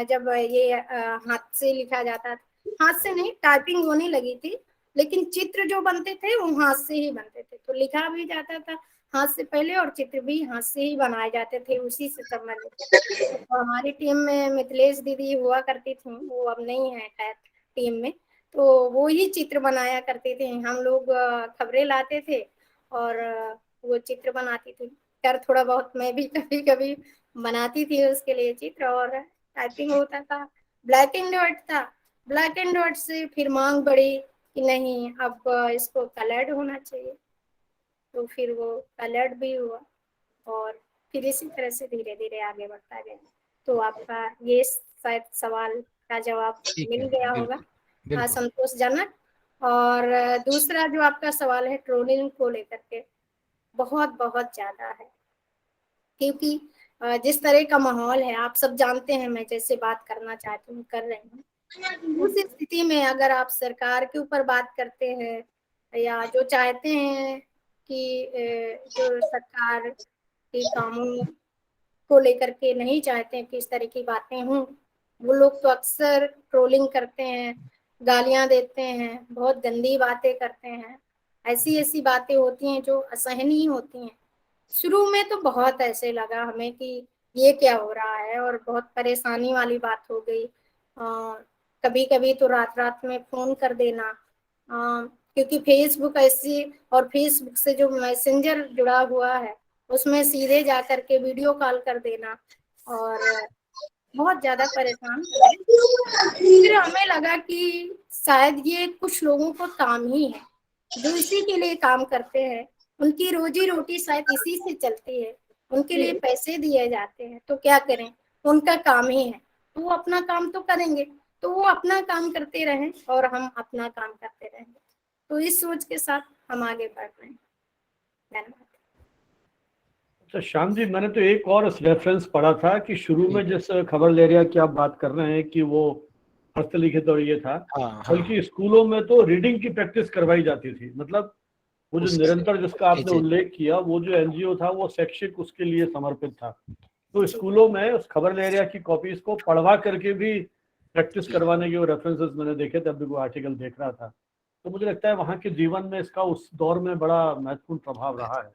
जब ये हाथ से लिखा जाता था, हाथ से नहीं, टाइपिंग होने लगी थी, लेकिन चित्र जो बनते थे वो हाथ से ही बनते थे। तो लिखा भी जाता था हाथ से पहले और चित्र भी हाथ से ही बनाए जाते थे, उसी से संबंधित। तो हमारी टीम में मिथिलेश दीदी हुआ करती थी, वो अब नहीं है खैर टीम में। तो वो ही चित्र बनाया करते थे, हम लोग खबरें लाते थे और वो चित्र बनाती थी। कर थोड़ा बहुत मैं भी कभी कभी बनाती थी उसके लिए चित्र, और टाइपिंग होता था। ब्लैक एंड व्हाइट था, ब्लैक एंड व्हाइट से फिर मांग बढ़ी कि नहीं अब इसको कलर्ड होना चाहिए, तो फिर वो कलर्ड भी हुआ। और फिर इसी तरह से धीरे धीरे आगे बढ़ता गया। तो आपका ये शायद सवाल का जवाब मिल गया होगा, संतोषजनक। और दूसरा जो आपका सवाल है ट्रोलिंग को लेकर के, बहुत बहुत ज्यादा है, क्योंकि जिस तरह का माहौल है आप सब जानते हैं, मैं जैसे बात करना चाहती हूँ कर रही हूँ। उस स्थिति में अगर आप सरकार के ऊपर बात करते हैं या जो चाहते हैं कि जो सरकार के कामों को लेकर के नहीं चाहते हैं कि इस तरह की बातें हों, वो लोग तो अक्सर ट्रोलिंग करते हैं, गालियां देते हैं, बहुत गंदी बातें करते हैं। ऐसी ऐसी बातें होती हैं जो असहनीय होती हैं। शुरू में तो बहुत ऐसे लगा हमें कि ये क्या हो रहा है, और बहुत परेशानी वाली बात हो गई। कभी कभी तो रात रात में फोन कर देना, क्योंकि फेसबुक ऐसी, और फेसबुक से जो मैसेंजर जुड़ा हुआ है उसमें सीधे जा कर के वीडियो कॉल कर देना, और बहुत ज्यादा परेशान कर दिया। फिर हमें लगा कि शायद ये कुछ लोगों को काम ही है, जो इसी के लिए काम करते हैं, उनकी रोजी रोटी शायद इसी से चलती है, उनके लिए पैसे दिए जाते हैं, तो क्या करें, उनका काम ही है, तो वो अपना काम तो करेंगे, तो वो अपना काम करते रहें और हम अपना काम करते रहेंगे। तो इस सोच के साथ हम आगे बढ़ रहे हैं। धन्यवाद। तो श्याम जी, मैंने तो एक और रेफरेंस पढ़ा था कि शुरू में जिस खबर लहरिया की आप बात कर रहे हैं कि वो हस्तलिखित और ये था, बल्कि स्कूलों में तो रीडिंग की प्रैक्टिस करवाई जाती थी। मतलब वो जो निरंतर जिसका आपने उल्लेख किया, वो जो एनजीओ था वो शैक्षिक उसके लिए समर्पित था। तो स्कूलों में उस खबर लहरिया की कॉपीज को पढ़वा करके भी प्रैक्टिस करवाने के वो रेफरेंसेस मैंने देखे थे, अभी वो आर्टिकल देख रहा था। तो मुझे लगता है वहाँ के जीवन में इसका उस दौर में बड़ा महत्वपूर्ण प्रभाव रहा है।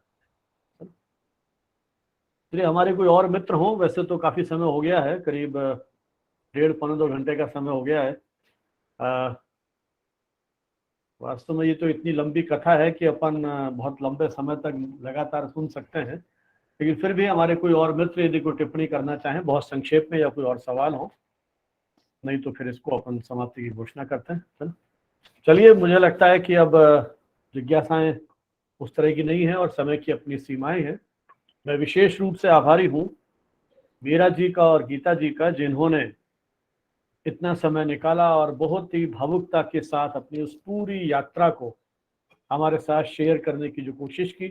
चलिए, हमारे कोई और मित्र हों, वैसे तो काफी समय हो गया है, करीब 1.5-2 घंटे का समय हो गया है। वास्तव में ये तो इतनी लंबी कथा है कि अपन बहुत लंबे समय तक लगातार सुन सकते हैं, लेकिन फिर भी हमारे कोई और मित्र यदि कोई टिप्पणी करना चाहें बहुत संक्षेप में, या कोई और सवाल हो, नहीं तो फिर इसको अपन समाप्ति की घोषणा करते हैं। चलिए, मुझे लगता है कि अब जिज्ञासाएं उस तरह की नहीं है और समय की अपनी सीमाएं हैं। मैं विशेष रूप से आभारी हूँ मीरा जी का और गीता जी का, जिन्होंने इतना समय निकाला और बहुत ही भावुकता के साथ अपनी उस पूरी यात्रा को हमारे साथ शेयर करने की जो कोशिश की।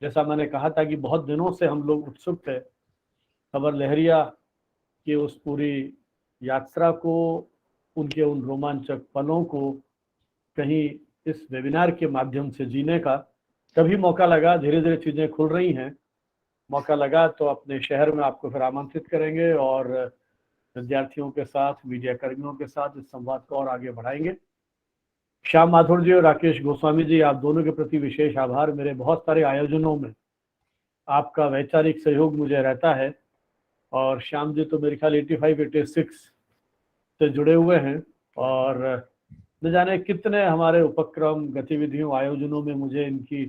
जैसा मैंने कहा था कि बहुत दिनों से हम लोग उत्सुक थे खबर लहरिया की उस पूरी यात्रा को उनके उन रोमांचक पलों को कहीं इस वेबिनार के माध्यम से जीने का तभी मौका लगा। धीरे धीरे चीज़ें खुल रही हैं, मौका लगा तो अपने शहर में आपको फिर आमंत्रित करेंगे और विद्यार्थियों के साथ, मीडिया कर्मियों के साथ इस संवाद को और आगे बढ़ाएंगे। श्याम माथुर जी और राकेश गोस्वामी जी, आप दोनों के प्रति विशेष आभार। मेरे बहुत सारे आयोजनों में आपका वैचारिक सहयोग मुझे रहता है और श्याम जी तो मेरे ख्याल 85-86 से जुड़े हुए हैं और न जाने कितने हमारे उपक्रम, गतिविधियों, आयोजनों में मुझे इनकी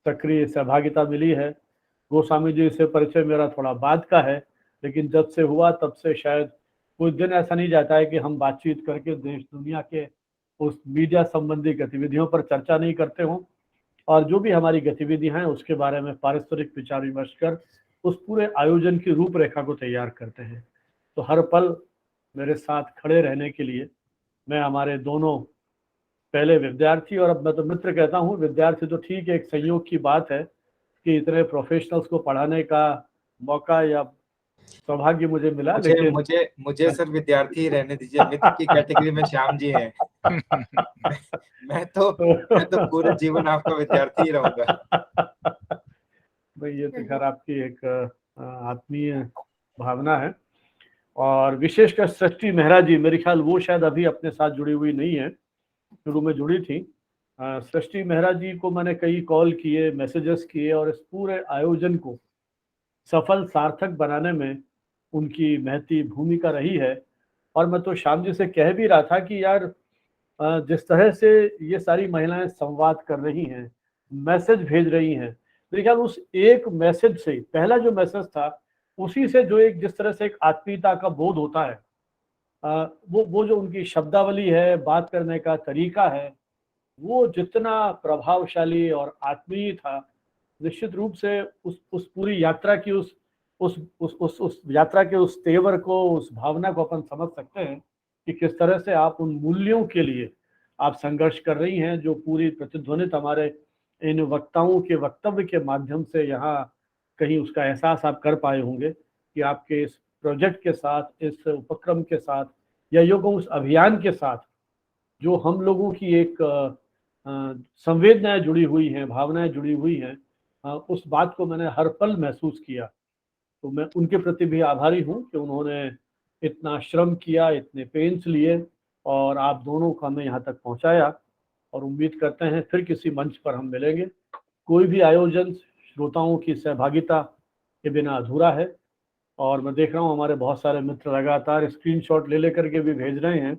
सक्रिय सहभागिता मिली है। गोस्वामी जी से परिचय मेरा थोड़ा बाद का है, लेकिन जब से हुआ तब से शायद कुछ दिन ऐसा नहीं जाता है कि हम बातचीत करके देश दुनिया के उस मीडिया संबंधी गतिविधियों पर चर्चा नहीं करते हों और जो भी हमारी गतिविधियां हैं उसके बारे में पारस्परिक विचार विमर्श कर उस पूरे आयोजन की रूपरेखा को तैयार करते हैं। तो हर पल मेरे साथ खड़े रहने के लिए मैं हमारे दोनों पहले विद्यार्थी और अब मैं तो मित्र कहता हूँ, विद्यार्थी तो ठीक है, एक संयोग की बात है कि इतने प्रोफेशनल्स को पढ़ाने का मौका या सौभाग्य मुझे मिला। लेकिन मुझे सर विद्यार्थी ही रहने दीजिए, मित्र की कैटेगरी में श्याम जी हैं। मैं तो पूरे जीवन आपका विद्यार्थी ही रहूंगा। भाई ये तो खैर आपकी एक आत्मीय भावना है। और विशेषकर सृष्टि मेहरा जी, मेरे ख्याल वो शायद अभी अपने साथ जुड़ी हुई नहीं है, शुरू में जुड़ी थी। सृष्टि मेहरा जी को मैंने कई कॉल किए, मैसेजेस किए और इस पूरे आयोजन को सफल सार्थक बनाने में उनकी महती भूमिका रही है। और मैं तो श्याम जी से कह भी रहा था कि यार जिस तरह से ये सारी महिलाएं संवाद कर रही हैं, मैसेज भेज रही हैं, मेरे ख्याल उस एक मैसेज से, पहला जो मैसेज था उसी से जो एक जिस तरह से एक आत्मीयता का बोध होता है, वो जो उनकी शब्दावली है, बात करने का तरीका है, वो जितना प्रभावशाली और आत्मीय था, निश्चित रूप से उस पूरी यात्रा की उस यात्रा के उस तेवर को, उस भावना को अपन समझ सकते हैं कि किस तरह से आप उन मूल्यों के लिए आप संघर्ष कर रही हैं, जो पूरी प्रतिध्वनित हमारे इन वक्ताओं के वक्तव्य के माध्यम से यहाँ कहीं उसका एहसास आप कर पाए होंगे कि आपके इस प्रोजेक्ट के साथ, इस उपक्रम के साथ या योग उस अभियान के साथ जो हम लोगों की एक संवेदनाएं जुड़ी हुई हैं, भावनाएं जुड़ी हुई हैं, उस बात को मैंने हर पल महसूस किया। तो मैं उनके प्रति भी आभारी हूँ कि उन्होंने इतना श्रम किया, इतने पेन्स लिए और आप दोनों को हमें यहाँ तक पहुँचाया। और उम्मीद करते हैं फिर किसी मंच पर हम मिलेंगे। कोई भी आयोजन श्रोताओं की सहभागिता के बिना अधूरा है और मैं देख रहा हूँ हमारे बहुत सारे मित्र लगातार स्क्रीनशॉट ले लेकर के भी भेज रहे हैं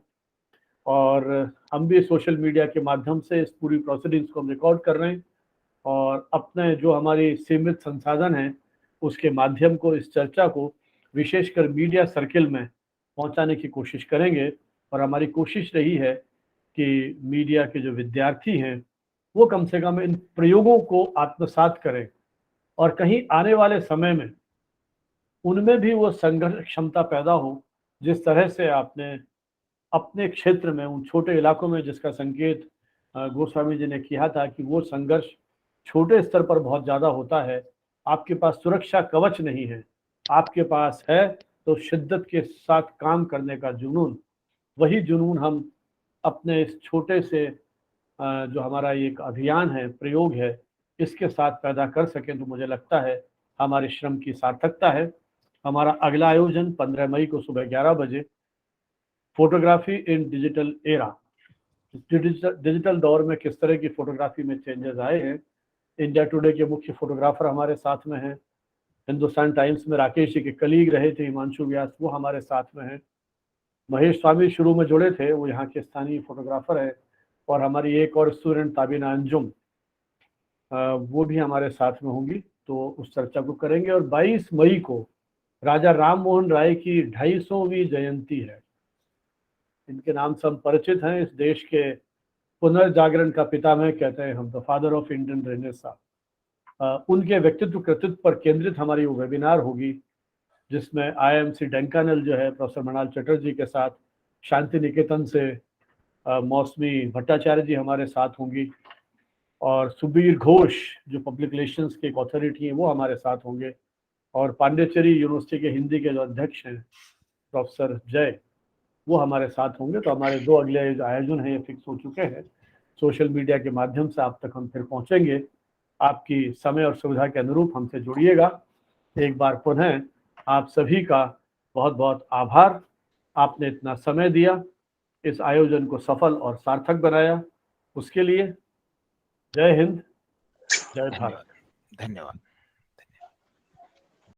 और हम भी सोशल मीडिया के माध्यम से इस पूरी प्रोसीडिंग्स को हम रिकॉर्ड कर रहे हैं और अपने जो हमारी सीमित संसाधन हैं उसके माध्यम को, इस चर्चा को विशेषकर मीडिया सर्किल में पहुंचाने की कोशिश करेंगे। और हमारी कोशिश रही है कि मीडिया के जो विद्यार्थी हैं वो कम से कम इन प्रयोगों को आत्मसात करें और कहीं आने वाले समय में उनमें भी वो संघर्ष क्षमता पैदा हो, जिस तरह से आपने अपने क्षेत्र में उन छोटे इलाकों में, जिसका संकेत गोस्वामी जी ने किया था कि वो संघर्ष छोटे स्तर पर बहुत ज़्यादा होता है। आपके पास सुरक्षा कवच नहीं है, आपके पास है तो शिद्दत के साथ काम करने का जुनून। वही जुनून हम अपने इस छोटे से जो हमारा एक अभियान है, प्रयोग है, इसके साथ पैदा कर सकें तो मुझे लगता है हमारे श्रम की सार्थकता है। हमारा अगला आयोजन 15 मई को सुबह 11 बजे, फोटोग्राफी इन डिजिटल एरा, डिजिटल दौर में किस तरह की फोटोग्राफी में चेंजेस आए हैं। इंडिया टुडे के मुख्य फोटोग्राफर हमारे साथ में हैं, हिंदुस्तान टाइम्स में राकेश जी के कलीग रहे थे हिमांशु व्यास, वो हमारे साथ में हैं। महेश स्वामी शुरू में जुड़े थे, वो यहाँ के स्थानीय फोटोग्राफर है और हमारी एक और स्टूडेंट ताबिना अंजुम, वो भी हमारे साथ में होंगी। तो उस चर्चा को करेंगे। और 22 मई को राजा राम मोहन राय की 250वीं जयंती है। इनके नाम से हम परिचित हैं, इस देश के पुनर्जागरण का पितामह कहते हैं हम, the father of Indian renaissance. उनके व्यक्तित्व कृतित्व पर केंद्रित हमारी वो वेबिनार होगी, जिसमें IIMC ढेंकानाल जो है प्रोफेसर मृणाल चटर्जी के साथ, शांति निकेतन से मौसमी भट्टाचार्य जी हमारे साथ होंगी और सुबीर घोष जो पब्लिक रिलेशंस के एक अथॉरिटी हैं वो हमारे साथ होंगे और पांडिचेरी यूनिवर्सिटी के हिंदी के जो अध्यक्ष हैं प्रोफेसर जय, वो हमारे साथ होंगे। तो हमारे 2 अगले जो आयोजन हैं ये फिक्स हो चुके हैं। सोशल मीडिया के माध्यम से आप तक हम फिर पहुंचेंगे। आपकी समय और सुविधा के अनुरूप हमसे जुड़िएगा। एक बार पुनः आप सभी का बहुत बहुत आभार। आपने इतना समय दिया, इस आयोजन को सफल और सार्थक बनाया, उसके लिए जय हिंद, जय भारत। धन्यवाद।